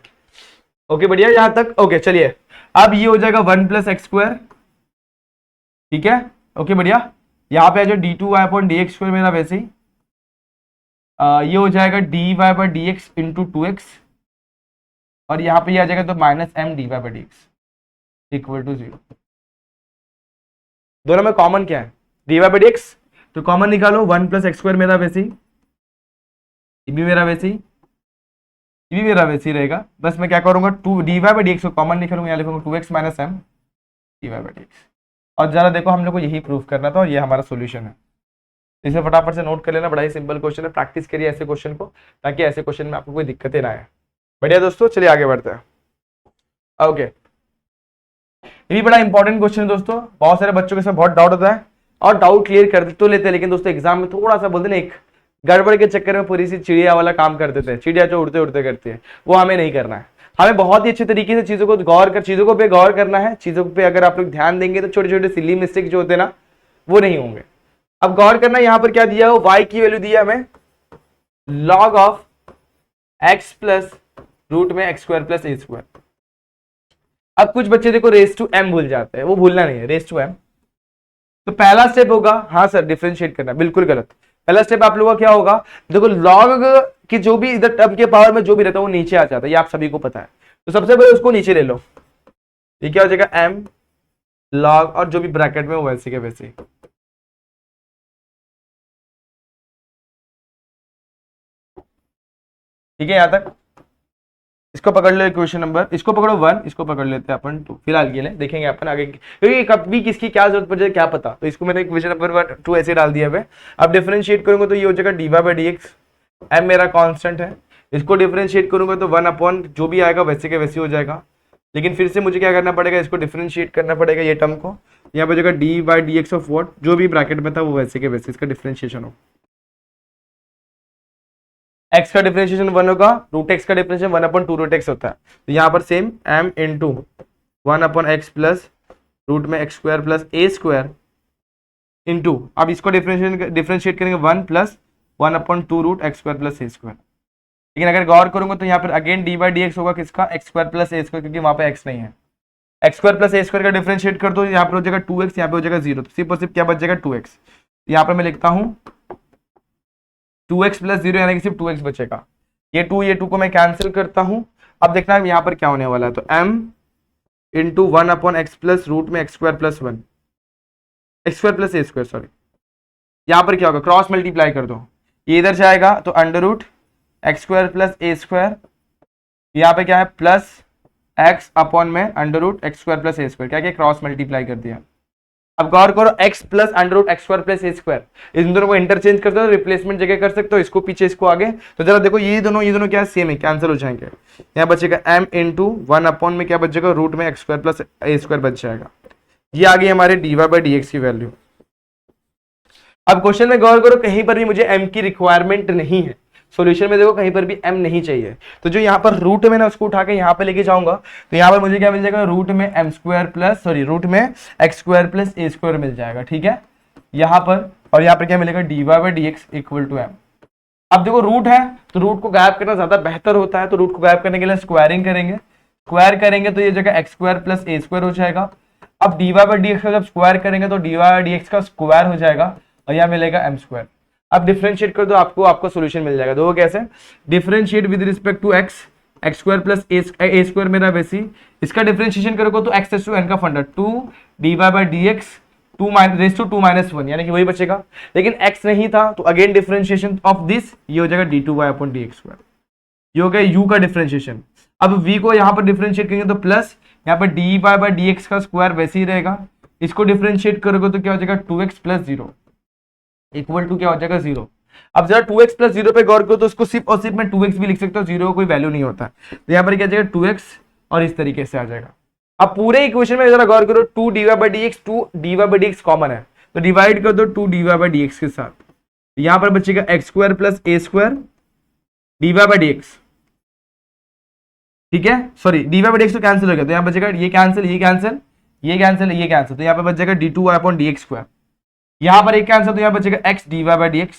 ओके बढ़िया यहाँ तक, ओके चलिए अब ये हो जाएगा 1 प्लस एक्स स्क्वायर, ठीक है ओके बढ़िया। यहाँ पे आ जाओ d2y अपॉन dx स्क्वायर मेरा वैसे ही, ये हो जाएगा dy by dx into 2x, और यहाँ पे आ जाएगा तो minus m dy by dx equal to 0। दोनों में कॉमन क्या है dy बाय dx, तो कॉमन निकालो 1 प्लस एक्स स्क्वायर मेरा वैसे ही, ये भी मेरा वैसे ही, ये भी मेरा वैसे ही रहेगा, बस मैं क्या करूंगा 2 dy बाय dx को कॉमन निकालूंगा, यहाँ लिखूंगा 2x minus m dy by dx। और जरा देखो हम लोग को यही प्रूफ करना था और ये हमारा सॉल्यूशन है, इसे फटाफट से नोट कर लेना, बड़ा ही सिंपल क्वेश्चन है, प्रैक्टिस करिए ऐसे क्वेश्चन को ताकि ऐसे क्वेश्चन में आपको कोई दिक्कतें ना आए। बढ़िया दोस्तों चलिए आगे बढ़ते हैं। ओके ये भी बड़ा इंपॉर्टेंट क्वेश्चन है दोस्तों, बहुत सारे बच्चों के साथ बहुत डाउट होता है और डाउट क्लियर कर तो लेते हैं, लेकिन दोस्तों एग्जाम में थोड़ा सा बोलते ना एक गड़बड़ के चक्कर में पूरी सी चिड़िया वाला काम कर देते हैं, चिड़िया जो उड़ते उड़ते करती है, वो हमें नहीं करना है। हमें बहुत ही अच्छे तरीके से चीजों को चीजों को पे गौर करना है, चीजों पे अगर आप लोग ध्यान देंगे तो छोटे छोटे सिली मिस्टेक जो होते हैं ना वो नहीं होंगे। अब गौर करना यहाँ पर क्या दिया हो, y की वैल्यू दिया हमें log of x plus root में x square plus a square. अब कुछ बच्चे देखो रेस टू m भूल जाते हैं, वो भूलना नहीं है रेस टू m। तो पहला स्टेप होगा, हाँ सर डिफरेंशिएट करना, बिल्कुल गलत। पहला स्टेप आप लोगों का क्या होगा, देखो log की जो भी इधर टर्म के पावर में जो भी रहता है वो नीचे आ जाता है, ये आप सभी को पता है, तो सबसे पहले उसको नीचे ले लो, ये क्या हो जाएगा m log और जो भी ब्रैकेट में वो वैसे के वैसे। ठीक है यहाँ तक, इसको पकड़ लो इक्वेशन नंबर, इसको पकड़ो 1, इसको पकड़ लेते हैं अपन 2 फिलहाल के लिए, देखेंगे अपन आगे क्योंकि कभी किसकी क्या जरूरत पड़ जाए क्या पता, तो इसको मैंने इक्वेशन नंबर 2 ऐसे डाल दिया है। अब डिफरेंशिएट करूंगा तो ये हो जाएगा dy बाय dx m मेरा कांस्टेंट है, इसको डिफरेंशिएट करूंगा तो 1 अपॉन जो भी आएगा वैसे के वैसे हो जाएगा। लेकिन फिर से मुझे क्या करना पड़ेगा, इसको डिफरेंशिएट करना पड़ेगा ये टर्म को, यहाँ पे जगह D by D x of what, जो भी ब्रैकेट में था वो वैसे के वैसे इसका डिफरेंशिएशन हो। x का डिफरेंशिएशन 1 होगा, रूट एक्स का डिफरेंशिएशन 1 अपॉन 2 रूट एक्स होता है, तो यहाँ पर same m into 1 upon x plus root में x square plus a square into, अब इसको डिफरेंशिएट करेंगे 1 plus 1 upon 2 root x square plus a square. लेकिन अगर गौर करूंगा तो यहाँ पर again d by D x होगा किसका, x square plus a square, क्योंकि वहां पे एक्स नहीं है। X square plus a square का डिफरेंशिएट कर दो, यहाँ पर हो जाएगा 2x, यहाँ पे हो जाएगा 0, तो सिर्फ और सिर्फ क्या बच जाएगा 2x। यहाँ पर मैं लिखता हूँ 2x प्लस 0 यानी कि सिर्फ 2x बचेगा। ये 2 को मैं कैंसिल करता हूँ। अब देखना है यहाँ पर क्या होने वाला है, तो m into 1 upon x plus root में x square plus 1 x square plus a square, sorry यहाँ पर क्या होगा, क्रॉस मल्टीप्लाई कर दो, ये इधर जाएगा तो under root x square plus a square, यहाँ पे क्या है प्लस एक्स अपॉन में under root x square plus a square, क्या क्या क्रॉस मल्टीप्लाई कर दिया। अब गौर करो x plus under root x square plus a square, इन दोनों को इंटरचेंज करते हो, रिप्लेसमेंट जगह कर सकते हो, इसको पीछे इसको आगे, तो जरा देखो ये दोनों क्या सेम है, कैंसिल हो जाएंगे। यहाँ बचेगा m इंटू 1 अपॉन में क्या बचेगा, रूट में x square plus a square बच जाएगा। ये आ गई हमारे d Y by D x की वैल्यू। अब क्वेश्चन में गौर करो, कहीं पर भी मुझे m की रिक्वायरमेंट नहीं है, सॉल्यूशन में देखो कहीं पर भी m नहीं चाहिए, तो जो यहाँ पर रूट में ना उसको उठा के यहाँ पे लेके जाऊंगा, तो यहाँ पर मुझे क्या मिल जाएगा, रूट में m स्क्वायर प्लस रूट में x square plus a square मिल जाएगा, ठीक है यहाँ पर। और यहाँ पर क्या मिलेगा, d Y by D x equal to m। अब देखो रूट है तो रूट को गायब करना ज्यादा बेहतर होता है, तो रूट को गायब करने के लिए स्क्वायरिंग करेंगे, स्क्वायर करेंगे तो ये जगह x square plus a square हो जाएगा। अब d Y by D x का जब स्क्वायर करेंगे तो d Y by D x का स्क्वायर हो जाएगा और यहाँ मिलेगा एम स्क्वायर। अब डिफरेंशिएट कर दो, आपको सॉल्यूशन मिल जाएगा। दो कैसे, differentiate with respect to x, x square plus a square मेरा वैसी, इसका डिफरेंशिएशन करोगे तो एक्स रेस टू एन का फंडा 2 d Y by D x 2 raise to 2 minus 1, यानी कि वही बचेगा, लेकिन x नहीं था तो अगेन डिफरेंशिएशन ऑफ दिस, ये हो जाएगा d two Y upon D x square, ये हो गया u का डिफरेंशिएशन। अब v को यहाँ पर डिफरेंशिएट करेंगे तो प्लस यहाँ पर d Y by D x का स्क्वायर वैसे ही रहेगा, इसको डिफरेंशिएट करोगे तो क्या हो जाएगा 2x प्लस 0 इक्वल टू क्या हो जाएगा 0। अब जरा 2x प्लस 0 पे गौर करो तो उसको सिर्फ और सिर्फ मैं 2x भी लिख सकता हूँ, 0 कोई वैल्यू नहीं होता, तो यहाँ पर क्या जाएगा 2x और इस तरीके से आ जाएगा। अब पूरे इक्वेशन में जरा गौर करो, 2 d Y by D x, 2 d Y by D x common है तो डिवाइड कर दो 2 d Y by D x के साथ, यहाँ पर बचेगा x square plus a square d Y by D x, ठीक है sorry d Y by D x तो कैंसिल हो गया, तो यहाँ बचेगा ये कैंसिल ये कैंसिल ये कैंसिल ये कैंसिल, तो यहाँ पे बच जाएगा d two Y upon D x square, यहाँ पर एक कैंसिल तो यहाँ बचेगा x d Y by D x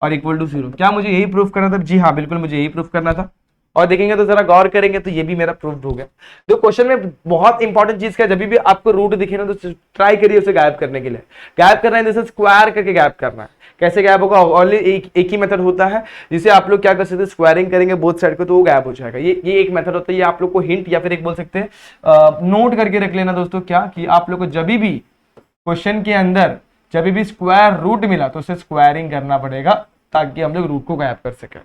और इक्वल टू 0। क्या मुझे यही प्रूफ करना था? जी हाँ बिल्कुल मुझे यही प्रूफ करना था। और देखेंगे तो जरा गौर करेंगे तो ये भी मेरा प्रूफ हो गया। तो क्वेश्चन में बहुत इंपॉर्टेंट चीज क्या, जब भी आपको रूट दिखे ना तो ट्राई करिए उसे गायब करने के लिए। गायब करना है जैसे स्क्वायर करके गायब करना है। कैसे गायब होगा? ओनली एक ही मेथड होता है जिसे आप लोग क्या कर सकते हैं, स्क्वायरिंग करेंगे बोथ साइड को तो वो गायब हो जाएगा। ये एक मेथड होता है, ये आप लोग को हिंट या फिर एक बोल सकते हैं नोट करके रख लेना दोस्तों, क्या कि आप लोग को जब भी क्वेश्चन के अंदर जब भी स्क्वायर रूट मिला तो उसे स्क्वायरिंग करना पड़ेगा ताकि हम लोग रूट को गायब कर सके।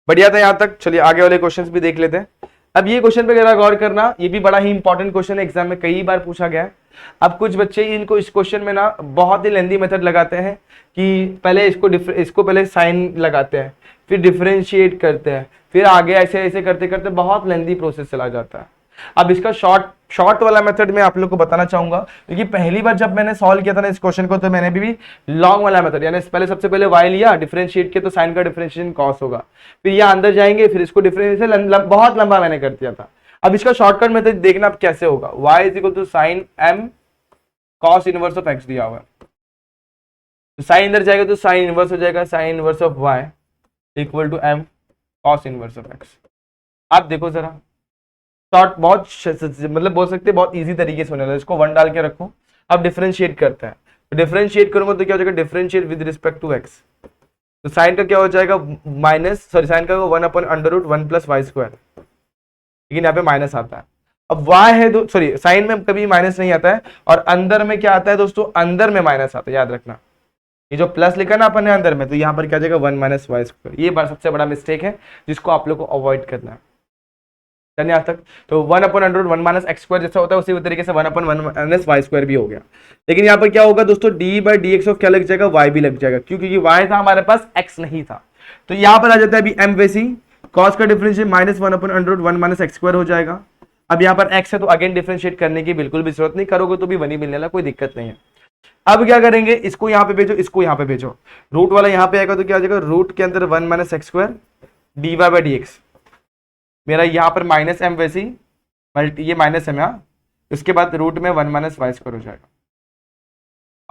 बढ़िया था यहाँ तक। चलिए आगे वाले क्वेश्चंस भी देख लेते हैं। अब ये क्वेश्चन पे जरा गौर करना, ये भी बड़ा ही इंपॉर्टेंट क्वेश्चन है, एग्जाम में कई बार पूछा गया है। अब कुछ बच्चे इनको इस क्वेश्चन में ना बहुत ही लेंदी मेथड लगाते हैं कि पहले इसको पहले साइन लगाते हैं, फिर डिफरेंशिएट करते हैं, फिर आगे ऐसे ऐसे करते करते बहुत लेंदी प्रोसेस चला जाता है। अब इसका शॉर्ट वाला मेथड मैं आप लोग को बताना चाहूंगा, क्योंकि पहली बार जब मैंने सॉल्व किया था ना इस क्वेश्चन को तो मैंने भी लॉन्ग वाला मेथड, यानी पहले सबसे पहले y लिया, डिफरेंशिएट किया तो साइन का डिफरेंशिएशन cos होगा, फिर ये अंदर जाएंगे, फिर इसको डिफरेंशिएशन बहुत लंबा मैंने कर दिया था। अब इसका शॉर्टकट मेथड देखना अब कैसे होगा। y is equal to sine m cos inverse of x दिया हुआ है, तो साइन इधर जाएगा तो साइन इनवर्स हो जाएगा sine inverse of y equal to m cos inverse of x। आप देखो जरा शॉर्ट, बहुत मतलब बोल सकते हैं बहुत इजी तरीके से होने वाला है। इसको 1 डाल के रखो। अब डिफरेंशिएट करता है, तो डिफरेंशिएट करूंगा तो क्या हो जाएगा, differentiate with respect to x, तो साइन का क्या हो जाएगा साइन का 1 upon under root 1 plus Y square, लेकिन यहाँ पे माइनस आता है। अब y है साइन में कभी माइनस नहीं आता है, और अंदर में क्या आता है दोस्तों, अंदर में माइनस आता है, याद रखना। ये जो प्लस लिखा ना अपन ने अंदर में, तो यहाँ पर क्या जाएगा 1 माइनस वाई स्क्वायर। ये सबसे बड़ा मिस्टेक है जिसको आप लोग को अवॉइड करना है। यानी आज तक तो 1/√1 माइनस एक्स स्क्वायर जैसा होता है उसी तरीके से 1/1 माइनस वाई स्क्वायर भी हो गया। लेकिन यहाँ पर क्या होगा दोस्तों, D by D x of क्या लग जाएगा, वाई भी लग जाएगा, क्योंकि वाई था हमारे पास, एक्स नहीं था। तो यहाँ पर आ जाता है अभी एम वैसी कॉस का differential minus 1/√1 minus x square हो जाएगा। अब यहाँ पर एक्स है तो अगेन डिफरेंशिएट करने की बिल्कुल भी जरूरत नहीं, करोगे तो भी वही मिलने वाला, कोई दिक्कत नहीं है। अब क्या करेंगे, इसको यहाँ पे भेजो, इसको यहाँ पे भेजो, रूट वाला यहाँ पे आएगा तो क्या आ जाएगा, रूट के अंदर 1 minus x square d Y by D x, मेरा यहाँ पर माइनस एम वैसी मल्टी ये माइनस एम यहाँ, इसके बाद रूट में 1 माइनस वाई स्क्वायर हो जाएगा।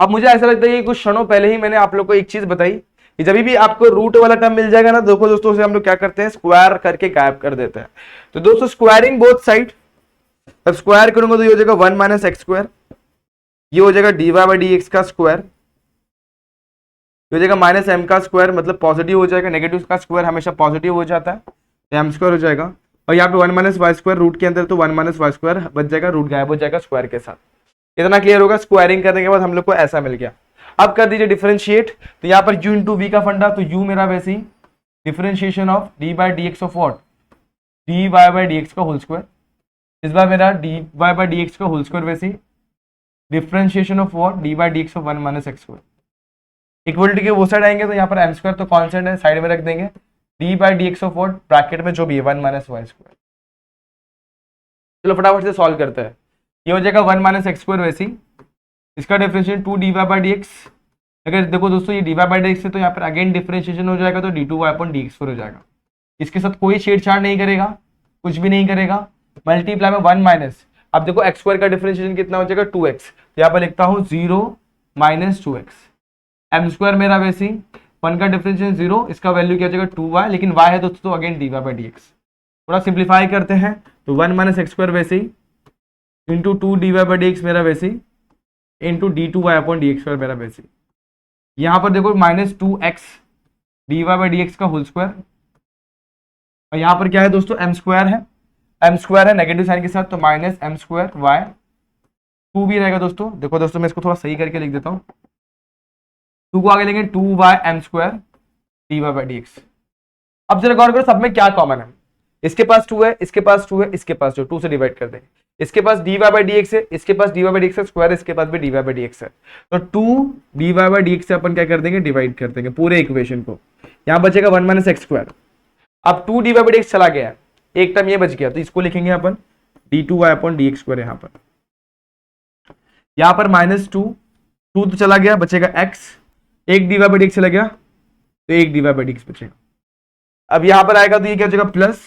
अब मुझे ऐसा लगता है कि कुछ क्षणों पहले ही मैंने आप लोग को एक चीज बताई कि जब भी आपको रूट वाला टर्म मिल जाएगा ना, देखो दोस्तों उसे हम लोग क्या करते हैं, स्क्वायर करके गायब कर देते हैं। तो दोस्तों स्क्वायरिंग बोथ साइड, अब स्क्वायर करूंगा तो ये हो जाएगा 1 माइनस एक्स स्क्वायर, ये हो जाएगा d Y by D x का स्क्वायर, ये हो जाएगा माइनस एम का स्क्वायर, मतलब पॉजिटिव हो जाएगा, नेगेटिव का स्क्वायर हमेशा पॉजिटिव हो जाता है, तो एम स्क्वायर हो जाएगा। और यहाँ पे 1 माइनस वाई स्क्वायर रूट के अंदर, तो 1 माइनस वाई स्क्वायर बच जाएगा, रूट गायब हो जाएगा स्क्वायर के साथ। इतना क्लियर होगा। स्क्वायरिंग करने के बाद हम लोग को ऐसा मिल गया। अब कर दीजिए डिफरेंशिएट, तो यहाँ पर u इंटू वी का फंडा, तो u मेरा वैसे ही differentiation of d by D x of what, d Y by D x का होल स्क्वायर, इस बार मेरा d Y by D x का होल स्क्वायर वैसे ही differentiation of what, d by D x of 1 minus x square, equality के वो साइड आएंगे तो यहाँ पर एम स्क्वायर तो कॉन्स्टेंट है, साइड में रख देंगे, d by D x of what bracket में जो भी है 1 माइनस वाई स्क्वायर। चलो फटाफट से सॉल्व करते हैं। ये हो जाएगा 1 माइनस एक्स स्क्वायर वैसे ही, इसका differentiation 2 d Y by D x, अगर देखो दोस्तों ये d Y by D x है तो यहाँ पर अगेन डिफरेंशिएशन हो जाएगा, तो d two Y upon D x हो जाएगा। इसके साथ कोई छेड़छाड़ नहीं करेगा, कुछ भी नहीं करेगा, मल्टीप्लाई में 1 माइनस, अब देखो एक्स स्क्वायर का डिफरेंशिएशन कितना हो जाएगा 2x, तो यहाँ पर लिखता हूँ 0 माइनस 2x, एम स्क्वायर मेरा वैसे ही 1 का डिफरेंशिएशन 0, इसका वैल्यू क्या हो जाएगा 2y, लेकिन y है दोस्तों तो again d Y by D x. थोड़ा सिंप्लीफाई करते हैं तो 1 माइनस एक्स स्क्वायर वैसे ही into 2 d Y by D x मेरा वैसे ही into d two Y upon D x square मेरा वैसे ही, यहाँ पर देखो minus 2x d Y by D x का होल स्क्वायर, और यहाँ पर क्या है दोस्तों एम स्क्वायर है, एम स्क्वायर है नेगेटिव साइन के साथ, तो माइनस एम स्क्वायर वाई, 2 भी रहेगा दोस्तों। देखो दोस्तों मैं इसको थोड़ा सही करके लिख देता हूँ, 2 को आगे लेंगे 2y m square d Y by D x. अब जरा गौर करो सब में क्या कॉमन है, इसके पास 2 है, इसके पास 2 है, इसके पास 2 से डिवाइड कर देंगे, इसके पास d Y by D x है, इसके पास d Y by D x का स्क्वायर है, इसके पास भी d Y by D x है, तो 2 d Y by D x से अपन क्या कर देंगे, डिवाइड कर देंगे पूरे इक्वेशन को। यहाँ बचेगा 1 माइनस एक्स स्क्वायर, अब 2 d Y by D x चला गया, एक टर्म ये बच गया, तो इसको लिखेंगे अपन D two Y upon D x square. यहाँ पर माइनस 2 तो चला गया, बचेगा x, एक d Y by D x चला गया तो एक d Y by D x बचेगा। अब यहाँ पर आएगा तो ये क्या बचेगा प्लस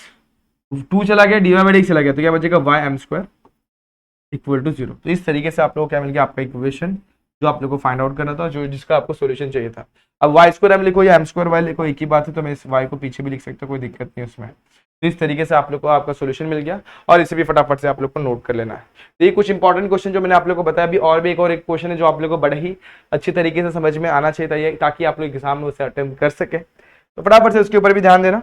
2 चला गया, d Y by D x चला गया, तो क्या बचेगा y m square equal to 0। तो इस तरीके से आप लोगों को क्या मिल गया, आपका इक्वेशन जो आप लोग को फाइंड आउट करना था, जो जिसका आपको सॉल्यूशन चाहिए था। अब वाई स्क्वायर एम लिखो या एम स्क्वायर वाई लिखो, एक ही बात है, तो मैं इस वाई को पीछे भी लिख सकता हूँ, कोई दिक्कत नहीं उसमें। तो इस तरीके से आप लोग को आपका सॉल्यूशन मिल गया, और इसे भी फटाफट से आप लोग को नोट कर लेना है। तो ये कुछ इंपॉर्टेंट क्वेश्चन जो मैंने आप लोग को बताया, अभी और भी एक क्वेश्चन है जो आप लोग को बड़े ही अच्छी तरीके से समझ में आना चाहिए, ताकि आप लोग एग्जाम में उसे अटेम्प्ट कर सके, तो फटाफट से उसके ऊपर भी ध्यान देना।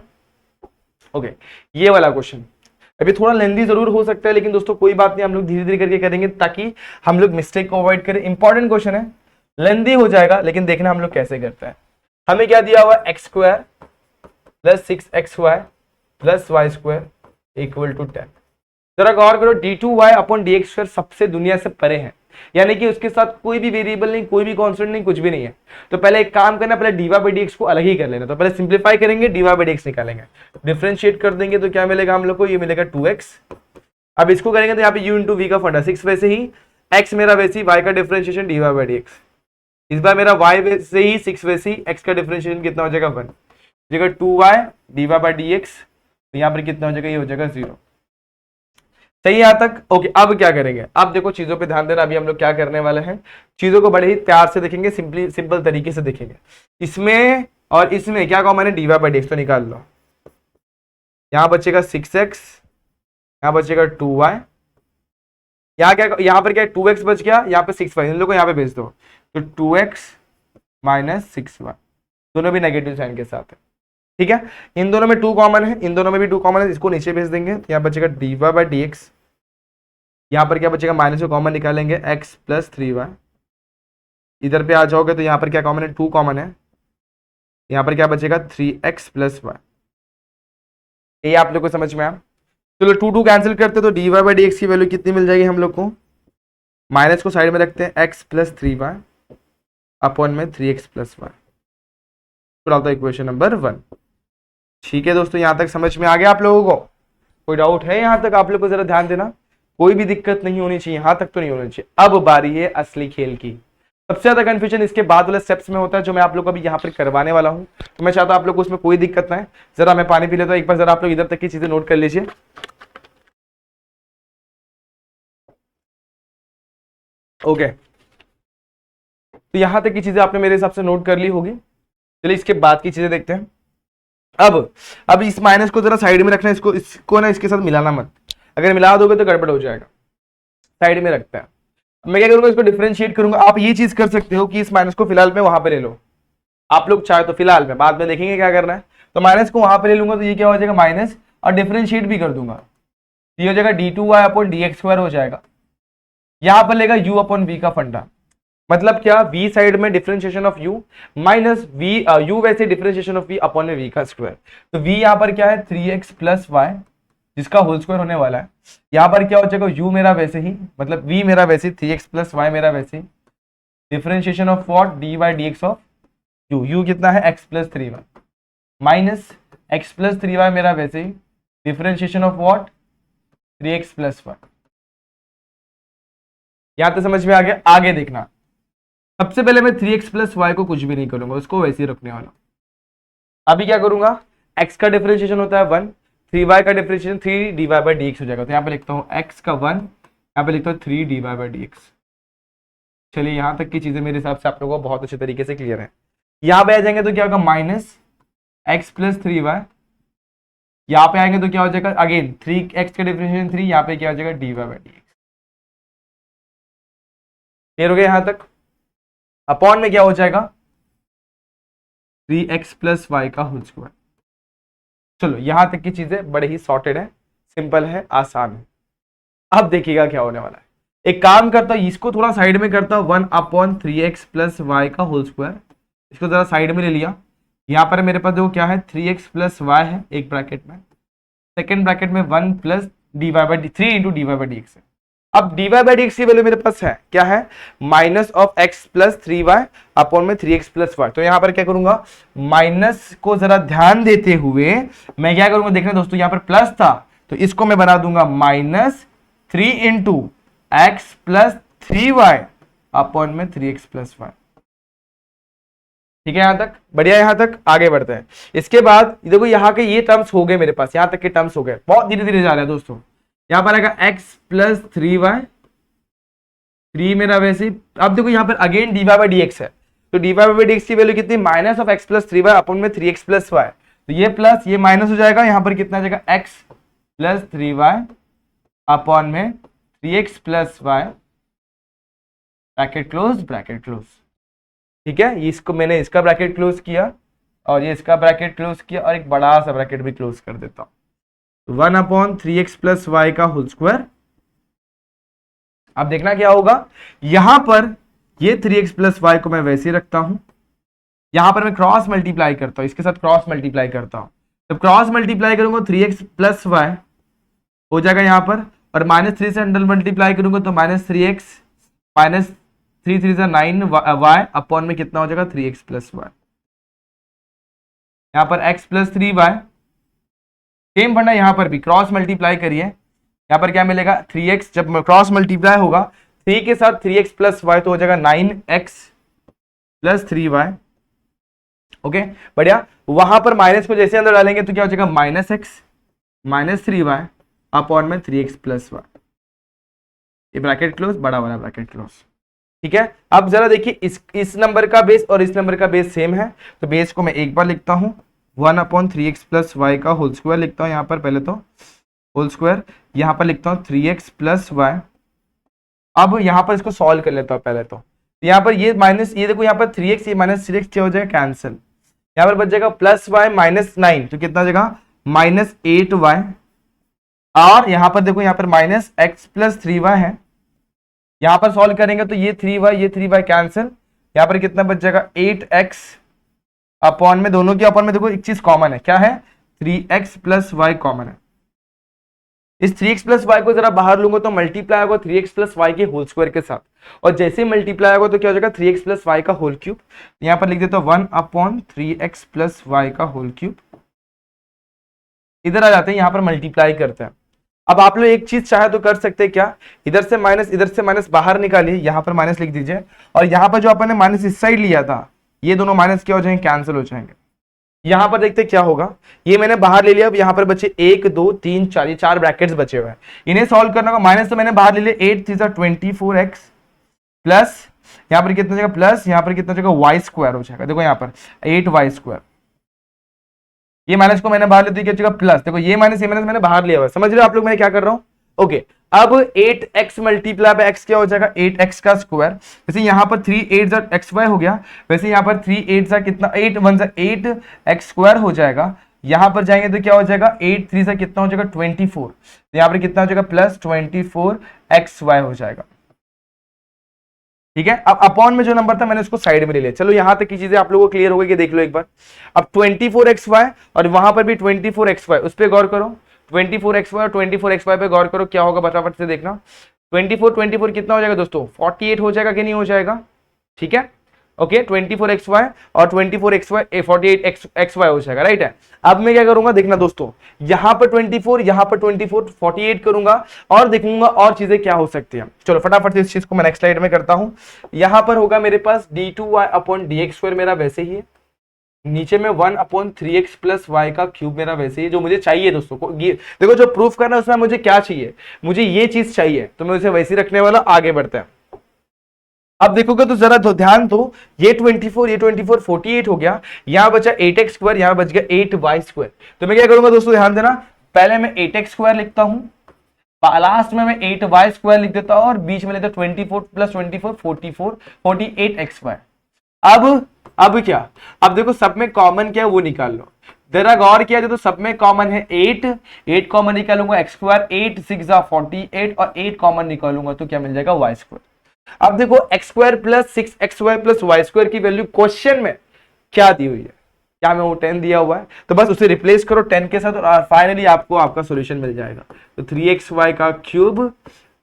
ओके, ये वाला क्वेश्चन अभी थोड़ा लेंदी जरूर हो सकता है, लेकिन दोस्तों कोई बात नहीं, हम लोग धीरे धीरे करके करेंगे ताकि हम लोग मिस्टेक को अवॉइड करें। इंपॉर्टेंट क्वेश्चन है, लेंदी हो जाएगा, लेकिन देखना हम लोग कैसे करते हैं। हमें क्या दिया हुआ, x square plus 6xy plus Y square equal to 10। जरा गौर करो, d two Y upon D x square सबसे दुनिया से परे है, यानी कि उसके साथ कोई भी वेरिएबल नहीं, कोई भी कांस्टेंट नहीं, कुछ भी नहीं है। तो पहले एक काम करना, पहले d Y by D x को अलग ही कर लेना। तो पहले सिंप्लीफाई करेंगे, d Y by D x निकालेंगे, डिफरेंशिएट कर देंगे, तो क्या मिलेगा हम लोग को, ये मिलेगा 2x। अब इसको करेंगे तो यहाँ पे u इंटू वी का फंडा 6 वैसे ही, x मेरा वैसे ही, y का differentiation d Y by D x, इस बार मेरा y वैसे ही 6 वैसे ही, x का डिफरेंशिएशन कितना हो जाएगा 1, जगह 2y d Y by D x, तो यहाँ पर कितना हो जाएगा, ये हो जाएगा 0। सही यहाँ तक? ओके, अब क्या करेंगे, अब देखो चीजों पे ध्यान देना। अभी हम लोग क्या करने वाले हैं, चीजों को बड़े ही प्यार से देखेंगे, सिंपल तरीके से देखेंगे। इसमें और इसमें क्या कॉमन है, D Y by D x, तो निकाल लो। यहाँ बचेगा 6x, यहाँ बचेगा 2y, यहाँ क्या, यहाँ पर क्या 2x बच गया, यहाँ पे 6y, इन लोगों को यहाँ पे भेज दो, तो 2x माइनस 6y, दोनों भी नेगेटिव साइन के साथ है। ठीक है, इन दोनों में 2 कॉमन है, इन दोनों में भी 2 कॉमन है, इसको नीचे भेज देंगे, तो यहाँ बचेगा d Y by D x, यहाँ पर क्या बचेगा, माइनस को कॉमन निकालेंगे, x प्लस 3y, इधर पे आ जाओगे तो यहाँ पर क्या कॉमन है, 2 कॉमन है, यहाँ पर क्या बचेगा 3x प्लस y। ये आप लोग को समझ में आया? चलो 2 2 कैंसिल करते तो dy बाई डी एक्स की वैल्यू कितनी मिल जाएगी हम लोग को, माइनस को साइड में रखते हैं, x प्लस 3y अपॉन में 3x प्लस वाई, डालता इक्वेशन नंबर 1। ठीक है दोस्तों, यहां तक समझ में आ गया आप लोगों को? कोई डाउट है यहां तक? आप लोग को जरा ध्यान देना, कोई भी दिक्कत नहीं होनी चाहिए, यहां तक तो नहीं होनी चाहिए। अब बारी है असली खेल की। सबसे ज्यादा कंफ्यूजन इसके बाद वाले स्टेप्स में होता है, जो मैं आप लोग को अभी यहाँ पर करवाने वाला हूं। तो मैं चाहता हूं आप लोग को उसमें कोई दिक्कत ना है। जरा मैं पानी पी लेता हूं, एक बार जरा आप लोग इधर तक की चीजें नोट कर लीजिए। ओके, तो यहां तक की चीजें आपने मेरे हिसाब से नोट कर ली होगी। चलिए इसके बाद की चीजें देखते हैं। अब इस माइनस को जरा साइड में रखना, इसको ना इसके साथ मिलाना मत, अगर मिला दोगे तो गड़बड़ हो जाएगा। साइड में रखता है। मैं क्या करूंगा, इसको डिफरेंशिएट करूंगा। आप ये चीज कर सकते हो कि इस माइनस को फिलहाल में वहां पे ले लो, आप लोग चाहे तो फिलहाल में, बाद में देखेंगे क्या करना है। तो माइनस को वहां पे ले लूंगा तो ये क्या हो जाएगा माइनस, और डिफरेंशिएट भी कर दूंगा, ये हो जाएगा d2y अपॉन dx स्क्वायर हो जाएगा। यहां पर लेगा u अपॉन v का फंडा, मतलब क्या, v साइड में differentiation of u minus v, u वैसे डिफरेंशिएशन ऑफ v अपॉन में v का स्क्वायर। तो v यहां पर क्या है 3x प्लस वाई, जिसका होल स्क्वायर होने वाला है। यहां पर क्या हो जाएगा, u मेरा वैसे ही, मतलब v मेरा वैसे ही, 3x प्लस वाई मेरा वैसे ही, differentiation of what, dy by dx of u कितना है x plus 3y minus x plus 3y मेरा वैसे ही, differentiation of what, 3x plus y. यहां तो समझ में आ गया? आगे देखना, सबसे पहले मैं 3x प्लस वाई को कुछ भी नहीं करूंगा, उसको वैसे ही रखने वाला। अभी क्या करूंगा, x का डिफरेंशिएशन होता है 1, 3y का डिफरेंशिएशन 3 dy बाई dx हो जाएगा। तो यहाँ पे लिखता हूँ x का 1, यहाँ पे लिखता हूँ 3 dy बाई dx। चलिए यहां तक की चीजें मेरे हिसाब से आप लोगों को बहुत अच्छे तरीके से क्लियर है। यहाँ पे आ जाएंगे तो क्या होगा, माइनस x प्लस 3y, यहाँ पे आएंगे तो क्या हो जाएगा, अगेन 3x का डिफरेंशिएशन 3, यहाँ पे क्या हो जाएगा dy बाई dx। क्लियर हो गया यहां तक? अपॉन में क्या हो जाएगा, 3x प्लस वाई का होल स्क्वायर। चलो यहां तक की चीजें बड़े ही सॉर्टेड है, सिंपल है, आसान है। अब देखिएगा क्या होने वाला है। एक काम करता हूं, इसको थोड़ा साइड में करता हूं, 1 अपॉन 3x प्लस वाई का होल स्क्वायर, इसको जरा साइड में ले लिया। यहां पर मेरे पास देखो क्या है, 3x प्लस वाई है एक ब्रैकेट में, सेकेंड ब्रैकेट में 1 plus dy by 3 into dy by dx है। अब dy बाई dx की वैल्यू मेरे पास है, क्या है, minus of x plus 3y upon में 3x प्लस वाई। तो यहां पर क्या करूंगा, माइनस को जरा ध्यान देते हुए मैं क्या करूंगा, देखना दोस्तों, यहां पर प्लस था तो इसको मैं बना दूंगा minus 3 into x plus 3y upon में 3x प्लस वाई। ठीक है यहां तक बढ़िया, यहां तक आगे बढ़ते हैं। इसके बाद देखो यहाँ के ये टर्म्स हो गए मेरे पास, यहां तक के टर्म्स हो गए, बहुत धीरे धीरे जा रहे हैं दोस्तों। यहां पर आएगा x प्लस 3y, 3 मेरा वैसे। अब देखो यहाँ पर अगेन dy बाई dx है, तो dy बाई dx की वैल्यू कितनी, minus of x plus 3y upon में 3x प्लस वाई। तो ये प्लस ये माइनस हो जाएगा, यहाँ पर कितना आ जाएगा, x प्लस 3y अपॉन में 3x plus y, bracket close bracket close. ठीक है, इसको मैंने इसका ब्रैकेट क्लोज किया और ये इसका ब्रैकेट क्लोज किया और एक बड़ा सा ब्रैकेट भी क्लोज कर देता हूं, 1 अपॉन 3x प्लस वाई का होल स्क्वायर। अब देखना क्या होगा, यहां पर ये 3x प्लस वाई को मैं वैसे ही रखता हूं, यहां पर मैं क्रॉस मल्टीप्लाई करता हूं, इसके साथ क्रॉस मल्टीप्लाई करता हूं। जब क्रॉस मल्टीप्लाई करूंगा 3x प्लस वाई हो जाएगा यहां पर, और माइनस 3 से अंडर मल्टीप्लाई करूंगा तो माइनस 3x माइनस 3 3 से 9 वाई अपॉन में कितना हो जाएगा 3x प्लस वाई। यहां पर x प्लस 3y, सेम फंडा यहां पर भी क्रॉस मल्टीप्लाई करिए, यहां पर क्या मिलेगा 3x, जब क्रॉस मल्टीप्लाई होगा 3 के साथ 3x प्लस वाई तो हो जाएगा 9x प्लस 3y। ओके बढ़िया, वहां पर माइनस को जैसे अंदर डालेंगे तो क्या हो जाएगा minus x minus 3y upon में 3x प्लस वाई। ये ब्रैकेट क्लोज, बड़ा वाला ब्रैकेट क्लोज। ठीक है, अब जरा देखिए इस नंबर का बेस और इस नंबर का बेस सेम है, तो बेस को मैं एक बार लिखता हूं, 1 अपॉन 3x प्लस वाई का होल स्क्वायर लिखता हूं यहां पर, पहले तो होल स्क्वायर, यहां पर लिखता हूं 3x प्लस वाई। अब यहां पर इसको सॉल्व कर लेता हूं पहले तो, यहां पर ये माइनस, ये देखो यहां पर 3x ये माइनस 3x क्या हो जाएगा कैंसिल, यहां पर बच जाएगा प्लस वाई माइनस 9, तो कितना हो जाएगा माइनस 8y, और यहां पर देखो यहां पर माइनस x प्लस 3y है, यहां पर सॉल्व करेंगे तो ये 3y कैंसिल, यहां पर कितना बच जाएगा 8x अपॉन में, दोनों के अपॉन में देखो एक चीज कॉमन है, क्या है 3x प्लस वाई कॉमन है, इस 3x प्लस वाई को जरा बाहर लूंगा तो मल्टीप्लाई होगा 3x प्लस वाई के होल स्क्वायर के साथ, और जैसे मल्टीप्लाई होगा तो क्या हो जाएगा 3x प्लस वाई का होल क्यूब। यहां पर लिख देता हूं 1/3x प्लस वाई का होल क्यूब। इधर आ जाते हैं, यहां पर मल्टीप्लाई करते हैं। अब आप लोग एक चीज चाहे तो कर सकते हैं, क्या, इधर से माइनस बाहर निकालिए, यहां पर माइनस लिख दीजिए, और यहां पर जो अपन ने माइनस इस साइड लिया था, ये दोनों माइनस क्या हो जाएंगे, कैंसिल हो जाएंगे। यहां पर देखते क्या होगा, ये मैंने बाहर ले लिया, अब यहां पर बचे 1 2 3 4, ये 4 ब्रैकेट्स बचे हुए हैं, इन्हें सॉल्व करना होगा। माइनस तो मैंने बाहर ले लिया, 8 3 24x प्लस यहां पर कितना जगह प्लस, यहां पर कितना जगह वाई स्क्वायर हो जाएगा। देखो यहां पर 8y स्क्वायर, ये माइनस को मैंने बाहर ले दिया, क्या जगह प्लस, देखो ये माइनस मैंने बाहर लिया हुआ, समझ रहे हो आप लोग मैं क्या कर रहा हूं। ओके, अब 8x मल्टीप्लाई बाय x क्या हो जाएगा, 8x का स्क्वायर। जैसे यहाँ पर 3 8 xy हो गया, वैसे यहाँ पर 3 8 कितना, 8 1 8x स्क्वायर हो जाएगा। यहाँ पर जाएंगे तो क्या हो जाएगा, 8 3 से कितना हो जाएगा 24, तो यहाँ पर कितना हो जाएगा प्लस 24xy हो जाएगा। ठीक है, अब अपॉन में जो नंबर था मैंने उसको साइड में ले लिया। चलो यहां तक की चीजें आप लोगों को क्लियर हो गई कि देख लो एक बार। अब 24xy और वहां पर भी 24xy, उस पर गौर करो, 24xy और 24xy पे गौर करो, क्या होगा फटाफट से देखना। 24 कितना हो जाएगा दोस्तों, 48 हो जाएगा कि नहीं हो जाएगा। ठीक है, ओके, 24xy और 24xy 48xy हो जाएगा, राइट है। अब मैं क्या करूंगा देखना दोस्तों, यहां पर 24 यहां पर 24 48 करूंगा और देखूंगा और चीजें क्या हो सकती है। चलो फटाफट से इस चीज को मैं नेक्स्ट स्लाइड में करता हूं। यहां पर होगा मेरे पास d2y अपॉन dx स्क्वायर, मेरा वैसे ही है। नीचे में 1/3x प्लस वाई का क्यूब, मेरा वैसे ही जो मुझे चाहिए दोस्तों को। ये देखो जो प्रूफ करना है उसमें मुझे क्या चाहिए, मुझे ये चीज चाहिए, तो मैं उसे वैसे ही रखने वाला। आगे बढ़ते हैं, अब देखोगे तो जरा ध्यान दो, ये 24 48 हो गया, यहां बचा 8x स्क्वायर, यहां बच गया 8y स्क्वायर। तो मैं क्या करूंगा दोस्तों, ध्यान देना, पहले मैं 8x स्क्वायर लिखता हूं, लास्ट में मैं 8y स्क्वायर लिख देता हूं, और बीच में लेता 24 प्लस 24 44 48x स्क्वायर। अब क्या, अब देखो सब में कॉमन क्या है वो निकाल लो। जरा गौर किया जाए तो सब में कॉमन है 8 कॉमन निकालूंगा x स्क्वायर, 8 6 48 और 8 कॉमन निकालूंगा तो क्या मिल जाएगा y स्क्वायर। अब देखो x square plus 6xy plus Y square की वैल्यू क्वेश्चन में क्या दी हुई है, क्या में वो 10 दिया हुआ है, तो बस उसे रिप्लेस करो 10 के साथ और फाइनली आपको आपका सॉल्यूशन मिल जाएगा। तो 3xy का cube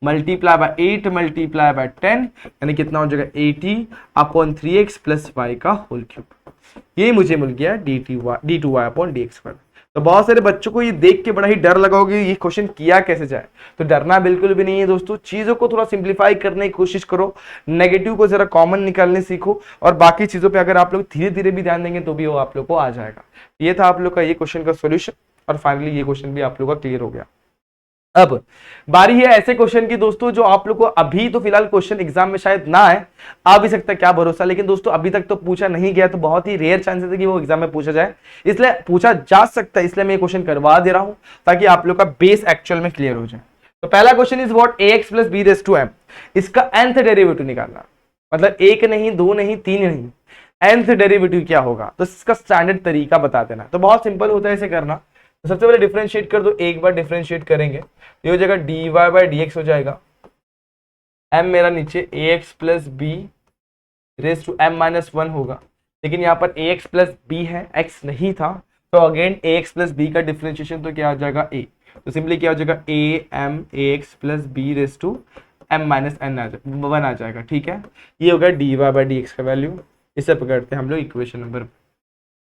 multiply by 8 multiply by 10 यानी कितना हो जाएगा 80/3x प्लस वाई का होल क्यूब। ये मुझे मिल गया d2y अपॉन dx स्क्वायर। तो बहुत सारे बच्चों को ये देख के बड़ा ही डर लगा होगा ये क्वेश्चन किया कैसे जाए, तो डरना बिल्कुल भी नहीं है दोस्तों। चीजों को थोड़ा सिंप्लीफाई करने की कोशिश करो, नेगेटिव को जरा कॉमन निकालने सीखो, और बाकी चीजों पे अगर आप लोग धीरे धीरे भी ध्यान देंगे तो भी वो आप लोग को आ जाएगा। ये था आप लोग का ये क्वेश्चन का सोल्यूशन, और फाइनली ये क्वेश्चन भी आप लोग का क्लियर हो गया। अब बारी है ऐसे क्वेश्चन की दोस्तों जो आप लोग को अभी तो फिलहाल क्वेश्चन एग्जाम में शायद ना आए, आ भी सकता है, क्या भरोसा, लेकिन दोस्तों अभी तक तो पूछा नहीं गया, तो बहुत ही रेयर चांसेस है कि वो एग्जाम में पूछा जाए, इसलिए पूछा जा सकता है, इसलिए मैं ये क्वेश्चन करवा दे रहा हूं ताकि आप लोग का बेस एक्चुअल में क्लियर हो जाए। तो पहला question is what ax plus b raise to m, इसका nth डेरिवेटिव निकालना, मतलब एक नहीं दो नहीं तीन नहीं, nth डेरिवेटिव क्या होगा, तो इसका स्टैंडर्ड तरीका बता देना। तो बहुत सिंपल होता है इसे करना। तो सबसे पहले डिफरेंशिएट कर दो, एक बार डिफरेंशिएट करेंगे ये हो जाएगा dy बाय dx हो जाएगा, m मेरा नीचे ax plus b raise to m minus 1 होगा, लेकिन यहाँ पर ax प्लस बी है, x नहीं था, तो अगेन ax प्लस बी का डिफरेंशिएशन तो क्या आ जाएगा a, तो सिंपली क्या हो जाएगा am ax plus b raise to m minus n आ जाएगा। ठीक है, ये होगा dy बाय dx का वैल्यू। इसे पकड़ते हैं हम लोग इक्वेशन नंबर।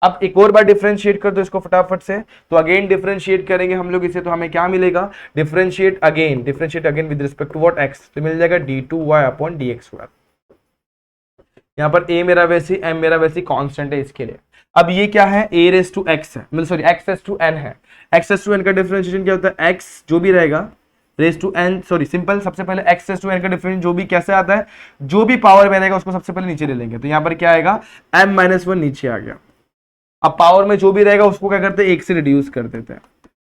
अब एक और बार डिफरेंशिएट कर दो इसको फटाफट से, तो अगेन डिफरेंशिएट करेंगे हम लोग इसे, तो हमें क्या मिलेगा, differentiate again with respect to what x, तो मिल जाएगा d2y अपॉन dx स्क्वायर। यहाँ पर a मेरा वैसे m मेरा वैसे कांस्टेंट है इसके लिए। अब ये क्या है, a रेज टू x है, मतलब sorry x raise to n है, x रेज टू n का डिफरेंशिएशन क्या होता है, x जो भी रहेगा raise to n, sorry simple, सबसे पहले x रेज टू n का डिफरेंशिएशन जो भी कैसे आता है, जो भी पावर में रहेगा उसको सबसे पहले नीचे ले लेंगे, तो यहाँ पर क्या आएगा m माइनस 1 नीचे आ गया। अब पावर में जो भी रहेगा उसको क्या करते हैं, एक से रिड्यूस कर देते हैं,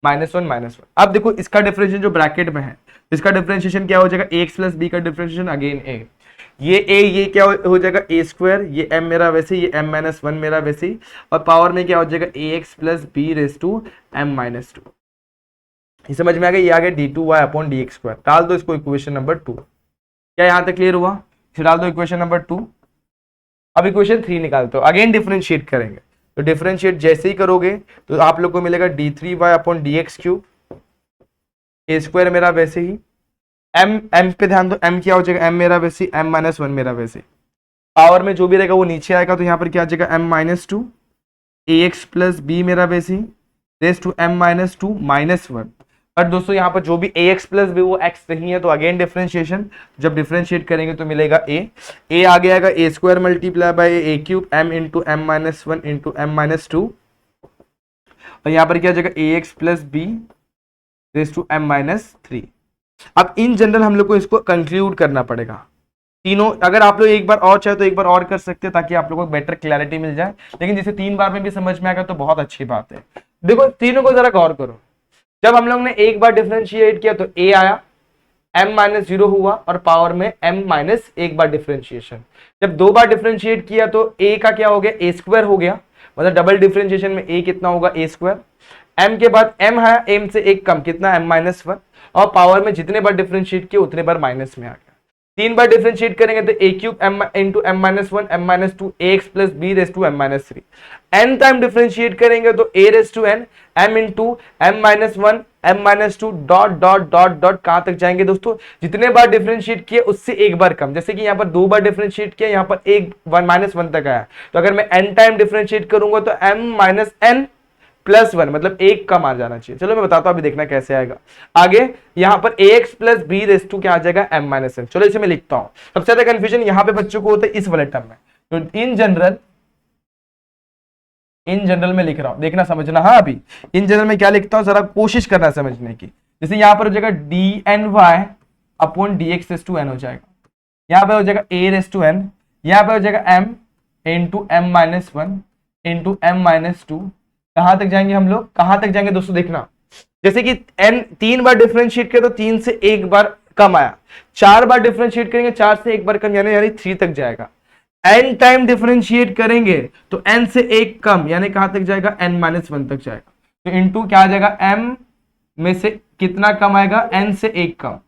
-1 अब देखो इसका डिफरेंशिएशन जो ब्रैकेट में है, इसका डिफरेंशिएशन क्या हो जाएगा, ax प्लस बी का डिफरेंशिएशन अगेन a, ये क्या हो जाएगा a स्क्वायर, ये m मेरा वैसे, ये m माइनस 1 मेरा वैसे, और पावर में क्या हो जाएगा ax plus b raise to m minus 2। ये समझ में आ गया, ये आ गया d2y अपॉन dx स्क्वायर। डाल दो इसको इक्वेशन नंबर 2। क्या यहाँ तक क्लियर हुआ, इसे डाल दो इक्वेशन नंबर 2। अब इक्वेशन 3 निकालते हो, अगेन डिफरेंशिएट करेंगे, तो डिफरेंशिएट जैसे ही करोगे तो आप लोग को मिलेगा d3y अपॉन dx क्यूब ए स्क्वायर मेरा वैसे ही, एम पे ध्यान दो, एम क्या हो जाएगा, एम मेरा वैसे ही, एम माइनस वन मेरा वैसे ही, पावर में जो भी रहेगा वो नीचे आएगा, तो यहाँ पर क्या आ जाएगा, m minus two a x plus b मेरा वैसे ही raise to m minus two minus one. But दोस्तों यहाँ पर जो भी ए एक्स प्लस बी वो एक्स नहीं है, तो अगेन डिफरेंशिएशन, जब डिफरेंशिएट करेंगे तो मिलेगा ए आ गया a square multiply by a cube m into m minus one into m minus two, और यहाँ पर क्या आ जाएगा a x plus b raise to m minus three. अब इन जनरल हम लोग को इसको कंक्लूड करना पड़ेगा तीनों। अगर आप लोग एक बार और चाहे तो एक बार और कर सकते हैं ताकि आप लोगों को बेटर क्लैरिटी मिल जाए, लेकिन जैसे 3 बार में भी समझ में आएगा तो बहुत अच्छी बात है। देखो तीनों को जरा गौर करो, जब हम लोग ने एक बार डिफरेंशिएट किया तो ए आया, m माइनस जीरो हुआ और पावर में m माइनस एक बार डिफरेंशिएशन। जब 2 बार डिफरेंशिएट किया तो a का क्या हो गया, a स्क्वायर हो गया, मतलब डबल डिफरेंशिएशन में a कितना होगा, a स्क्वायर। m के बाद m है, m से एक कम कितना, m माइनस वन, और पावर में जितने बार डिफरेंशिएट किए उतने बार माइनस में आ गया। 3 बार डिफरेंशिएट करेंगे तो a cube m into m minus one m minus two a x plus b raise to m minus three. n time differentiate करेंगे तो a raise to n m into m minus one m minus two dot dot dot dot कहां तक जाएंगे दोस्तों, जितने बार डिफरेंशिएट किए उससे एक बार कम। जैसे कि यहाँ पर 2 बार डिफरेंशिएट किया, यहाँ पर एक माइनस वन तक आया, तो अगर मैं n टाइम डिफरेंशिएट करूंगा तो m minus n plus one, मतलब एक कम आ जाना चाहिए। चलो मैं बताता हूं अभी, देखना कैसे आएगा आगे। यहां पर ax plus b raise to क्या आ जाएगा, m माइनस एन। चलो इसे मैं लिखता हूं, सबसे ज्यादा कंफ्यूजन यहां पे बच्चों को होता है इस वाले टर्म में, तो इन जनरल में लिख रहा हूं, देखना समझना। हाँ अभी इन जनरल में क्या लिखता हूं, जरा कोशिश करना समझने की। जैसे यहां पर हो जाएगा d n y upon D x raise to n हो जाएगा, यहां पर हो जाएगा ए रेस टू एन, यहां पर हो जाएगा m into m minus one into m minus two. कहां तक जाएंगे हम लोग, कहां तक जाएंगे दोस्तों, देखना। जैसे कि n 3 बार डिफरेंशिएट किया तो 3 से एक बार कम आया, 4 बार डिफरेंशिएट करेंगे 4 से एक बार कम, यानी 3 तक जाएगा। n टाइम डिफरेंशिएट करेंगे तो n से एक कम, यानी कहां तक जाएगा, n माइनस वन तक जाएगा। तो इंटू क्या आ जाएगा, m में से कितना कम आएगा, n से एक कम।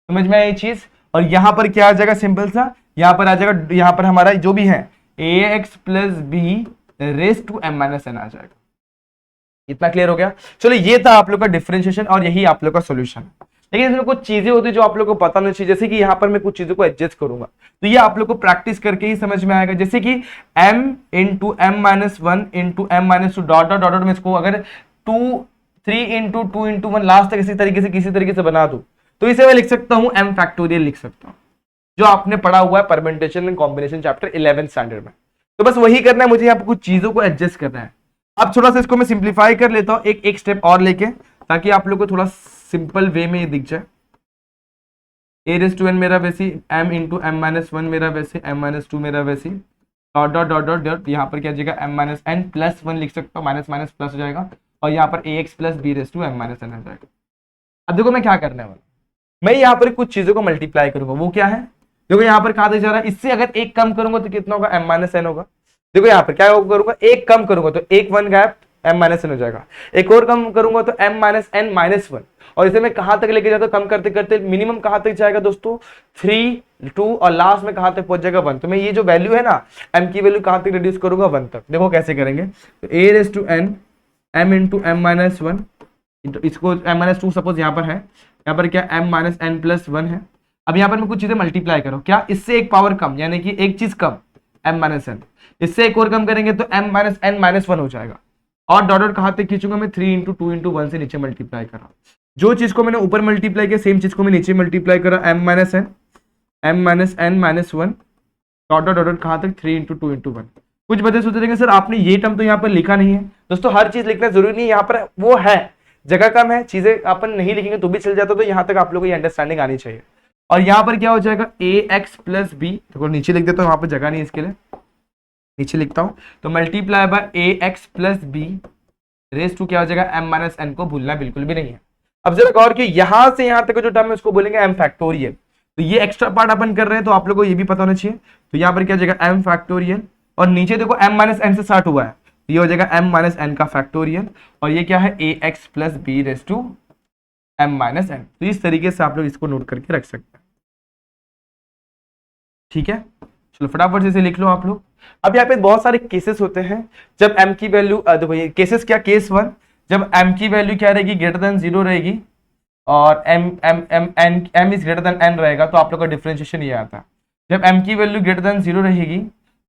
समझ में आई ये चीज। और यहां पर क्या आ जाएगा, सिंपल सा यहां पर आ जाएगा, यहां पर हमारा जो भी है ax plus b raise to m minus n आ जाएगा। इतना क्लियर हो गया। चलो ये था आप लोग का डिफरेंशिएशन और यही आप लोग का सॉल्यूशन। लेकिन इसमें कुछ चीजें होती है जो आप लोग को पता नहीं चाहिए, जैसे कि यहाँ पर मैं कुछ चीजों को एडजस्ट करूंगा, तो ये आप लोग को प्रैक्टिस करके ही समझ में आएगा। जैसे कि m into m minus one into m minus two dot dot dot में इसको अगर 3 into two into one last तक इसी तरीके से किसी तरीके से बना दूं तो इसे मैं लिख सकता हूं m फैक्टोरियल लिख सकता हूं, जो आपने पढ़ा हुआ है permutation and combination chapter 11th standard में। तो बस वही करना है मुझे, यहाँ पर कुछ चीजों को एडजस्ट करना है। अब थोड़ा सा इसको मैं सिंप्लीफाई कर लेता हूं एक स्टेप और लेके, ताकि आप लोग को थोड़ा सिंपल वे में ये दिख जाए। ए रेस टू एन मेरा वैसी, m into m minus one मेरा वैसे, m माइनस टू मेरा वैसी, dot dot dot dot dot, यहाँ पर क्या जाएगा m minus n plus one लिख सकता हूँ, माइनस माइनस प्लस हो जाएगा, और यहाँ पर a x plus b raise to m minus n हो जाएगा। अब देखो मैं क्या करने वाला, मैं यहाँ पर कुछ चीजों को मल्टीप्लाई करूंगा। वो क्या है, देखो यहाँ पर कहा जा रहा है, इससे अगर एक कम करूंगा तो कितना होगा, m माइनस एन होगा। देखो यहाँ पर क्या करूंगा, एक कम करूंगा तो एक one gap m minus n हो जाएगा, एक और कम करूंगा तो m minus n minus one, और इसे मैं कहां तक लेके जाता हूं, कम करते करते मिनिमम कहां तक जाएगा दोस्तों, 3 2 और लास्ट में कहां तक पहुंच जाएगा 1। तो मैं ये जो वैल्यू है ना m की वैल्यू कहां तक रिड्यूस करूंगा, 1 तक। देखो कैसे करेंगे, तो a raise to n m into m minus one, इसको m माइनस टू सपोज यहाँ पर है, यहाँ पर क्या m minus n plus one है। अब यहाँ पर मैं कुछ चीजें मल्टीप्लाई करो, क्या इससे एक पावर कम, यानी कि एक चीज कम m माइनस एन, इससे एक और कम करेंगे तो m minus n minus one हो जाएगा, और डॉट डॉट कहां तक खींचूंगा मैं, 3 इंटू टू इंटू वन से नीचे मल्टीप्लाई करा। जो चीज को मैंने ऊपर मल्टीप्लाई किया सेम चीज को मैं नीचे मल्टीप्लाई करा, m minus n minus one, dot dot dot कहां तक, 3 इंटू टू इंटू वन। कुछ बच्चे सोचेंगे सर आपने ये टर्म तो यहाँ पर लिखा नहीं है। दोस्तों हर चीज लिखना जरूरी नहीं, यहाँ पर वो है जगह कम है, चीजें अपन नहीं लिखेंगे तो भी चल जाता, तो यहाँ तक आप लोगों को ये अंडरस्टैंडिंग आनी चाहिए। और यहाँ पर क्या हो जाएगा, ए एक्स प्लस बी, देखो नीचे लिख देता हूँ, वहां पर जगह नहीं है इसके लिए, नीचे लिखता हूं, तो multiply by a x plus b raise to क्या हो जाएगा, m माइनस एन को भूलना बिल्कुल भी नहीं है। अब जरा गौर किए, यहां से यहां तक जो टर्म है उसको बोलेंगे m फैक्टोरियल। तो ये एक्स्ट्रा पार्ट अपन कर रहे हैं तो आप लोगों को ये भी पता होना चाहिए। तो यहाँ पर क्या हो जाएगा m फैक्टोरियल, और नीचे देखो m माइनस एन से स्टार्ट हुआ है, ये हो जाएगा m माइनस एन का फैक्टोरियल, और ये क्या है, a x plus b raise to m minus n. तो इस तरीके से आप लोग इसको नोट करके रख सकते हैं, ठीक है। चलो फटाफट से इसे लिख लो आप लोग। अब यहाँ पे बहुत सारे केसेस होते हैं जब m की वैल्यू, देखो ये केसेस क्या, केस वन, जब m की वैल्यू क्या रहेगी, ग्रेटर देन 0 रहेगी, और m m m n m is greater than n रहेगा तो आप लोग का डिफरेंशिएशन ये आता है। जब एम की वैल्यू ग्रेटर देन 0 रहेगी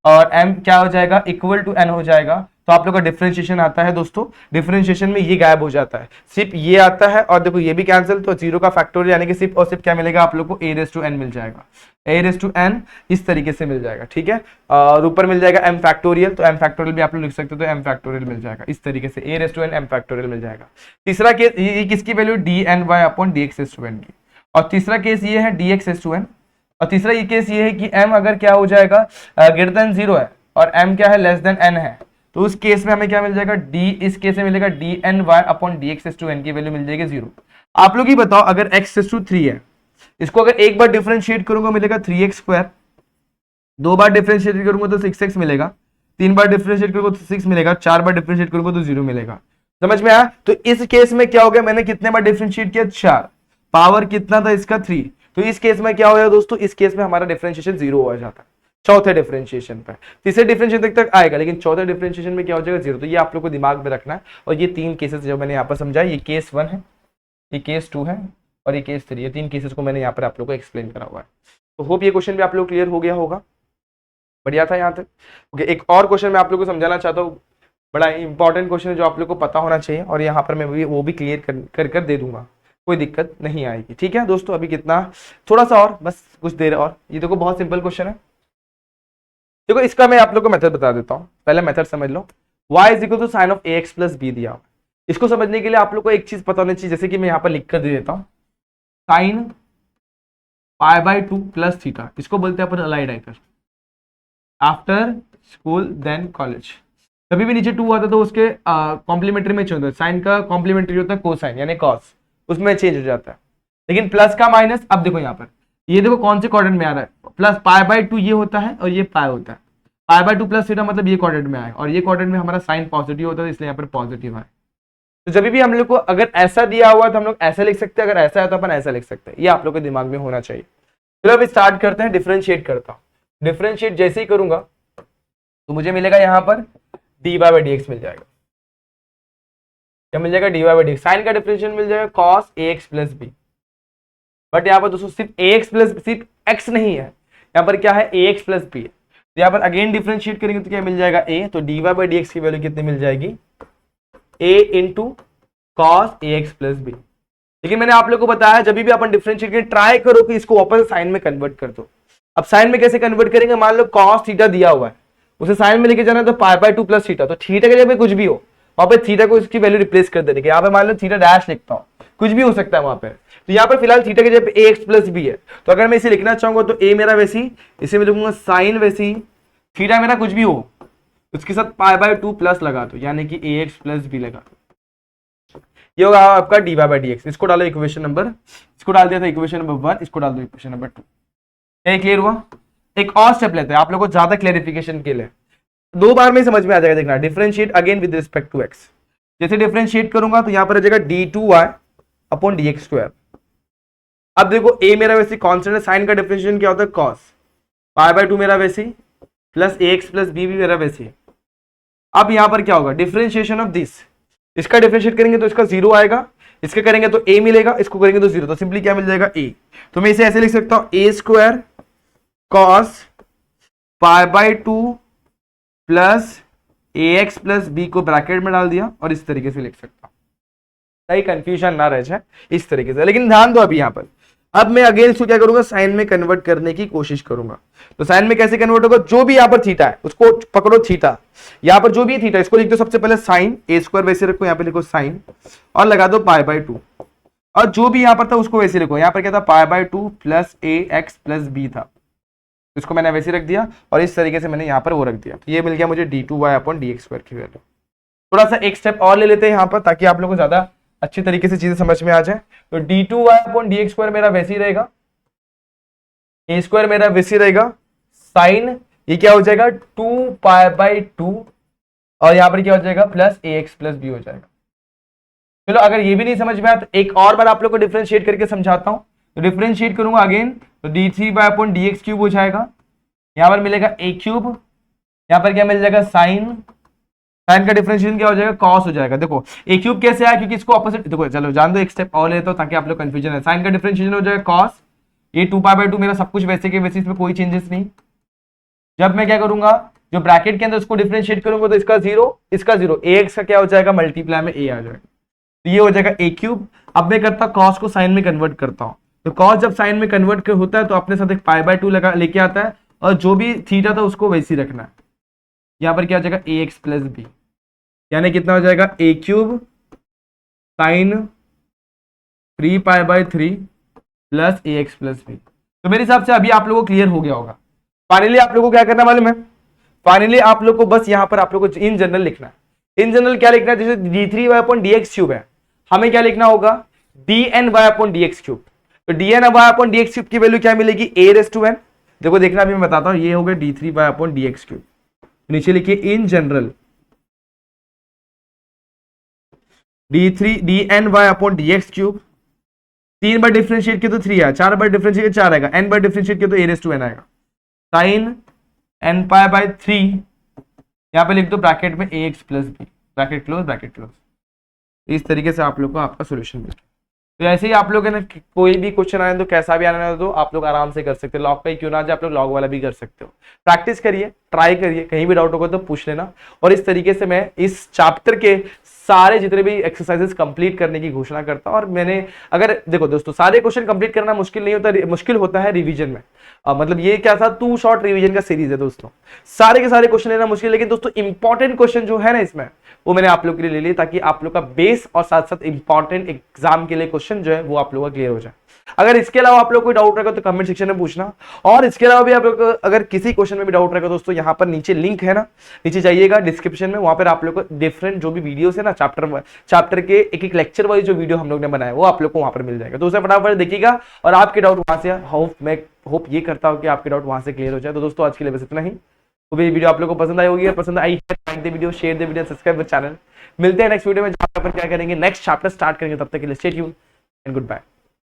और एम क्या हो जाएगा, इक्वल टू एन हो जाएगा, तो आप लोग का डिफरेंशिएशन आता है दोस्तों। डिफरेंशिएशन में ये गायब हो जाता है, सिर्फ ये आता है और देखो ये भी कैंसिल, तो 0 का फैक्टोरियल यानी कि सिर्फ और सिर्फ क्या मिलेगा आप लोग को, ए रेस टू एन मिल जाएगा। ए रेस टू एन इस तरीके से मिल जाएगा, ठीक है। और ऊपर मिल जाएगा एम फैक्टोरियल, तो एम फैक्टोरियल भी आप लोग लिख सकते हो, तो एम फैक्टोरियल मिल जाएगा इस तरीके से, a raise to n m factorial मिल जाएगा। तीसरा केस ये किसकी value, d n y upon D x S to n की। और तीसरा केस ये है d x S to n. और तीसरा ये केस ये है कि m अगर क्या हो जाएगा, ग्रेटर देन 0 है और m क्या है, लेस देन n है, तो उस केस में हमें क्या मिल जाएगा, d, इस केस में मिलेगा d n y upon D x S to n की वैल्यू मिल जाएगी 0। आप लोग ही बताओ, अगर x एस टू 3 है, इसको अगर एक बार डिफरेंशिएट करूंगा मिलेगा 3x स्क्वायर, दो बार डिफरेंशिएट करूंगा तो 6x मिलेगा, तीन बार डिफरेंशिएट करूंगा तो 6 मिलेगा, चार बार डिफरेंशिएट करूंगा तो 0 मिलेगा। समझ में आया। तो इस केस में क्या हो गया, मैंने कितने बार डिफरेंशिएट किया, 4, पावर कितना था इसका 3, तो इस केस में क्या हो गया दोस्तों, इस केस में हमारा डिफरेंशिएशन 0 हो जाता है चौथे डिफरेंशिएशन पे। तीसरे डिफरेंशिएशन तक आएगा लेकिन चौथे डिफरेंशिएशन में क्या हो जाएगा, 0। तो ये आप लोग को दिमाग में रखना है। और ये 3 केसेस जो मैंने यहाँ पर समझाया, ये केस 1 है, ये केस 2 है और ये केस 3, ये 3 केसेस को मैंने यहाँ पर आप लोग को एक्सप्लेन करा हुआ है। तो होप ये क्वेश्चन भी आप लोग क्लियर हो गया होगा, बढ़िया था यहाँ तक। ओके, एक और क्वेश्चन मैं आप लोग को समझाना चाहता हूँ, बड़ा इंपॉर्टेंट क्वेश्चन है जो आप लोग को पता होना चाहिए, और यहाँ पर मैं वो भी क्लियर कर दे दूंगा, कोई दिक्कत नहीं आएगी। ठीक है दोस्तों, अभी कितना, थोड़ा सा और, बस कुछ देर और। ये देखो बहुत सिंपल क्वेश्चन है, देखो इसका मैं आप लोग को मेथड बता देता हूँ, पहले मेथड समझ लो। y is equal to sine of a x plus b दिया। इसको समझने के लिए आप लोग को एक चीज पता होनी चाहिए, जैसे कि मैं यहाँ पर लिख कर दे देता हूँ, sine pi by 2 plus theta, इसको बोलते हैं अपन allied angle. After school then college, कभी भी नीचे 2 आता है तो उसके कॉम्प्लीमेंट्री में चेंज होता है, साइन का कॉम्प्लीमेंट्री होता है कोसाइन यानी कॉस, उसमें चेंज हो जाता है। लेकिन प्लस का माइनस, अब देखो यहाँ पर ये देखो कौन से क्वाड्रेंट में आ रहा है, प्लस पाई बाई 2 ये होता है और ये पाई होता है, पाई बाई 2 प्लस थीटा मतलब ये क्वाड्रेंट में आए, और ये क्वाड्रेंट में हमारा साइन पॉजिटिव होता है इसलिए यहाँ पर पॉजिटिव है। तो जब भी हम लोग को अगर ऐसा दिया हुआ तो हम लोग ऐसा लिख सकते हैं, अगर ऐसा है तो अपन ऐसा लिख सकते हैं, ये आप लोग के दिमाग में होना चाहिए। चलो अब स्टार्ट करते हैं, डिफरेंशिएट करता हूँ। डिफरेंशिएट जैसे ही करूंगा तो मुझे मिलेगा यहाँ पर d Y by D x मिल जाएगा, क्या मिल जाएगा, d Y by D x. Sine का डिफरेंशिएट मिल जाएगा cos a x plus b, but यहाँ पर दोस्तों सिर्फ ए एक्स प्लस, सिर्फ एक्स नहीं है, यहाँ पर क्या है ए एक्स प्लस बी है। तो यहाँ पर अगेन डिफरेंशिएट करेंगे तो क्या मिल जाएगा ए, तो d Y by D x की वैल्यू कितनी मिल जाएगी, a into cos a x plus b. लेकिन मैंने आप लोग को बताया जब भी अपन डिफरेंशिएट करें ट्राई करो कि इसको वापस साइन में कन्वर्ट कर दो। अब साइन में कैसे कन्वर्ट करेंगे, मान लो कॉस थीटा दिया हुआ है, उसे साइन में लेके जाना है तो पाई बाई 2 प्लस थीटा, तो थीटा के जगह कुछ भी हो वहां पे थीटा को इसकी वैल्यू रिप्लेस कर देने के, यहाँ पे मान लो थीटा डैश लिखता हूँ, कुछ भी हो सकता है वहां पे। तो यहाँ पर फिलहाल थीटा के जगह पे ए एक्स प्लस बी है, तो अगर मैं इसे लिखना चाहूंगा तो ए मेरा वैसी, इसे मैं लिखूंगा साइन वैसी, थीटा मेरा कुछ भी हो उसके साथ पाई बाई 2 प्लस लगा दो यानी कि ए एक्स प्लस बी लगा दो, ये होगा आपका d Y by D x. इसको डालो इक्वेशन नंबर, इसको डाल दिया था इक्वेशन नंबर 1, इसको डाल दो इक्वेशन नंबर 2। क्या क्लियर हुआ। एक और स्टेप लेते हैं आप लोगों को ज्यादा क्लेरिफिकेशन के लिए, 2 बार में समझ में आ जाएगा। देखना differentiate again with respect to x, जैसे डिफरेंशिएट करूंगा तो यहाँ पर आ जाएगा d two Y upon D x square. अब देखो ए मेरा वैसे कॉन्स्टेंट है, साइन का डिफरेंशिएशन क्या होता है कॉस, पाई बाई 2 मेरा वैसे plus a x plus B भी मेरा वैसे। अब यहाँ पर क्या होगा, डिफरेंशिएशन ऑफ दिस, इसका डिफरेंशिएट करेंगे तो इसका 0 आएगा, इसका करेंगे तो a मिलेगा, इसको करेंगे तो 0, तो सिंपली क्या मिल जाएगा a। तो मैं इसे ऐसे लिख सकता हूं a square cos pi by 2 plus a x plus b को ब्रैकेट में डाल दिया और इस तरीके से लिख सकता हूं, ताकि कंफ्यूजन ना रह जाए इस तरीके से। लेकिन ध्यान दो अभी यहाँ पर, अब मैं अगेन इसको क्या करूंगा, साइन में कन्वर्ट करने की कोशिश करूंगा। तो साइन में कैसे कन्वर्ट होगा, जो भी यहाँ पर थीटा है उसको पकड़ो, थीटा यहाँ पर जो भी थीटा इसको लिख दो सबसे पहले साइन, ए स्क्वायर वैसे रखो, यहाँ पे लिखो साइन और लगा दो पाई बाई 2, और जो भी यहाँ पर था उसको वैसे लिखो, यहाँ पर क्या था pi by 2 plus a x plus b था, इसको मैंने वैसे रख दिया और इस तरीके से मैंने यहाँ पर वो रख दिया, तो ये मिल गया मुझे d two Y upon D x square की वैल्यू। थोड़ा सा एक स्टेप और ले लेते हैं यहाँ पर ताकि आप लोग को ज्यादा अच्छी तरीके से चीजें समझ में आ जाए। तो d two Y upon D x square मेरा वैसे ही रहेगा, ए स्क्वायर मेरा वैसे रहेगा, साइन ये क्या हो जाएगा 2 पाई बाई 2 और यहाँ पर क्या हो जाएगा plus a x plus B हो जाएगा। चलो अगर ये भी नहीं समझ में आया तो एक और बार आप लोग को डिफरेंशिएट करके समझाता हूँ। तो डिफरेंशिएट करूंगा अगेन तो D three by upon D x cube हो जाएगा, यहाँ पर मिलेगा ए क्यूब, यहाँ पर क्या मिल जाएगा साइन साइन का डिफरेंशिएशन क्या हो जाएगा, कॉस हो जाएगा। देखो ए क्यूब कैसे आया, क्योंकि इसको ऑपोजिट, देखो चलो जान दो, एक स्टेप और लेता हूं ताकि आप लोग कंफ्यूजन है। साइन का डिफरेंशिएशन हो जाएगा कॉस, ये 2 पाई/2 मेरा सब कुछ वैसे के वैसे, इसमें कोई चेंजेस नहीं। जब मैं क्या करूंगा, जो ब्रैकेट के अंदर उसको डिफरेंशिएट करूंगा तो इसका जीरो, इसका जीरो, ए एक्स का क्या हो जाएगा, मल्टीप्लाई में ए आ जाएगा, तो ये हो जाएगा ए क्यूब। अब मैं करता कॉस को साइन में कन्वर्ट करता हूं, तो कॉस जब साइन में कन्वर्ट होता है तो अपने साथ एक पाई/2 लगा लेके आता है, और जो भी थीटा था उसको वैसे ही रखना है। यहां पर क्या हो जाएगा, ए एक्स प्लस बी, यानी कितना हो जाएगा, ए cube sign 3 पाई/3 plus a x plus B. तो मेरे हिसाब से अभी आप लोगों को क्लियर हो गया होगा। फाइनली आप लोगों को क्या करना मालूम है, फाइनली आप लोग को बस यहां पर आप लोग को इन जनरल लिखना है। इन जनरल क्या लिखना है, जैसे d3y/dx³ है, हमें क्या लिखना होगा, dny/dx³। तो dny/dx³ की वैल्यू क्या मिलेगी, a⁻n। देखो देखना अभी मैं बताता हूं, ये हो गया d3y/dx³। नीचे लिखिए in general dny/dx³, 3 bar differentiate किया तो 3 आया, 4 बार डिफरेंशिएट 4 आएगा, n बार डिफरेंशिएट किया तो a⁻n आएगा, साइन n π/3, यहां पे लिख दो ब्रैकेट में ax plus b, bracket close bracket close. इस तरीके से आप लोग को आपका सॉल्यूशन मिल गया। तो ऐसे ही आप लोग है ना, कोई भी क्वेश्चन आए तो कैसा भी आना है तो आप लोग आराम से कर सकते हो, लॉग का ही क्यों ना जाए, आप लोग लॉग वाला भी कर सकते हो। प्रैक्टिस करिए, ट्राई करिए, कहीं भी डाउट होगा तो पूछ लेना। और इस तरीके से मैं इस चैप्टर के सारे जितने भी एक्सरसाइजेस कंप्लीट करने की घोषणा करता हूं। और मैंने, अगर देखो दोस्तों, सारे क्वेश्चन कंप्लीट करना मुश्किल नहीं होता, मुश्किल होता है रिवीजन में। मतलब ये क्या था, 2 शॉर्ट रिवीजन का सीरीज है दोस्तों, सारे के सारे क्वेश्चन लेना मुश्किल, लेकिन दोस्तों इंपॉर्टेंट क्वेश्चन जो है ना इसमें, वो मैंने आप लोग के लिए ले लिए, ताकि आप लोग का बेस और साथ साथ इंपॉर्टेंट एग्जाम के लिए क्वेश्चन जो है वो आप लोग का क्लियर हो जाए। अगर इसके अलावा आप लोग कोई डाउट रहेगा तो कमेंट सेक्शन में पूछना। और इसके अलावा भी आप लोग अगर किसी क्वेश्चन में भी डाउट रहेगा दोस्तों, यहाँ पर नीचे लिंक है ना, नीचे जाइएगा डिस्क्रिप्शन में, वहां पर आप लोग को डिफरेंट जो भी वीडियोस है ना, चैप्टर के एक एक लेक्चर वाइज जो वीडियो हम लोग ने बनाया वो आप लोग को वहां पर मिल जाएगा। तो उसे फटाफट देखिएगा और आपके डाउट वहां से, होप ये करता हूं कि आपके डाउट वहां से क्लियर हो जाए। तो दोस्तों आज के लिए बस इतना ही। तो ये वीडियो आप लोगों को पसंद आई होगी, पसंद आई है like the video, share the video, subscribe the channel. मिलते हैं नेक्स्ट वीडियो में, जहां पर क्या करेंगे, नेक्स्ट चैप्टर स्टार्ट करेंगे। तब तक के लिए stay tuned and good bye.